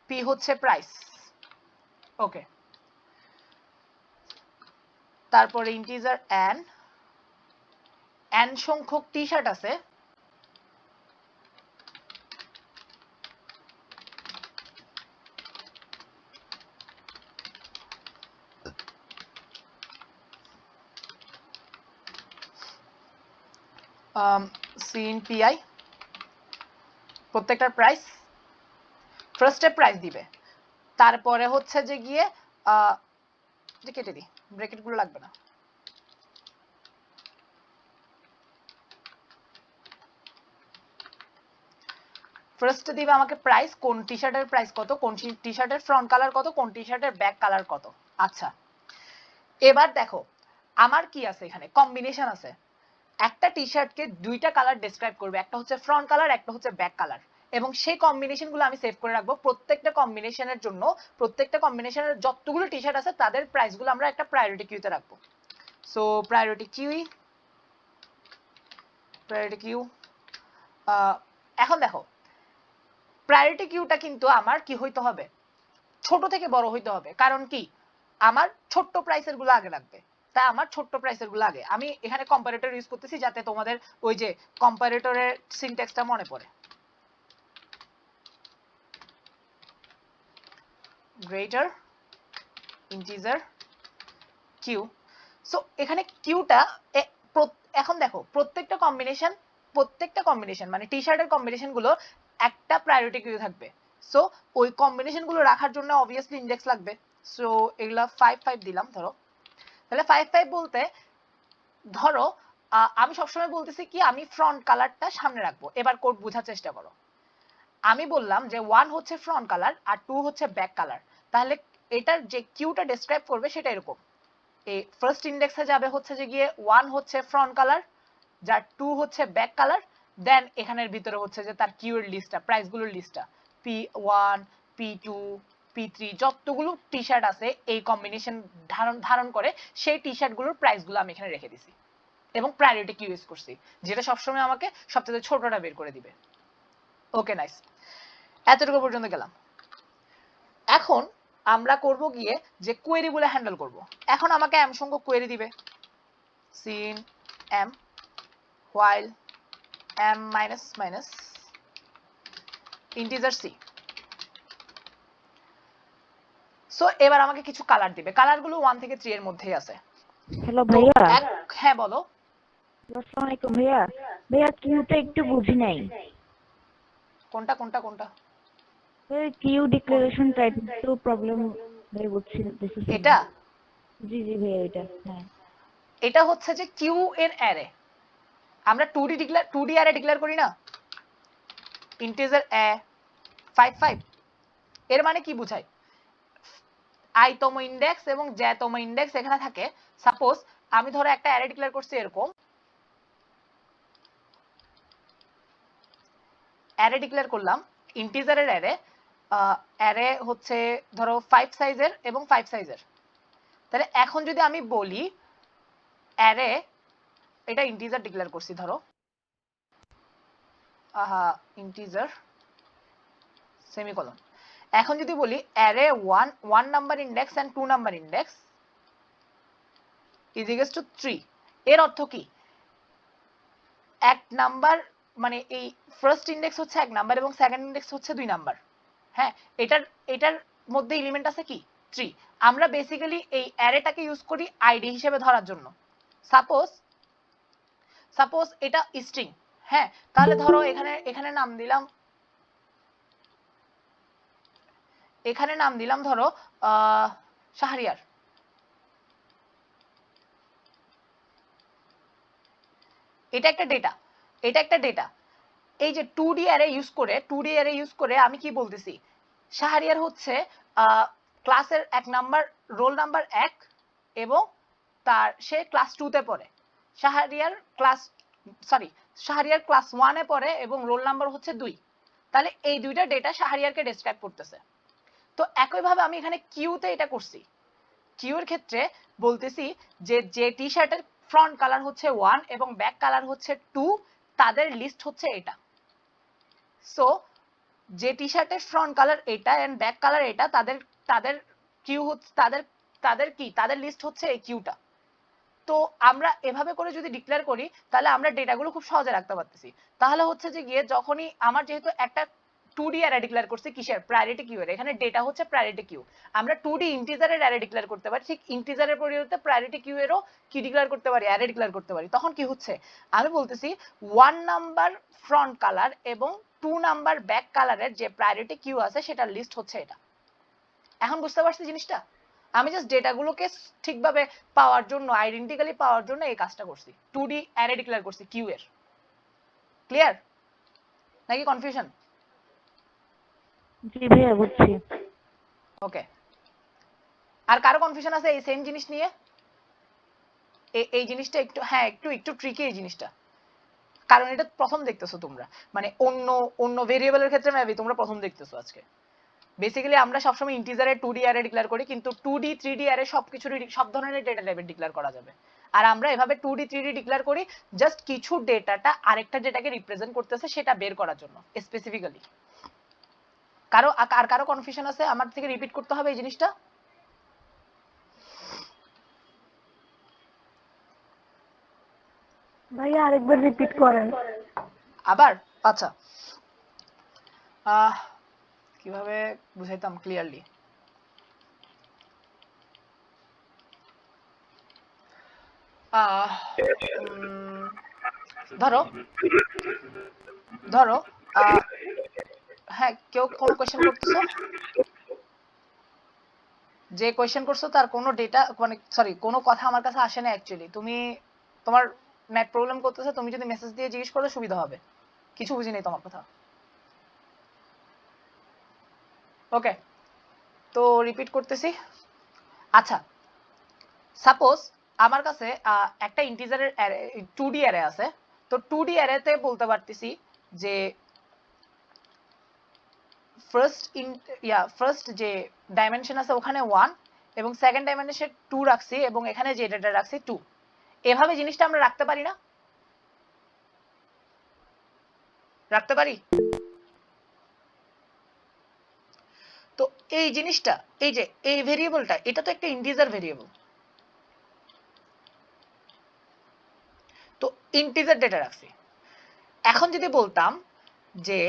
[SPEAKER 1] পি হচ্ছে প্রাইস। ওকে, তারপরে ইন্টিজার এন সংখ্যক টি শার্ট আছে, সিন পিআই, প্রত্যেকটার প্রাইস ফার্স্টে প্রাইস দিবে, তারপরে হচ্ছে যে গিয়ে যে কেটে দিই, ব্র্যাকেট গুলো লাগবে না। ফার্স্ট দিবে আমাকে প্রাইস, কোন টি শার্টের প্রাইস কত, কোন টি শার্টের ফ্রন্ট কালার কত, কোন টি শার্টের ব্যাক কালার কত। আচ্ছা, এবার দেখো আমার কি আছে, এখানে কম্বিনেশন আছে। একটা টি শার্টকে দুইটা কালার ডেসক্রাইব করবে, একটা হচ্ছে ফ্রন্ট কালার, একটা হচ্ছে ব্যাক কালার, এবং সেই কম্বিনেশন গুলো আমি সেভ করে রাখবো। প্রত্যেকটা কম্বিনেশনের জন্য, প্রত্যেকটা কম্বিনেশনের যতগুলো টি শার্ট আছে তাদের প্রাইস গুলো আমরা একটা প্রায়োরিটি কিউতে রাখবো। So priority queue. এখন দেখো প্রায়োরিটি কিউটা কিন্তু আমার কি হইতে হবে, ছোট থেকে বড় হইতে হবে। কারণ কি, আমার ছোট্ট প্রাইসের গুলো আগে লাগবে, তাই আমার ছোট্ট প্রাইসের গুলো আগে। আমি এখানে কম্পারেটর ইউজ করতেছি যাতে তোমাদের ওই যে কম্পারেটরের সিনট্যাক্সটা মনে পড়ে। Greater integer Q. সো এখানে কিউটা এখন দেখো প্রত্যেকটা কম্বিনেশন মানে টি শার্টের কম্বিনেশন গুলো একটা প্রায়োরিটি কিউ থাকবে। সো ওই কম্বিনেশন গুলো রাখার জন্য অবভিয়াসলি ইন্ডেক্স লাগবে। সো এগুলা 5 দিলাম ধরো। তাহলে 5 বলতে ধরো আমি সবসময় বলতেছি কি আমি ফ্রন্ট কালারটা সামনে রাখবো। এবার কোড বোঝার চেষ্টা করো। আমি বললাম যে 1 হচ্ছে ফ্রন্ট কালার আর 2 হচ্ছে ব্যাক কালার। তাহলে এটার যে কিউটা ডেসক্রাইব করবে সেটা এরকম, এই ফার্স্ট ইন্ডেক্সে যাবে হচ্ছে যে গিয়ে 1 হচ্ছে ফ্রন্ট কালার, যার 2 হচ্ছে ব্যাক কালার, দেন এখানের ভিতরে হচ্ছে যে তার কিউ এর লিস্টটা, প্রাইসগুলোর লিস্টটা, P1 P2 P3 যতগুলো টি শার্ট আছে এই কম্বিনেশন ধারণ করে সেই টি শার্টগুলোর প্রাইসগুলো আমি এখানে রেখে দিছি এবং প্রায়োরিটি কিউ ইউজ করছি, যেটা সবসময় আমাকে সবচেয়ে ছোটটা বের করে দিবে। ওকে নাইস, এতটুকু পর্যন্ত গেলাম। এখন আমরা করব গিয়ে যে কোয়েরি গুলো হ্যান্ডেল করব। এখন আমাকে m সংখ্যক কোয়েরি দিবে, sin m while m minus minus integer c। So এবার আমাকে কিছু কালার দিবে, কালারগুলো 1 থেকে 3 এর মধ্যেই আছে।
[SPEAKER 3] হ্যালো ভাইয়া।
[SPEAKER 1] হ্যাঁ বলো।
[SPEAKER 3] আসসালামু আলাইকুম ভাইয়া। ভাইয়া কিউটা একটু বুঝি নাই।
[SPEAKER 1] কোনটা কোনটা কোনটা?
[SPEAKER 3] কিউ ডিক্লারেশন টাইপ তো প্রবলেম ভাই বুঝছি দিছি।
[SPEAKER 1] এটা
[SPEAKER 3] জি জি ভাইয়া এটা। হ্যাঁ
[SPEAKER 1] এটা হচ্ছে যে কিউ এর অ্যারে। আমরা 2D অ্যারে ডিক্লেয়ার করি না, ইন্টিজার এ 5 এর মানে কি বোঝায়, i তম ইন্ডেক্স এবং j তম ইন্ডেক্স এখানে থাকে। সাপোজ আমি ধরো একটা অ্যারে ডিক্লেয়ার করছি এরকম, অ্যারে ডিক্লেয়ার করলাম ইন্টিজারের অ্যারে, অ্যারে হচ্ছে ধরো 5 সাইজের এবং 5 সাইজের। তাহলে এখন যদি আমি বলি অ্যারে, এটা ইন্টিজার ডিক্লেয়ার করছি ধরো, ইন্টিজার সেমিকোলন। এখন যদি বলি array 1 number index and 2 number index is equals to 3, এর অর্থ কি, এক নাম্বার মানে এই ফার্স্ট ইন্ডেক্স হচ্ছে 1 নাম্বার এবং সেকেন্ড ইন্ডেক্স হচ্ছে 2 নাম্বার। হ্যাঁ, এটার মধ্যে এলিমেন্ট আছে কি 3। আমরা বেসিক্যালি এই অ্যারেটাকে ইউজ করি আইডি হিসেবে ধরার জন্য। সাপোজ এটা স্ট্রিং। হ্যাঁ, তাহলে ধরো এখানে নাম দিলাম ধরো শাহরিয়ার। এটা একটা ডেটা। এই যে 2D অ্যারে ইউজ করে আমি কি বলতেছি, শাহরিয়ার হচ্ছে ক্লাসের 1 নাম্বার, রোল নাম্বার 1 এবং সে ক্লাস 2 তে পড়ে। শাহরিয়ার ক্লাস 1 এ পড়ে এবং রোল নাম্বার হচ্ছে 2। তাহলে এই দুইটা ডেটা শাহরিয়ারকে ডেসক্রাইব করতেছে। তো একইভাবে আমি এখানে কিউতে এটা করছি। কিউ এর ক্ষেত্রে বলতেছি যে টি শার্টের ফ্রন্ট কালার হচ্ছে 1 এবং ব্যাক কালার হচ্ছে 2, তাদের লিস্ট হচ্ছে এটা। সো যে টি শার্টের ফ্রন্ট কালার এটা এন্ড ব্যাক কালার এটা, তাদের কিউ হচ্ছে তাদের লিস্ট হচ্ছে এই কিউটা। তো আমরা এভাবে করে যদি ডিক্লেয়ার করি তাহলে আমরা ডেটাগুলো খুব সহজে রাখতে পারতেছি। তাহলে হচ্ছে যে গিয়ে যখনই আমার যেহেতু একটা 2D অ্যারে ডিক্লেয়ার করছি কিসের, প্রায়োরিটি কিউ এর, এখানে ডেটা হচ্ছে প্রায়োরিটি কিউ। আমরা 2D ইন্টিজারের অ্যারে ডিক্লেয়ার করতে পারি, ঠিক ইন্টিজারের পরিবর্তে প্রায়োরিটি কিউ এরও কি ডিক্লেয়ার করতে পারি, অ্যারে ডিক্লেয়ার করতে পারি। তখন কি হচ্ছে, আমি বলতেছি 1 নাম্বার ফ্রন্ট কালার এবং 2 নাম্বার ব্যাক কালারের যে প্রায়োরিটি কিউ আছে সেটার লিস্ট হচ্ছে এটা। এখন বুঝতে পারছি জিনিসটা? আমি জাস্ট ডেটাগুলোকে ঠিকভাবে পাওয়ার জন্য, আইডেন্টিক্যালি পাওয়ার জন্য এই কাজটা করছি, 2D অ্যারে ডিক্লেয়ার করছি কিউ এর। ক্লিয়ার নাকি কনফিউশন?
[SPEAKER 3] জি ভাইয়া বুঝছি।
[SPEAKER 1] ওকে, আর কারো কনফিউশন আছে এই সেম জিনিস নিয়ে? এই জিনিসটা একটু ট্রিকি এই জিনিসটা, কারণ এটা প্রথম দেখতেছো তোমরা, মানে অন্য ভেরিয়েবলের ক্ষেত্রে মেবি তোমরা প্রথম দেখতেছো আজকে। বেসিক্যালি আমরা সবসময় ইন্টিজারের 2D অ্যারে ডিক্লেয়ার করি, কিন্তু 2D 3D অ্যারে সব ধরনের ডেটা টাইপের ডিক্লেয়ার করা যাবে। আর আমরা এভাবে 2D 3D ডিক্লেয়ার করি জাস্ট কিছু ডেটাটা আরেকটা ডেটাকে রিপ্রেজেন্ট করতেছে সেটা বের করার জন্য স্পেসিফিক্যালি। কারো কনফিউশন আছে আমার থেকে রিপিট করতে হবে এই জিনিসটা?
[SPEAKER 3] ভাইয়া আরেকবার রিপিট করেন।
[SPEAKER 1] আবার? আচ্ছা, কিভাবে বুঝাইতাম ক্লিয়ারলি? ধরো ধরো হ্যাঁ, কেউ কোনো কোয়েশ্চেন করতেছো? যে কোয়েশ্চেন করছো তার কোনো ডেটা মানে সরি কোনো কথা আমার কাছে আসে না অ্যাকচুয়ালি। তুমি তোমার নেট প্রবলেম করতেছে, তুমি যদি মেসেজ দিয়ে জিজ্ঞেস করো সুবিধা হবে। কিছু বুঝি নাই তোমার কথা। ওকে, তো রিপিট করতেছি। আচ্ছা, সাপোজ আমার কাছে একটা ইন্টিজারের 2D অ্যারে আছে। তো 2D অ্যারেতে বলতে পারতেছি যে ফার্স্ট যে ডাইমেনশন আছে ওখানে 1 এবং সেকেন্ড ডাইমেনশনে 2 রাখছি এবং এখানে যে ডেটা রাখছি 2। এভাবে জিনিসটা আমরা রাখতে পারি না? রাখতে পারি? তো এই জিনিসটা, এই যে এই ভেরিয়েবলটা, এটা তো একটা ইন্টিজার ভেরিয়েবল। তো ইন্টিজার ডেটা রাখছি। এখন যদি বলতাম যে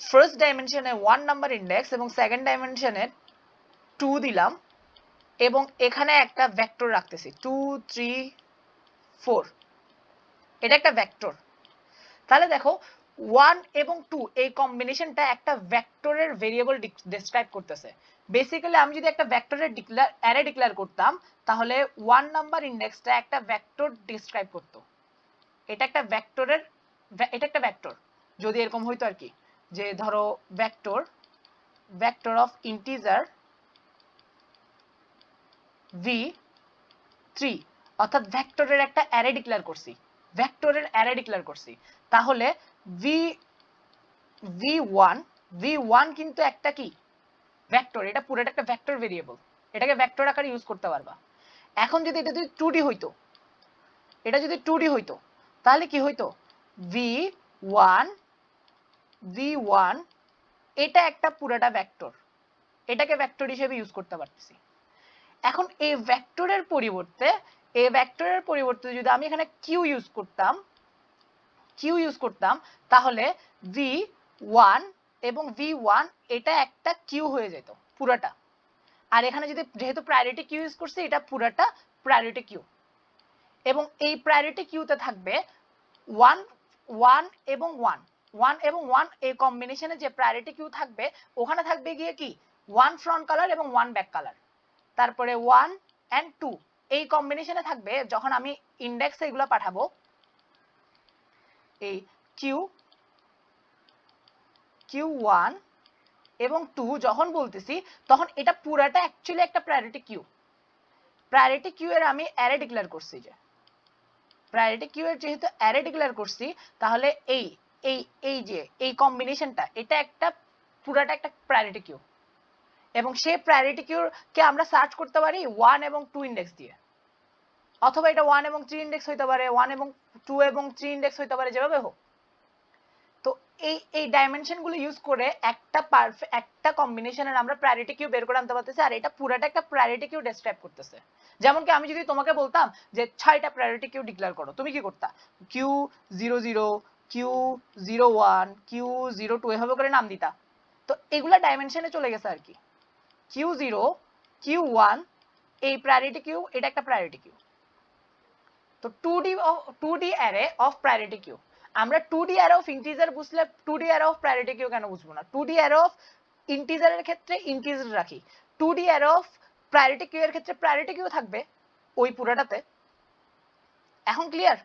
[SPEAKER 1] ফার্স্ট ডাইমেনশনে 1 নাম্বার ইন্ডেক্স এবং সেকেন্ড ডাইমেনশনে 2 দিলাম এবং এখানে একটা ভেক্টর রাখতেছি 2 3 4, এটা একটা ভেক্টর। তাহলে দেখো 1 এবং 2 এই কম্বিনেশনটা একটা ভেক্টরের ভেরিয়েবল ডেসক্রাইব করতেছে। বেসিক্যালি আমি যদি একটা ভেক্টরের অ্যারে ডিক্লেয়ার করতাম তাহলে 1 নাম্বার ইন্ডেক্সটা একটা ভেক্টর ডেসক্রাইব করতো। এটা একটা ভেক্টরের, এটা একটা ভেক্টর যদি এরকম হইতো আর কি, যে ধরো ভেক্টর অফ ইন্টিজার v3, অর্থাৎ ভেক্টরের একটা অ্যারে ডিক্লেয়ার করছি, ভেক্টরের অ্যারে ডিক্লেয়ার করছি। তাহলে v1 কিন্তু একটা কি ভেক্টর, এটা পুরোটা একটা ভেক্টর ভেরিয়েবল, এটাকে ভেক্টর আকারে ইউজ করতে পারবা। এখন যদি এটা যদি 2D হইতো, এটা যদি 2D হইতো তাহলে কি হইতো, v1 এটা একটা পুরোটা ভেক্টর, এটাকে ভেক্টর হিসেবে ইউজ করতে পারতেছি। এখন এই ভেক্টরের পরিবর্তে যদি আমি এখানে কিউ ইউজ করতাম তাহলে v1 এবং v1 এটা একটা কিউ হয়ে যেত পুরোটা। আর এখানে যদি যেহেতু প্রায়োরিটি কিউ ইউজ করছি, এটা পুরোটা প্রায়োরিটি কিউ। এবং এই প্রায়োরিটি কিউতে থাকবে 1 এবং 1 এই কম্বিনেশনে যে প্রায়োরিটি কিউ থাকবে ওখানে থাকবে গিয়ে কি 1 ফ্রন্ট কালার এবং 1 ব্যাক কালার। তারপরে 1 and 2 এই কম্বিনেশনে থাকবে যখন আমি ইন্ডেক্সে এগুলো পাঠাবো, এই Q1 এবং 2 যখন বলতেছি তখন এটা পুরাটা অ্যাকচুয়ালি একটা প্রায়োরিটি কিউ এর আমি অ্যারে ডিক্লেয়ার করছি। যে প্রায়োরিটি কিউ এর যেহেতু অ্যারে ডিক্লেয়ার করছি তাহলে এই যে এই কম্বিনেশনটা এটা একটা পুরাটা একটা প্রায়োরিটি কিউ। এবং সেই প্রায়োরিটি কিউ কে আমরা সার্চ করতে পারি 1 এবং 2 ইন্ডেক্স দিয়ে, অথবা এটা 1 এবং 3 ইন্ডেক্স হইতে পারে, 1 এবং 2 এবং 3 ইন্ডেক্স হইতে পারে, যেভাবে হোক। তো এই ডাইমেনশন গুলো ইউজ করে একটা কম্বিনেশনের আমরা প্রায়োরিটি কিউ বের করে আনতে পারতেছি, আর এটা পুরাটা একটা প্রায়োরিটি কিউ ডেসক্রাইব করতেছে। যেমন কি আমি যদি তোমাকে বলতাম যে 6টা প্রায়োরিটি কিউ ডিক্লেয়ার করো, তুমি কি করতা? Q00, Q01, Q02 এভাবে করে নাম দিতা। তো এগুলা ডাইমেনশনে চলে গেছে আর কি। Q0, Q1 এই প্রায়োরিটি কিউ, এটা একটা প্রায়োরিটি কিউ। তো 2D array of priority queue. আমরা 2D অ্যারে অফ ইন্টিজার বুঝলে 2D array of priority queue কেন বুঝবো না? 2D অ্যারে অফ ইন্টিজারের ক্ষেত্রে ইন্টিজার রাখি, 2D array of priority queue এর ক্ষেত্রে প্রায়োরিটি কিউ থাকবে ওই পুরোটাতে। এখন ক্লিয়ার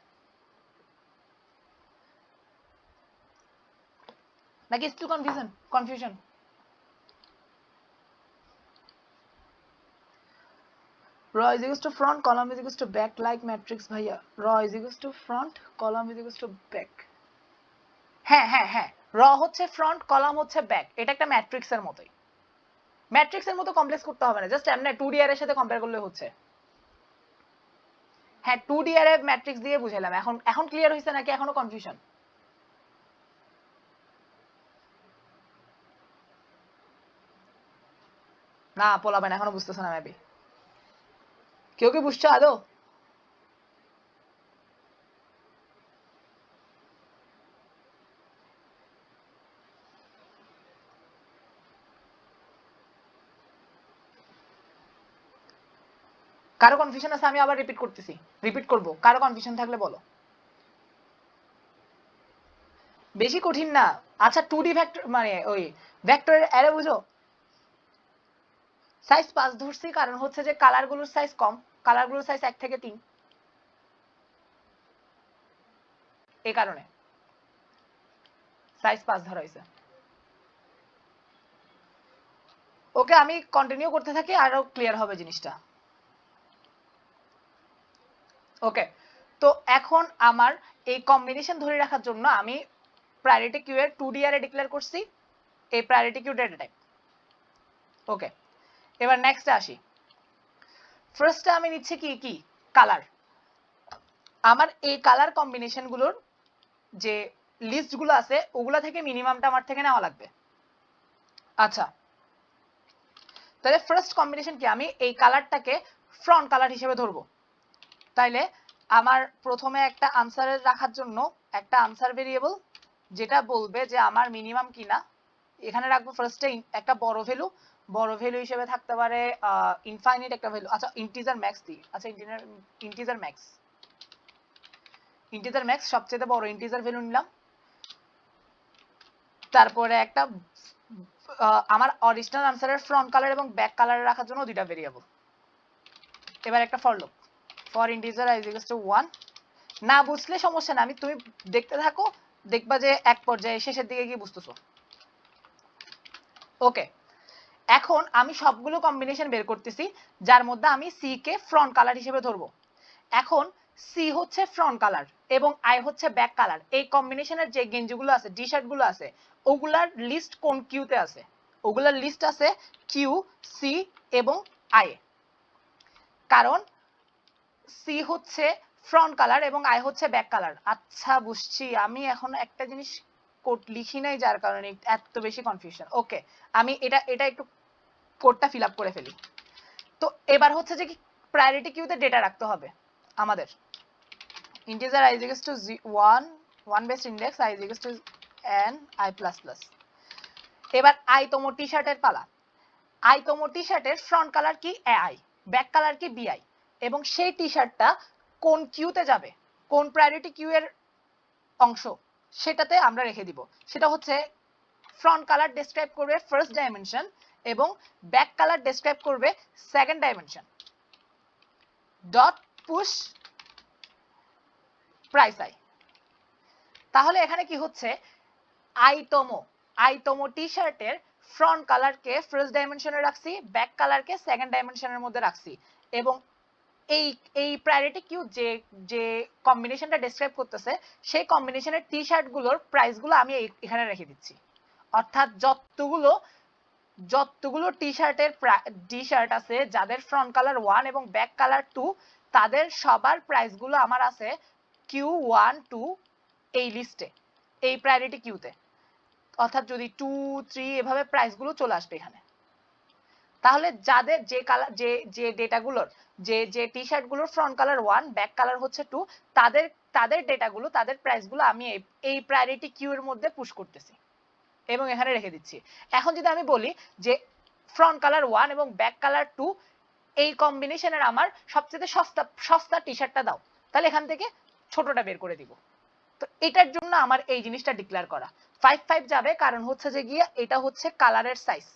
[SPEAKER 1] নাকি still confusion? Raw is equals to front, column is equals to back like matrix ভাইয়া। Raw is equals to front, column is equals to back। হ্যাঁ, র হচ্ছে ফ্রন্ট, কলাম হচ্ছে ব্যাক, এটা একটা ম্যাট্রিক্সের মতোই। ম্যাট্রিক্সের মতো কমপ্লেক্স করতে হবে না, জাস্ট এমনি 2D অ্যারের সাথে কম্পেয়ার করলে হচ্ছে। হ্যাঁ, 2D অ্যারে ম্যাট্রিক্স দিয়ে বুঝাইলাম। এখন ক্লিয়ার হইছে নাকি এখনো কনফিউশন? না পোলাবেন এখনো বুঝতেছে না মেবি। কেউ কি বুঝছো আদৌ? কারো কনফিউশন আছে? আমি আবার রিপিট করতেছি, রিপিট করব, কারো কনফিউশন থাকলে বলো। বেশি কঠিন না। আচ্ছা 2D ভেক্টর মানে ওই ভেক্টরের অ্যারে বুঝো? সাইজ 5 ধরছি কারণ হচ্ছে যে কালারগুলোর সাইজ কম, কালারগুলোর সাইজ 1 থেকে 3, এই কারণে সাইজ 5 ধরা হয়েছে। ওকে আমি কন্টিনিউ করতে থাকি, আরো ক্লিয়ার হবে জিনিসটা। ওকে, তো এখন আমার এই কম্বিনেশন ধরে রাখার জন্য আমি প্রায়োরিটি কিউ এর 2D অ্যারে ডিক্লেয়ার করছি, এই প্রায়োরিটি কিউ ডেটা টাইপ। ওকে, এবার নেক্সটে আসি। ফার্স্টে আমি নিচ্ছি কি কি কালার। আমার এই কালার কম্বিনেশন গুলোর যে লিস্ট গুলো আছে ওগুলা থেকে মিনিমামটা আমার থেকে নেওয়া লাগবে। আচ্ছা, তাহলে ফার্স্ট কম্বিনেশন কি, আমি এই কালারটাকে ফ্রন্ট কালার হিসেবে ধরবো। তাইলে আমার প্রথমে একটা আনসারের রাখার জন্য একটা আনসার ভেরিয়েবল যেটা বলবে যে আমার মিনিমাম কিনা, এখানে রাখবো ফার্স্টে একটা বড় ভ্যালু। বড় ভ্যালু হিসেবে থাকতে পারে ইনফাইনাইট একটা ভ্যালু। আচ্ছা ইন্টিজার ম্যাক্স দিই। আচ্ছা ইন্টিজার ম্যাক্স সবচেয়ে বড় ইন্টিজার ভ্যালু নিলাম। তারপরে একটা আমার অরিজিনাল আনসারের ফ্রন্ট কালার এবং ব্যাক কালার রাখার জন্য দুইটা ভেরিয়েবল। এবার একটা for loop, for integer i = 1। না বুঝলে সমস্যা না, তুমি দেখতে থাকো, দেখবা যে এক পর্যায়ে শেষের দিকে গিয়ে বুঝতেছো। ওকে, এখন আমি সবগুলো কম্বিনেশন বের করতেছি যার মধ্যে আমি সি কে ফ্রন্ট কালার হিসেবে ধরবো। এখন সি হচ্ছে ফ্রন্ট কালার এবং আই হচ্ছে ব্যাক কালার। এই কম্বিনেশনের যে গেঞ্জিগুলো আছে, টি শার্ট গুলো আছে, ওগুলার লিস্ট কোন কিউতে আছে? ওগুলার লিস্ট আছে কিউ, সি এবং আই। কারণ সি হচ্ছে ফ্রন্ট কালার এবং আই হচ্ছে ব্যাক কালার। আচ্ছা বুঝছি, আমি এখন একটা জিনিস কোড লিখি নাই যার কারণে এত বেশি কনফিউশন। ওকে, আমি এটা একটু কোডটা ফিল আপ করে ফেলি। তো এবার হচ্ছে যে কি প্রায়োরিটি কিউতে ডেটা রাখতে হবে আমাদের। Integer i = 1 base index i = n i++। এবার আই তম টি শার্টের পালা। আই তম টি শার্টের ফ্রন্ট কালার কি? আই, ব্যাক কালার কি? bi, এবং সেই টি শার্টটা কোন কিউতে যাবে, কোন প্রায়োরিটি কিউ এর অংশ, সেটাতে আমরা রেখে দিব। সেটা হচ্ছে ফ্রন্ট কালার ডেসক্রাইব করবে ফার্স্ট ডাইমেনশন এবং ব্যাক কালার ডেসক্রাইব করবে second dimension. Dot push price I. তাহলে এখানে কি হচ্ছে, আইতম টি শার্টের ফ্রন্ট কালারকে ফার্স্ট ডাইমেনশনে রাখছি, ব্যাক কালারকে সেকেন্ড ডাইমেনশনের মধ্যে রাখছি, এবং এই প্রায়োরিটি কিউ যে কম্বিনেশনটা ডেসক্রাইব করতেছে সেই কম্বিনেশনের টি শার্ট গুলোর প্রাইস গুলো আমি এখানে রেখে দিচ্ছি। অর্থাৎ যতগুলো টি শার্ট আছে যাদের ফ্রন্ট কালার 1 এবং ব্যাক কালার 2, তাদের সবার প্রাইস গুলো আমার আছে Q1 2 এই লিস্টে, এই প্রায়োরিটি কিউতে। অর্থাৎ যদি 2 3 এভাবে প্রাইস গুলো চলে আসবে এখানে। তাহলে যাদের যে কালার যে ডেটাগুলোর যে টি শার্ট গুলোর ফ্রন্ট কালার 1, ব্যাক কালার হচ্ছে 2, তাদের ডেটাগুলো, তাদের প্রাইসগুলো আমি এই প্রায়োরিটি কিউ এর মধ্যে পুশ করতেছি এবং এখানে রেখে দিচ্ছি। এখন যদি আমি বলি যে ফ্রন্ট কালার 1 এবং ব্যাক কালার 2 এই কম্বিনেশনের আমার সবচেয়ে সস্তা টি শার্টটা দাও, তাহলে এখান থেকে ছোটটা বের করে দিব। তো এটার জন্য আমার এই জিনিসটা ডিক্লেয়ার করা। 5 যাবে কারণ হচ্ছে যে গিয়া এটা হচ্ছে কালারের সাইজ,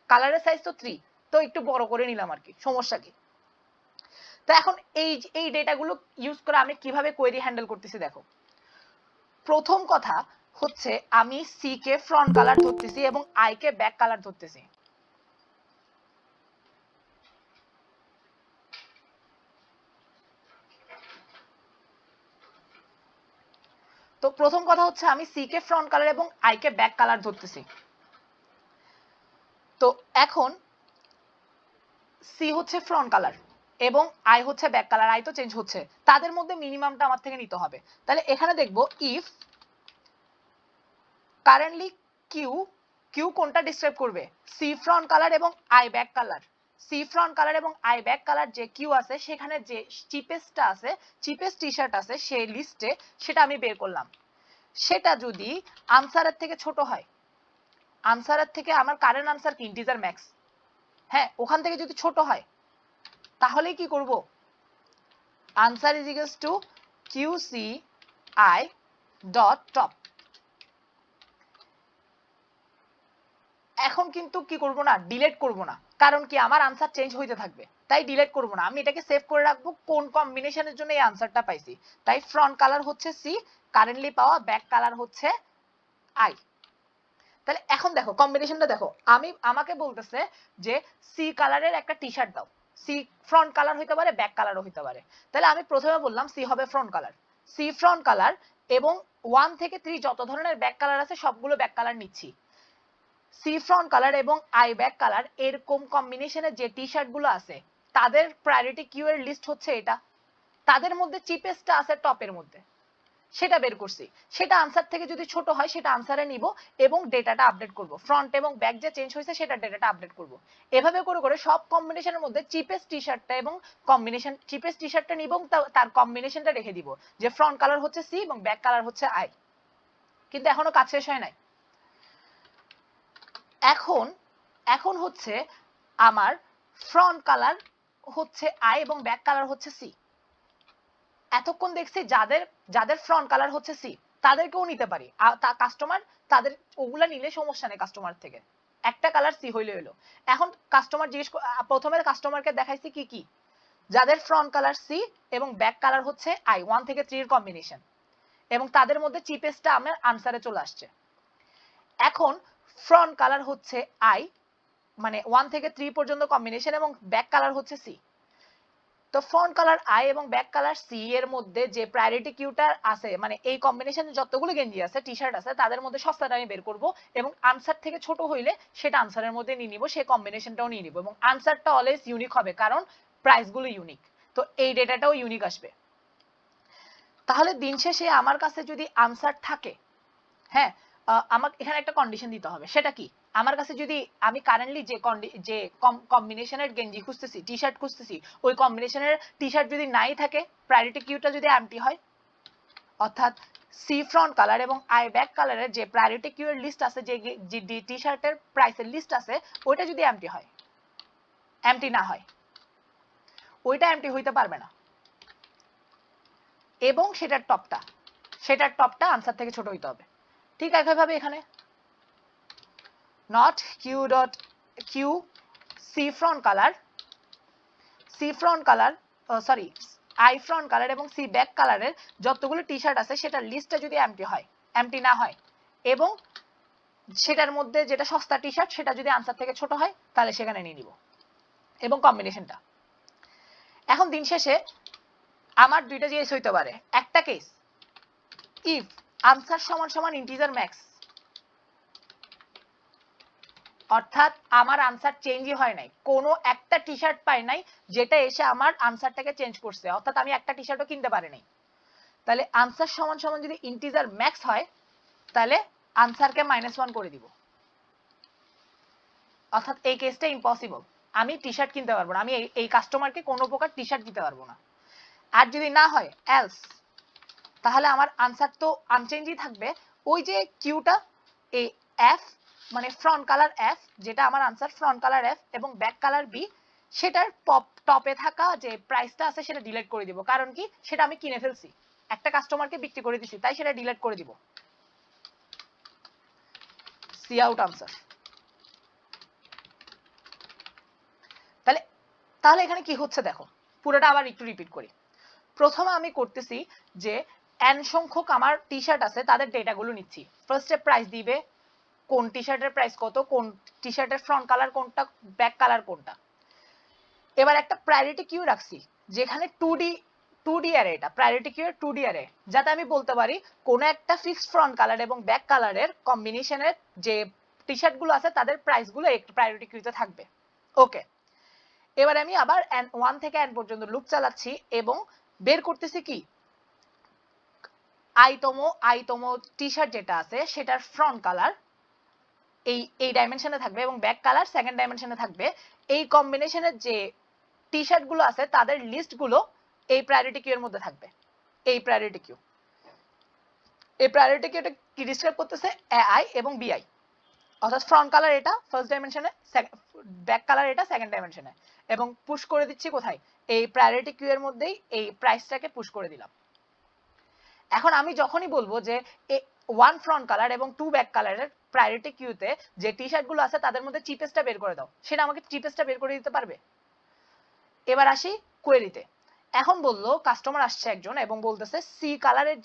[SPEAKER 1] কালারের সাইজ তো 3, তো একটু বড় করে নিলাম আর কি, সমস্যা কি। তো এখন এই ডেটাগুলো ইউজ করে আমি কিভাবে কোয়েরি হ্যান্ডেল করতেছি দেখো। প্রথম কথা হচ্ছে আমি সি কে ফ্রন্ট কালার ধরতেছি এবং আই কে ব্যাক কালার ধরতেছি। তো প্রথম কথা হচ্ছে আমি সি কে ফ্রন্ট কালার এবং আই কে ব্যাক কালার ধরতেছি। তো এখন সি হচ্ছে ফ্রন্ট কালার এবং আই হচ্ছে ব্যাক কালার, আই তো চেঞ্জ হচ্ছে, তাদের মধ্যে মিনিমামটা আমার থেকে নিতে হবে। তাহলে এখানে দেখবো ইফ কারেন্টলি কিউ কিউ কোনটা ডিসক্রাইব করবে? সি ফ্রন্ট কালার এবং I back colour. C front colour এবং আই ব্যাক কালার যে কিউ আছে সেখানে যে চিপেস্টটা আছে, চিপেস্ট টি শার্ট আছে সেই লিস্টে, সেটা আমি বের করলাম। সেটা যদি আনসারের থেকে ছোট হয়, আনসারের থেকে আমার কারেন্ট আনসার কি ইন্টিজার ম্যাক্স, হ্যাঁ ওখান থেকে যদি ছোট হয় তাহলে কি করব? Answer is equals to Q C I dot top. এখন কিন্তু কি করব না, ডিলিট করব না, কারণ কি আমার আনসার চেঞ্জ হইতে থাকবে, তাই ডিলিট করব না, আমি এটাকে সেভ করে রাখবো কোন কম্বিনেশনের জন্য এই আনসারটা পাইছি। তাই ফ্রন্ট কালার হচ্ছে সি, কারেন্টলি পাওয়া ব্যাক কালার হচ্ছে আই। তাহলে এখন দেখো কম্বিনেশনটা দেখো, আমাকে বলতেছে যে সি কালারের একটা টি শার্ট দাও, সি ফ্রন্ট কালার হইতে পারে ব্যাক কালারও হইতে পারে। তাহলে আমি প্রথমে বললাম সি হবে front colour, C front colour এবং 1 থেকে 3 যত ধরনের ব্যাক কালার আছে সবগুলো ব্যাক কালার নিচ্ছি। সি ফ্রন্ট কালার এবং আই ব্যাক কালার এরকম কম্বিনেশনের যে টি শার্ট গুলো আছে তাদের প্রায়োরিটি কিউ এর লিস্ট হচ্ছে এটা, তাদের মধ্যে চিপেস্টটা আছে টপের মধ্যে, সেটা বের করছি। সেটা আনসার থেকে যদি ছোট হয় সেটা আনসারে নিব এবং ডেটাটা আপডেট করব, ফ্রন্ট এবং ব্যাক যে চেঞ্জ হয়েছে সেটা ডেটাটা আপডেট করব। এভাবে করে করে সব কম্বিনেশনের মধ্যে চিপেস্ট টি শার্টটা এবং কম্বিনেশন চিপেস্ট টি শার্টটা নিব, তার কম্বিনেশনটা রেখে দিব যে ফ্রন্ট কালার হচ্ছে সি এবং ব্যাক কালার হচ্ছে আই। কিন্তু এখনো কাজ শেষ হয় নাই। এখন হচ্ছে আমার ফ্রন্ট কালার হচ্ছে আই এবং ব্যাক কালার হচ্ছে সি। এতক্ষণ দেখছি যাদের ফ্রন্ট কালার হচ্ছে সি তাদেরকেও নিতে পারি, কাস্টমার তাদের ওগুলা নিলে সমস্যা নেই, কাস্টমার থেকে একটা কালার সি হইলে হলো। এখন কাস্টমার প্রথমে কাস্টমারকে দেখাইছি কি কি, যাদের ফ্রন্ট কালার সি এবং ব্যাক কালার হচ্ছে আই, 1 থেকে 3 এর কম্বিনেশন, এবং তাদের মধ্যে চিপেস্টটা আমার আনসারে চলে আসছে। এখন ফ্রন্ট কালার হচ্ছে আই, মানে 1 থেকে 3 পর্যন্ত কম্বিনেশন, এবং ব্যাক কালার হচ্ছে সি। তো ফ্রন্ট কালার আই এবং ব্যাক কালার সি এর মধ্যে যে প্রায়োরিটি কিউটা আছে, মানে এই কম্বিনেশনে যতগুলো গেঞ্জি আছে টি শার্ট আছে তাদের মধ্যে সস্তাটা আমি বের করব, এবং আনসার থেকে ছোট হইলে সেটা আনসারের মধ্যে নিয়ে নিব, সেই কম্বিনেশনটাও নিয়ে নিব, এবং আনসারটা অলওয়েজ ইউনিক হবে কারণ প্রাইসগুলো ইউনিক, তো এই ডেটাটাও ইউনিক আসবে। তাহলে দিন শেষে আমার কাছে যদি আনসার থাকে, হ্যাঁ আমাকে এখানে একটা কন্ডিশন দিতে হবে, সেটা কি? আমার কাছে যদি আমি কারেন্টলি যে কম্বিনেশনের গেঞ্জি খুঁজতেছি, টি শার্ট খুঁজতেছি, ওই কম্বিনেশনের টি শার্ট যদি নাই থাকে, প্রায়োরিটি কিউটা যদি এমটি হয়, অর্থাৎ সি ফ্রন্ট কালার এবং আই ব্যাক কালারের যে প্রায়োরিটি কিউ এর লিস্ট আছে, যে টি শার্টের প্রাইসের লিস্ট আছে, ওইটা যদি এমটি হয়, এমটি না হয়, ওইটা এমটি হইতে পারবে না, এবং সেটার টপটা আনসার থেকে ছোট হইতে হবে। ঠিক একইভাবে এখানে not q c front color sorry i front color এবং c back কালারের যতগুলো টি শার্ট আছে সেটার লিস্টটা যদি এমটি না হয়, এবং সেটার মধ্যে যেটা সস্তা টি শার্ট সেটা যদি আনসার থেকে ছোট হয়, তাহলে সেখানে নিয়ে নিব এবং কম্বিনেশনটা। এখন দিন শেষে আমার দুইটা জিনিস হইতে পারে, একটা কেস ইফ আনসার সমান সমান ইন্টিজার ম্যাক্স, অর্থাৎ আমার আনসার চেঞ্জই হয় নাই, কোনো একটা টি শার্ট পাই নাই যেটা এসে আমার আনসারটাকে চেঞ্জ করছে, অর্থাৎ আমি একটা টি শার্টও কিনতে পারি নাই। তাহলে আনসার সমান সমান যদি ইন্টিজার ম্যাক্স হয়, তাহলে আনসারকে -1 করে দিব, অর্থাৎ এই কেসটা ইম্পসিবল, আমি টি শার্ট কিনতে পারবো না, আমি এই কাস্টমারকে কোনো প্রকার টি শার্ট দিতে পারবো না। আর যদি না হয় এলস, তাহলে আমার আনসার তো আনচেঞ্জই থাকবে, ওই যে কিউটা এই এফ, মানে ফ্রন্ট কালার এফ, যেটা আমার আনসার ফ্রন্ট কালার এফ এবং ব্যাক কালার বি, সেটার টপে থাকা যে প্রাইসটা আছে সেটা ডিলিট করে দিব, কারণ কি সেটা আমি কিনে ফেলছি, একটা কাস্টমারকে বিক্রি করে দিছি, তাই সেটা ডিলিট করে দিব। C out answer. তাহলে এখানে কি হচ্ছে দেখো, পুরোটা আবার একটু রিপিট করি। প্রথমে আমি করতেছি যে n সংখ্যক আমার টি শার্ট আছে তাদের ডেটাগুলো নিচ্ছি, ফার্স্টে প্রাইস দিবে, কোন টি শার্টের প্রাইস কত, কোন টি শার্টের ফ্রন্ট কালার কোনটা, ব্যাক কালার কোনটা। এবার একটা প্রায়োরিটি কিউ রাখছি যেখানে 2D অ্যারে, এটা প্রায়োরিটি কিউ এর 2D অ্যারে, যাতে আমি বলতে পারি কোন একটা ফিক্সড ফ্রন্ট কালার এবং ব্যাক কালারের কম্বিনেশনের যে টি শার্টগুলো আছে তাদের প্রাইসগুলো এই প্রায়োরিটি কিউতে থাকবে। ওকে, এবার আমি আবার 1 থেকে n পর্যন্ত লুপ চালাচ্ছি এবং বের করতেছি কি আইতম টি শার্ট যেটা আছে সেটার ফ্রন্ট কালার এই ডাইমেনশনে থাকবে এবং ব্যাক কালার সেকেন্ড ডাইমেনশনে থাকবে। এই কম্বিনেশনের যে টি শার্ট গুলো আছে তাদের লিস্ট গুলো এই প্রায়োরিটি কিউ এর মধ্যে থাকবে। এই প্রায়োরিটি কিউ কিউটা কি ডিসক্রাইব করতেছে? এআই এবং বিআই, অর্থাৎ ফ্রন্ট কালার এটা ফার্স্ট ডাইমেনশনে, ব্যাক কালার এটা সেকেন্ড ডাইমেনশনে, এবং পুশ করে দিচ্ছি কোথায়? এই প্রায়োরিটি কিউ এর মধ্যেই এই প্রাইসটাকে পুশ করে দিলাম। এখন আমি যখনই বলবো যে 1 ফ্রন্ট কালার এবং 2 ব্যাক কালারের প্রায়োরিটি কিউতে যে টি শার্ট গুলো আছে তাদের মধ্যে চিপেস্টটা বের করে দাও, সেটা আমাকে চিপেস্টটা বের করে দিতে পারবে? এবার আসি কোয়েরিতে। এখন বললো কাস্টমার আসছে একজন এবং বলতেছে সি কালারের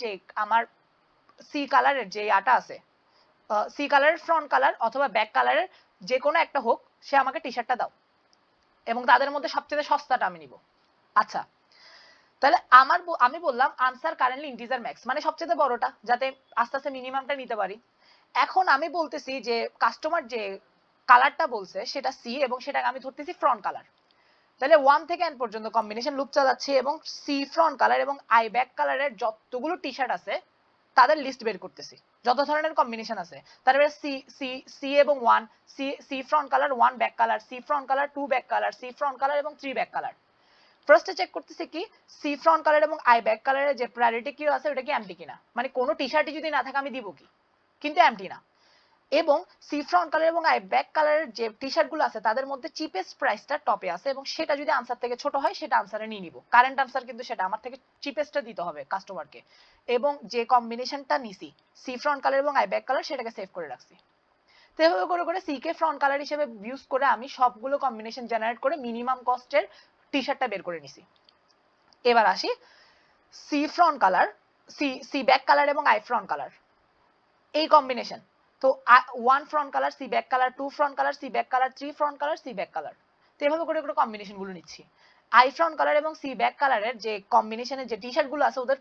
[SPEAKER 1] যে আটা আছে, সি কালারের ফ্রন্ট কালার অথবা ব্যাক কালারের যে কোনো একটা হোক, সে আমাকে টি শার্টটা দাও এবং তাদের মধ্যে সবচেয়ে সস্তাটা আমি নিব। আচ্ছা, তাহলে আমি বললাম আনসার কারেন্টলি ইন্টিজার ম্যাক্স, মানে সবচেয়ে বড়টা, যাতে আস্তে আস্তে মিনিমামটা নিতে পারি। এখন আমি বলতেছি যে কাস্টমার যে কালারটা বলছে সেটা সি এবং সেটাকে আমি ধরতেছি ফ্রন্ট কালার। তাহলে 1 থেকে n পর্যন্ত কম্বিনেশন লুপ চালাচ্ছি এবং সি ফ্রন্ট কালার এবং আই ব্যাক কালারের যতগুলো টি শার্ট আছে তাদের লিস্ট বের করতেছি, যত ধরনের কম্বিনেশন আছে। তারপরে সি সি সি এবং 1, C C front colour 1 back colour, C front colour 2 back colour, C front colour এবং 3 ব্যাক কালার। ফার্স্টে চেক করতেছি কি সি ফ্রন্ট কালার এবং আই ব্যাক কালারের যে প্রায়োরিটি কিউ আছে ওটা কি এমটি কিনা, মানে কোনো টি শার্টই যদি না থাকে আমি দিব কি, কিন্তু এমটি না। এবং সি ফ্রন্ট কালার এবং আই ব্যাক কালারের যে টি শার্ট গুলো আছে তাদের মধ্যে চিপেস্ট প্রাইসটা টপে আছে এবং সেটা যদি আনসার থেকে ছোট হয় সেটা আনসারে নিয়ে নিব। কারেন্ট আনসার কিন্তু সেটা আমার থেকে চিপেস্টটা দিতে হবে কাস্টমারকে, এবং যে কম্বিনেশনটা নিছি সি ফ্রন্ট কালার এবং আই ব্যাক কালার সেটাকে সেভ করে রাখছি। তো এভাবে করে করে সি কে ফ্রন্ট কালার হিসেবে ইউজ করে আমি সবগুলো কম্বিনেশন জেনারেট করে মিনিমাম কস্টের টি শার্টটা বের করে নিছি। এবার আসি C front colour, C back colour এবং আই ফ্রন্ট কালার এই কম্বিনেশন। তো 1 front colour, C back colour, 2 front colour, C back colour, 3 front colour, C back colour. তো এভাবে করে করে কম্বিনেশন গুলো নিচ্ছি। আই ফ্রন্ট কালার এবং সি ব্যাক কালারের যে কম্বিনেশনের যে টি শার্ট গুলো আছে ওদের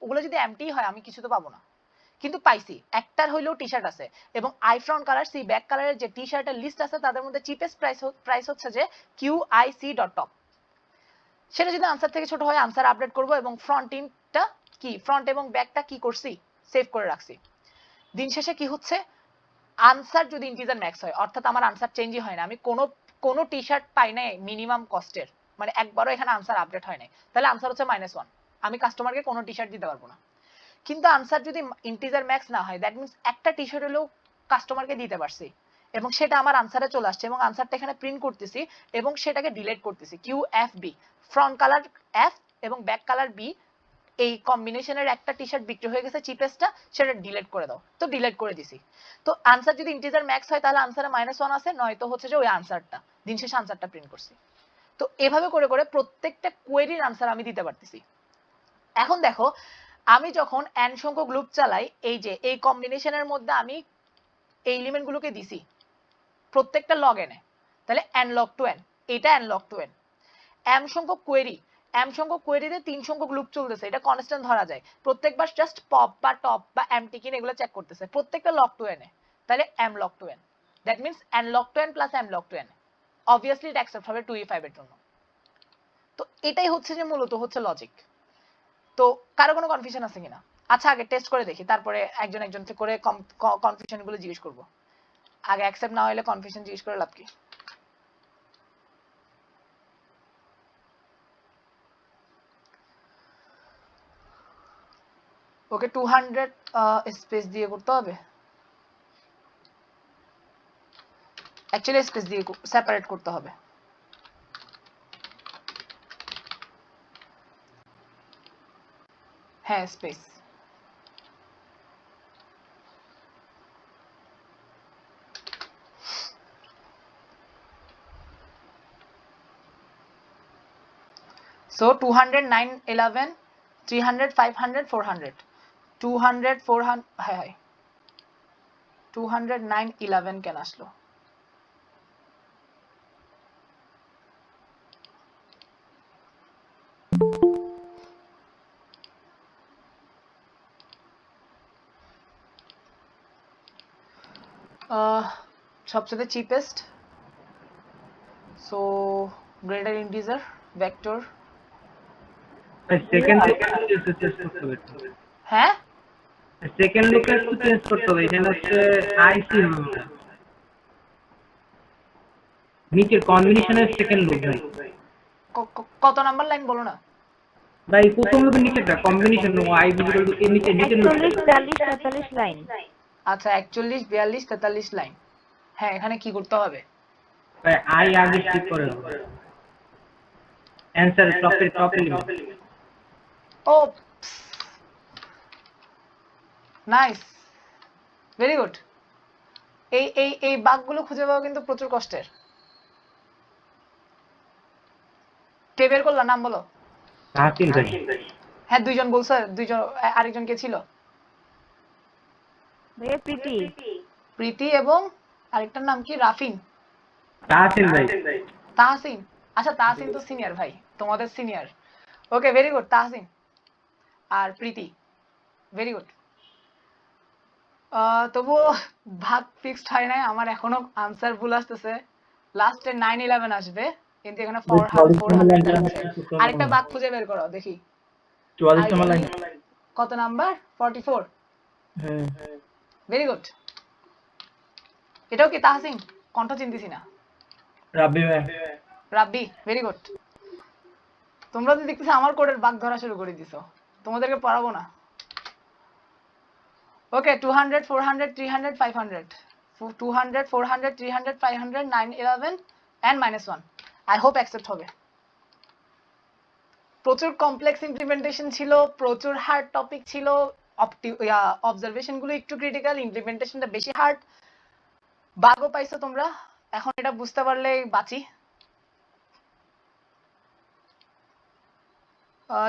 [SPEAKER 1] ওগুলো যদি এমটি হয় আমি কিছু তো পাবো না, কিন্তু পাইছি একটার হইলেও টি শার্ট আছে। এবং I front colour C back কালারের যে টি শার্টের লিস্ট আছে তাদের মধ্যে চিপেস্ট প্রাইস হচ্ছে যে QIC.top। সেটা যদি আনসার থেকে ছোট হয় আনসার আপডেট করব এবং ফ্রন্টিংটা কি, ফ্রন্ট এবং ব্যাকটা কি করছি, সেভ করে রাখছি। দিন শেষে কি হচ্ছে, আনসার যদি ইন্টিজার ম্যাক্স হয়, অর্থাৎ আমার আনসার চেঞ্জই হয় না, আমি কোনো টি শার্ট পাই নাই মিনিমাম কস্টের, মানে একবারও এখানে আনসার আপডেট হয় নাই, তাহলে আনসার হচ্ছে -1, আমি কাস্টমারকে কোনো টি শার্ট দিতে পারবো না। কিন্তু আনসার যদি ইন্টিজার ম্যাক্স না হয়, দ্যাট মিন্স একটা টি শার্ট হলেও কাস্টমারকে দিতে পারছি এবং সেটা আমার আনসারে চলে আসছে এবং আনসারটা এখানে প্রিন্ট করতেছি এবং সেটাকে ডিলিট করতেছি। QFB, ফ্রন্ট কালার F এবং ব্যাক কালার B, এই কম্বিনেশনের একটা টি শার্ট বিক্রি হয়ে গেছে চিপেস্টটা, সেটা ডিলিট করে দাও। তো ডিলিট করে দিছি। তো আনসার যদি ইন্টিজার ম্যাক্স হয় তাহলে আনসারে -1 আছে, নয়তো হচ্ছে যে ওই আনসারটা, দিন শেষে আনসারটা প্রিন্ট করছি। তো এভাবে করে করে প্রত্যেকটা কোয়েরির আনসার আমি দিতে পারতেছি। এখন দেখো আমি যখন n সংখ্যক লুপ চালাই, এই যে এই কম্বিনেশনের মধ্যে আমি এই এলিমেন্টগুলোকে দিছি প্রত্যেকটা লগ n এ, তাহলে n log to n, এটা n log to n। m সংখ্যক কোয়েরিতে 3 সংখ্যক লুপ চলতেছে, এটা কনস্ট্যান্ট ধরা যায়, প্রত্যেকবার জাস্ট পপ বা টপ বা এমটি কিনা এগুলো চেক করতেছে প্রত্যেকটা log to n এ, তাহলে m log to n, that means n log to n plus m log to n। Obviously এটা অ্যাকসেপ্ট হবে 2e5 এর জন্য। তো এটাই হচ্ছে যে মূলত হচ্ছে লজিক। তো কারো কোনো কনফিউশন আছে কিনা? আচ্ছা আগে টেস্ট করে দেখি, তারপরে একজন একজন করে কনফিউশন গুলো জিজ্ঞেস করব। আগে অ্যাকসেপ্ট না হলে কনফিউশন জিজ্ঞেস করে লাভ কি? ওকে 200 স্পেস দিয়ে করতে হবে, অ্যাকচুয়ালি স্পেস দিয়ে সেপারেট করতে হবে। হ্যাঁ স্পেস। So 200, 911, 300, 500, 400, 200, 400, হ্যাঁ 200, 911 কেন আসলো? সবচেয়ে cheapest, so greater integer vector.
[SPEAKER 2] Second লুকে চেঞ্জ করতে হবে,
[SPEAKER 1] হ্যাঁ
[SPEAKER 2] সেকেন্ড লুকে চেঞ্জ করতে হবে, এখানে হচ্ছে আইসি হবে।
[SPEAKER 4] নিচের কম্বিনেশনের সেকেন্ড লুপ ভাই।
[SPEAKER 1] কত নাম্বার লাইন বলো না?
[SPEAKER 4] ভাই প্রথম লুপের নিচেরটা combination loop I equal to এর নিচের লুপটা।
[SPEAKER 3] 41, 42, 43 লাইন।
[SPEAKER 1] আচ্ছা 41, 42, 43 লাইন। হ্যাঁ এখানে কি করতে হবে?
[SPEAKER 4] ভাই আই আগে স্কিপ করে দাও। Answer top element.
[SPEAKER 1] Oh nice, very good. এই বাগগুলো খুঁজে পাওয়া কিন্তু প্রচুর কষ্টের। কে বের করলা, নাম বলো।
[SPEAKER 4] তাহসিন ভাই।
[SPEAKER 1] হ্যাঁ দুইজন বলছো, দুইজন, আরেকজন কে ছিল?
[SPEAKER 3] ভাইয়া প্রীতি।
[SPEAKER 1] প্রীতি এবং আরেকটার নাম কি? রাফিন।
[SPEAKER 4] তাহসিন ভাই।
[SPEAKER 1] তাহসিন। আচ্ছা তাহসিন তো সিনিয়র ভাই, তোমাদের senior. Okay very good, Tahsin আর প্রীতি, ভেরি গুড। তবুও ভাগ ফিক্সড হয় নাই, আমার এখনো আনসার ভুল আসতেছে। লাস্টে 9-11 আসবে, কিন্তু এখানে 400 দেখাচ্ছে। আরেকটা বাগ খুঁজে বের করো দেখি।
[SPEAKER 4] 44 নম্বর লাইন।
[SPEAKER 1] কত নাম্বার? 44।
[SPEAKER 4] হ্যাঁ
[SPEAKER 1] ভেরি গুড। এটাও কি তাহসিন? কণ্ঠ চিনতেছি না।
[SPEAKER 4] রাব্বি ভাই।
[SPEAKER 1] রাব্বি, ভেরি গুড। তোমরা তো দেখতেছি আমার কোডের বাগ ধরা শুরু করে দিছো, তোমাদেরকে পড়াবো না। ওকে 200, 400, 300, 500, 200, 400, 300, 500, 9-11 and -1. I hope accept হবে। প্রচুর কমপ্লেক্স ইমপ্লিমেন্টেশন ছিল, প্রচুর হার্ড টপিক ছিল। অবজারভেশন গুলো একটু ক্রিটিক্যাল, ইমপ্লিমেন্টেশনটা বেশি হার্ড। বাগও পাইছো তোমরা, এখন এটা বুঝতে পারলে বাঁচি।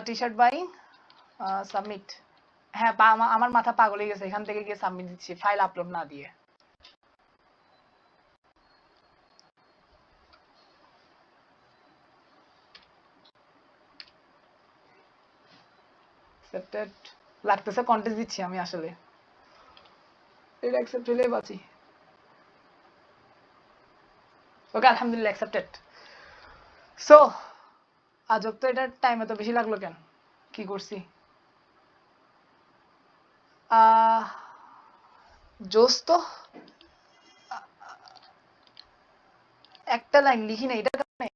[SPEAKER 1] T shirt buying, submit. হ্যাঁ আমার মাথা পাগল হয়ে গেছে, এখান থেকে গিয়ে সাবমিট দিচ্ছি ফাইল আপলোড না দিয়ে। অ্যাকসেপ্টেড লাগতেছে, কন্টেস্ট দিচ্ছি আমি আসলে। এটা অ্যাকসেপ্ট হলে বাঁচি। ওকে আলহামদুলিল্লাহ অ্যাকসেপ্টেড। সো আজব তো, এটার টাইম এত বেশি লাগলো কেন? কি করছি? জোস তো, একটা লাইন লিখি না এটার কারণে।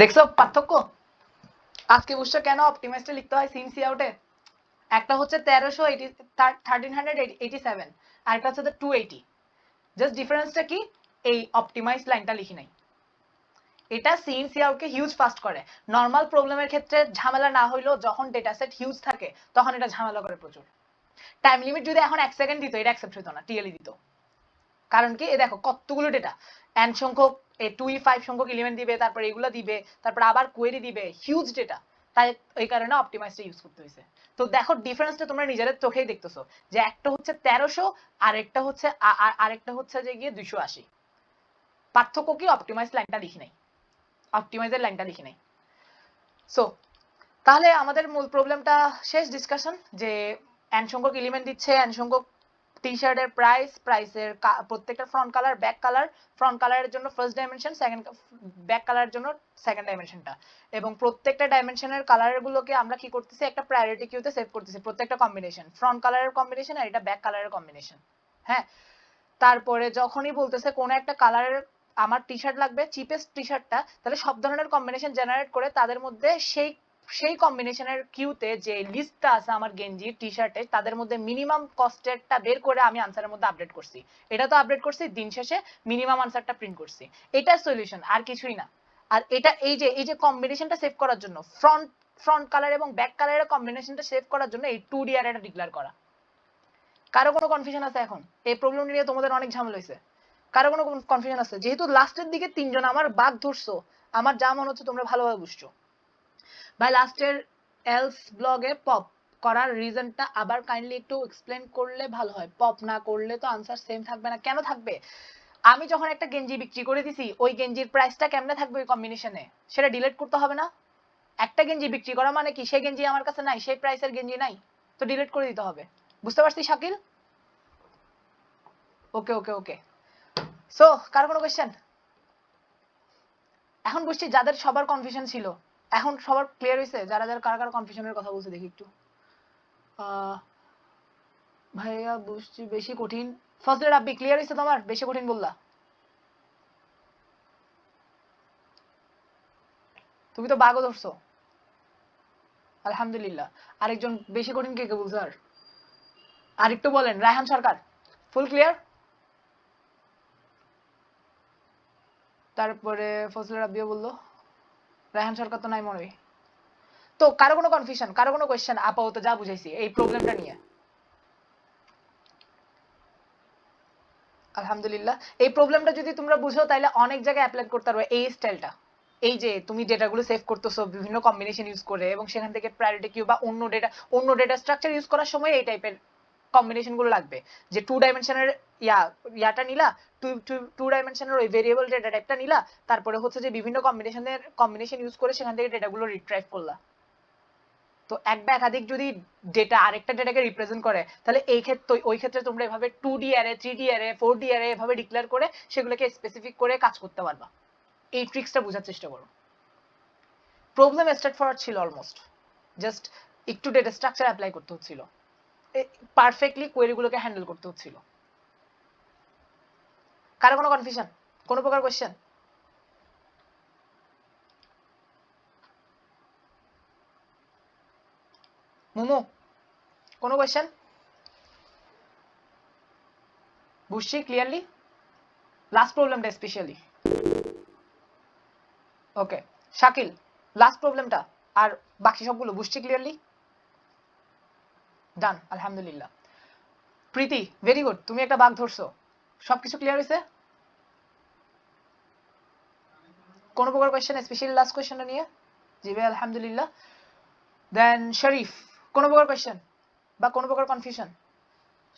[SPEAKER 1] দেখছো পার্থক্য? আজকে বুঝছো কেন অপটিমাইজটা লিখতে হয় সিন সি আউটে? একটা হচ্ছে 1387, আর একটা হচ্ছে 280। জাস্ট ডিফারেন্সটা কি? এই অপটিমাইজ লাইনটা লিখি নাই। এটা সিন সি আউটকে হিউজ ফাস্ট করে। নর্মাল প্রবলেমের ক্ষেত্রে ঝামেলা না হইলেও যখন ডেটা সেট হিউজ থাকে তখন এটা ঝামেলা করে প্রচুর। টাইম লিমিট যদি এখন 1 সেকেন্ড দিত, এটা অ্যাকসেপ্ট হতো না, টিএলই দিত। কারণ কি, দেখো কতগুলো ডেটা, n সংখ্যক 2e5 সংখ্যক এলিমেন্ট দিবে, তারপর এগুলো দিবে, তারপর আবার কোয়েরি দিবে, হিউজ ডেটা। তাই এই কারণে অপটিমাইজটা ইউজ করতে হয়েছে। তো দেখো ডিফারেন্সটা তোমরা নিজেদের চোখেই দেখতেছো, যে একটা হচ্ছে 1300 আর আরেকটা হচ্ছে যে গিয়ে 280। পার্থক্য কি? অপটিমাইজ লাইনটা লিখি নাই, অপটিমাইজের লাইনটা লিখি নাই। সো তাহলে আমাদের মূল প্রবলেমটা শেষ ডিসকাশন, যে n সংখ্যক এলিমেন্ট দিচ্ছে, n সংখ্যক টি শার্টের প্রাইসের প্রত্যেকটা front colour, back colour, front কালারের জন্য ফার্স্ট ডাইমেনশন, সেকেন্ড ব্যাক কালারের জন্য সেকেন্ড ডাইমেনশনটা, এবং প্রত্যেকটা ডাইমেনশনের কালার গুলোকে আমরা কি করতেছি, একটা প্রায়োরিটি কিউতে সেভ করতেছি, প্রত্যেকটা কম্বিনেশন, ফ্রন্ট কালারের কম্বিনেশন আর এটা ব্যাক কালারের কম্বিনেশন। হ্যাঁ, তারপরে যখনই বলতেছে কোন একটা কালারের আমার টি শার্ট লাগবে, চিপেস্ট টি শার্টটা, তাহলে সব ধরনের কম্বিনেশন জেনারেট করে তাদের মধ্যে সেই কম্বিনেশনের কিউতে যে লিস্টটা আছে আমার গেঞ্জি টি শার্টে, তাদের মধ্যে মিনিমাম কস্টেরটা বের করে আমি আনসারের মধ্যে আপডেট করছি। এটা তো আপডেট করছি, দিন শেষে মিনিমাম আনসারটা প্রিন্ট করছি। এটার সলিউশন আর কিছুই না। আর এটা এই যে কম্বিনেশনটা সেভ করার জন্য ফ্রন্ট কালার এবং ব্যাক কালারের কম্বিনেশনটা সেভ করার জন্য এই 2D অ্যারেটা ডিক্লেয়ার করা। কারো কোনো কনফিউশন আছে এখন? এই প্রবলেম নিয়ে তোমাদের অনেক ঝামেলা হয়েছে। কারো কোনো কনফিউশন আছে? যেহেতু লাস্টের দিকে তিনজন আমার বাগ ধরছো, আমার যা মনে হচ্ছে তোমরা ভালোভাবে বুঝছো। ভাই লাস্টের এলস ব্লগে পপ করার রিজনটা আবার কাইন্ডলি একটু এক্সপ্লেন করলে ভালো হয়। পপ না করলে তো আনসার সেম থাকবে না। কেন থাকবে? আমি যখন একটা গেঞ্জি বিক্রি করে দিছি, ওই গেঞ্জির প্রাইসটা কেমনে থাকবে ওই কম্বিনেশনে? সেটা ডিলিট করতে হবে না? একটা গেঞ্জি বিক্রি করা মানে কি সেই গেঞ্জি আমার কাছে নাই, সেই প্রাইসের গেঞ্জি নাই, তো ডিলিট করে দিতে হবে। বুঝতে পারছিস শাকিল? ওকে ওকে ওকে। সো কার কোনো কোয়েশ্চেন? এখন বুঝছি যাদের সবার কনফিউশন ছিল, এখন সবার ক্লিয়ার হয়েছে? যারা যারা কার কার কনফিউশনের কথা বলছে দেখি একটু। ভাইয়া বুঝছি বেশি কঠিন। ফজলে রাব্বি ক্লিয়ার হয়েছে তোমার? বেশি কঠিন বললা তুমি, তো বাগও ধরছো আলহামদুলিল্লাহ। আরেকজন বেশি কঠিন কে কে বলছে? আর আরেকটু বলেন। রায়হান সরকার ফুল ক্লিয়ার? তারপরে ফজলে রাব্বিও বললো। রায়হান সরকার তো নাই মনে হয়। তো কারো কোনো কনফিউশন, কারো কোনো কোয়েশ্চেন আপাতত যা বুঝাইছি এই প্রবলেমটা নিয়ে? আলহামদুলিল্লাহ। এই প্রবলেমটা যদি তোমরা বুঝো তাহলে অনেক জায়গায় অ্যাপ্লাই করতে পারবে এই স্টাইলটা। এই যে তুমি ডেটাগুলো সেভ করতেছো বিভিন্ন কম্বিনেশন ইউজ করে এবং সেখান থেকে প্রায়োরিটি কিউ বা অন্য ডেটা স্ট্রাকচার ইউজ করার সময় এই টাইপের কম্বিনেশন গুলো লাগবে। যে 2 ডাইমেনশনের ইয়াটা নিলা, টু ডাইমেনশনের ওই ভেরিয়েবল ডেটা টাইপটা নিলা, তারপরে হচ্ছে যে বিভিন্ন কম্বিনেশন ইউজ করে সেখান থেকে ডেটাগুলো রিট্রাইভ করলা। তো এক বা একাধিক যদি ডেটা আরেকটা ডেটাকে রিপ্রেজেন্ট করে তাহলে ওই ক্ষেত্রে তোমরা এভাবে 2D array, 3D array, 4D array এভাবে ডিক্লেয়ার করে সেগুলোকে স্পেসিফিক করে কাজ করতে পারবা। এই ট্রিক্সটা বোঝার চেষ্টা করো। প্রবলেম স্ট্রেট ফরওয়ার্ড ছিল অলমোস্ট, জাস্ট একটু ডেটা স্ট্রাকচার অ্যাপ্লাই করতে হচ্ছিল, পারফেক্টলি কোয়েরিগুলোকে হ্যান্ডেল করতে হচ্ছিল। কারো কোনো কনফিউশন, কোনো প্রকার কোয়েশ্চেন? মোমো কোনো কোয়েশ্চেন? বুঝছি ক্লিয়ারলি লাস্ট প্রবলেমটা স্পেশালি। ওকে শাকিল লাস্ট প্রবলেমটা আর বাকি সবগুলো বুঝছি ক্লিয়ারলি? ডান আলহামদুলিল্লাহ। প্রীতি ভেরি গুড, তুমি একটা বাগ ধরছো। সবকিছু ক্লিয়ার হয়েছে? কোনো প্রকার কোয়েশ্চেন স্পেশালি লাস্ট কোয়েশ্চেনটা নিয়ে? জি ভাই আলহামদুলিল্লাহ। দেন শরীফ কোনো প্রকার কোয়েশ্চেন বা কোনো প্রকার কনফিউশন?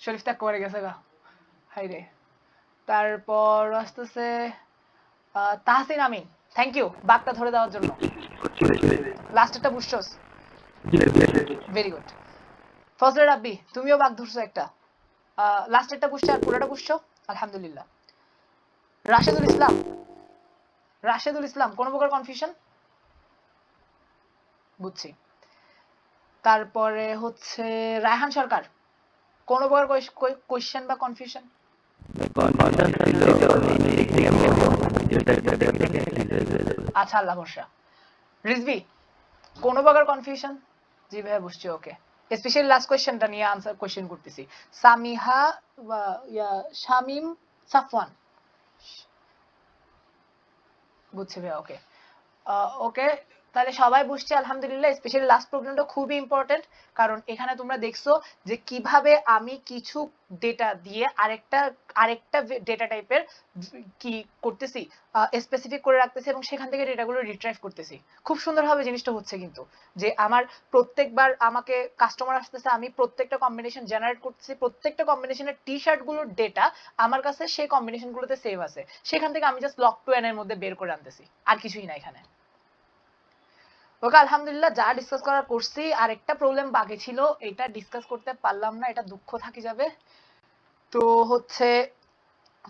[SPEAKER 1] শরীফ ত্যাগ করে গেছে গা, হাই রে। তারপর আসতেছে তাহসিন আমিন, থ্যাংক ইউ বাগটা ধরে দেওয়ার জন্য। লাস্টেরটা বুঝছস? Very good. ফজলে রাব্বি তুমিও বাগ ধরছো একটা, লাস্টেরটা বুঝছো আর পুরোটা বুঝছো আলহামদুলিল্লাহ। রাশেদুল ইসলাম কোনো প্রকার কনফিউশন? বুঝছি। তারপরে হচ্ছে রায়হান সরকার কোনো প্রকার কোয়েশ্চেন বা কনফিউশন? আচ্ছা আল্লাহ ভরসা। রিজভি কোনো প্রকার কনফিউশন? জি ভাইয়া বুঝছি। ওকে স্পেশালি লাস্ট কোয়েশ্চেনটা নিয়ে আনসার কোয়েশ্চেন করতেছি। সামিহা শামিম সাফওয়ান বুঝছি ভাইয়া। ওকে ওকে তাহলে সবাই বুঝছে আলহামদুলিল্লাহ। স্পেশালি লাস্ট প্রবলেমটা খুবই ইম্পর্টেন্ট, কারণ এখানে তোমরা দেখছো যে কিভাবে আমি কিছু ডেটা দিয়ে আরেকটা ডেটা টাইপের কি করতেছি, স্পেসিফিক করে রাখতেছি এবং সেখান থেকে ডেটাগুলো রিট্রাইভ করতেছি। খুব সুন্দরভাবে জিনিসটা হচ্ছে কিন্তু, যে আমার প্রত্যেকবার আমাকে কাস্টমার আসতেছে, আমি প্রত্যেকটা কম্বিনেশন জেনারেট করতেছি, প্রত্যেকটা কম্বিনেশনের টি শার্ট গুলোর ডেটা আমার কাছে সেই কম্বিনেশন গুলোতে সেভ আছে, সেখান থেকে আমি জাস্ট লক টু এন এর মধ্যে বের করে আনতেছি, আর কিছুই না এখানে। ওকে আলহামদুলিল্লাহ যা ডিসকাস করার করছি। আর একটা প্রবলেম বাকি ছিল, এটা ডিসকাস করতে পারলাম না, এটা দুঃখ থাকি যাবে। তো হচ্ছে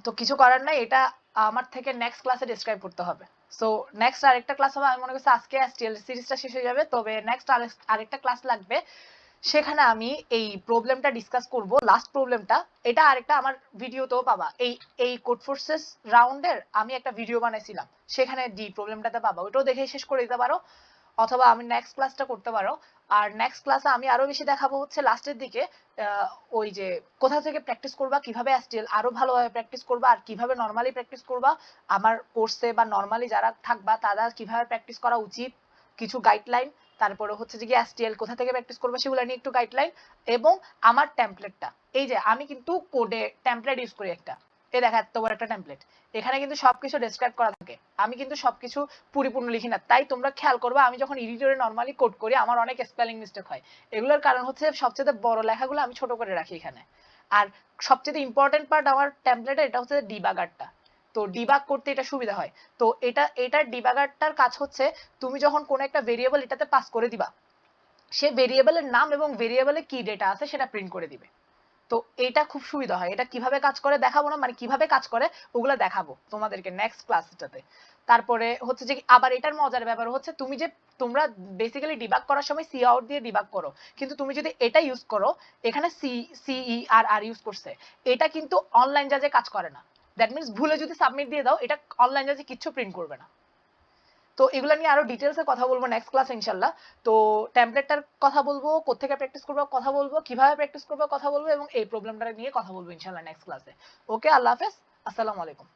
[SPEAKER 1] তো কিছু করার নাই, এটা আমার থেকে নেক্সট ক্লাসে ডেসক্রাইব করতে হবে। সো নেক্সট আরেকটা ক্লাস হবে, আমি মনে করছি আজকে এসটিএল সিরিজটা শেষ হয়ে যাবে, তবে নেক্সট আরেকটা ক্লাস লাগবে, সেখানে আমি এই প্রবলেমটা ডিসকাস করব, লাস্ট প্রবলেমটা। এটা আরেকটা আমার ভিডিওতেও পাবা, এই কোড ফোর্সেস রাউন্ডের আমি একটা ভিডিও বানাইছিলাম, সেখানে ডি প্রবলেমটাতে পাবা, ওটাও দেখে শেষ করে দিতে পারো। অথবা আমি নেক্সট ক্লাসটা করতে পারো। আর নেক্সট ক্লাসে আমি আরো বেশি দেখাবো হচ্ছে লাস্টের দিকে ওই যে কোথা থেকে প্র্যাকটিস করবা, কিভাবে এসটিএল আরো ভালোভাবে প্র্যাকটিস করবা, আর কিভাবে নর্মালি প্র্যাকটিস করবা, আমার কোর্সে বা নর্মালি যারা থাকবা তারা কিভাবে প্র্যাকটিস করা উচিত, কিছু গাইডলাইন, তারপরে হচ্ছে যে কি এসটিএল কোথা থেকে প্র্যাকটিস করবা সেগুলো নিয়ে একটু গাইডলাইন, এবং আমার টেমপ্লেটটা, এই যে আমি কিন্তু কোডে টেমপ্লেট ইউজ করি একটা, এই দেখা এত বড় একটা টেমপ্লেট, এখানে কিন্তু সবকিছু ডেসক্রাইব করা থাকে, আমি কিন্তু সবকিছু পরিপূর্ণ লিখি না, তাই তোমরা খেয়াল করবা আমি যখন এডিটরে নর্মালি কোড করি আমার অনেক স্পেলিং মিস্টেক হয়, এগুলোর কারণ হচ্ছে সবচেয়ে বড় লেখাগুলো আমি ছোট করে রাখি এখানে। আর সবচেয়ে ইম্পর্টেন্ট পার্ট আমার টেমপ্লেটে এটা হচ্ছে ডিবাগারটা, তো ডিবাগ করতে এটা সুবিধা হয়। তো এটার ডিবাগারটার কাজ হচ্ছে তুমি যখন কোনো একটা ভেরিয়েবল এটাতে পাস করে দিবা, সে ভেরিয়েবলের নাম এবং ভেরিয়েবলে কি ডেটা আছে সেটা প্রিন্ট করে দিবে। তো এটা খুব সুবিধা হয়, এটা কিভাবে কাজ করে দেখাবো না, মানে কিভাবে কাজ করে ওগুলা দেখাবো তোমাদেরকে নেক্সট ক্লাসটাতে। তারপরে হচ্ছে যে আবার এটার মজার ব্যাপার হচ্ছে তুমি যে তোমরা বেসিক্যালি ডিবাগ করার সময় সি আউট দিয়ে ডিবাগ করো, কিন্তু তুমি যদি এটা ইউজ করো, এখানে সিই আর ইউজ করছে, এটা কিন্তু অনলাইন জাজে কাজ করে না, দ্যাট মিনস ভুলে যদি সাবমিট দিয়ে দাও এটা অনলাইন জাজে কিচ্ছু প্রিন্ট করবে না। তো এগুলো নিয়ে আরো ডিটেলসে কথা বলবো নেক্সট ক্লাসে ইনশাল্লাহ। তো টেমপ্লেটটার কথা বলবো, কোত্থেকে প্র্যাকটিস করবো কথা বলবো, কিভাবে প্র্যাকটিস করবো কথা বলবো, এবং এই প্রবলেমটা নিয়ে কথা বলবো ইনশাল্লাহ নেক্সট ক্লাসে। ওকে, আল্লাহ হাফেজ, আসসালামু আলাইকুম।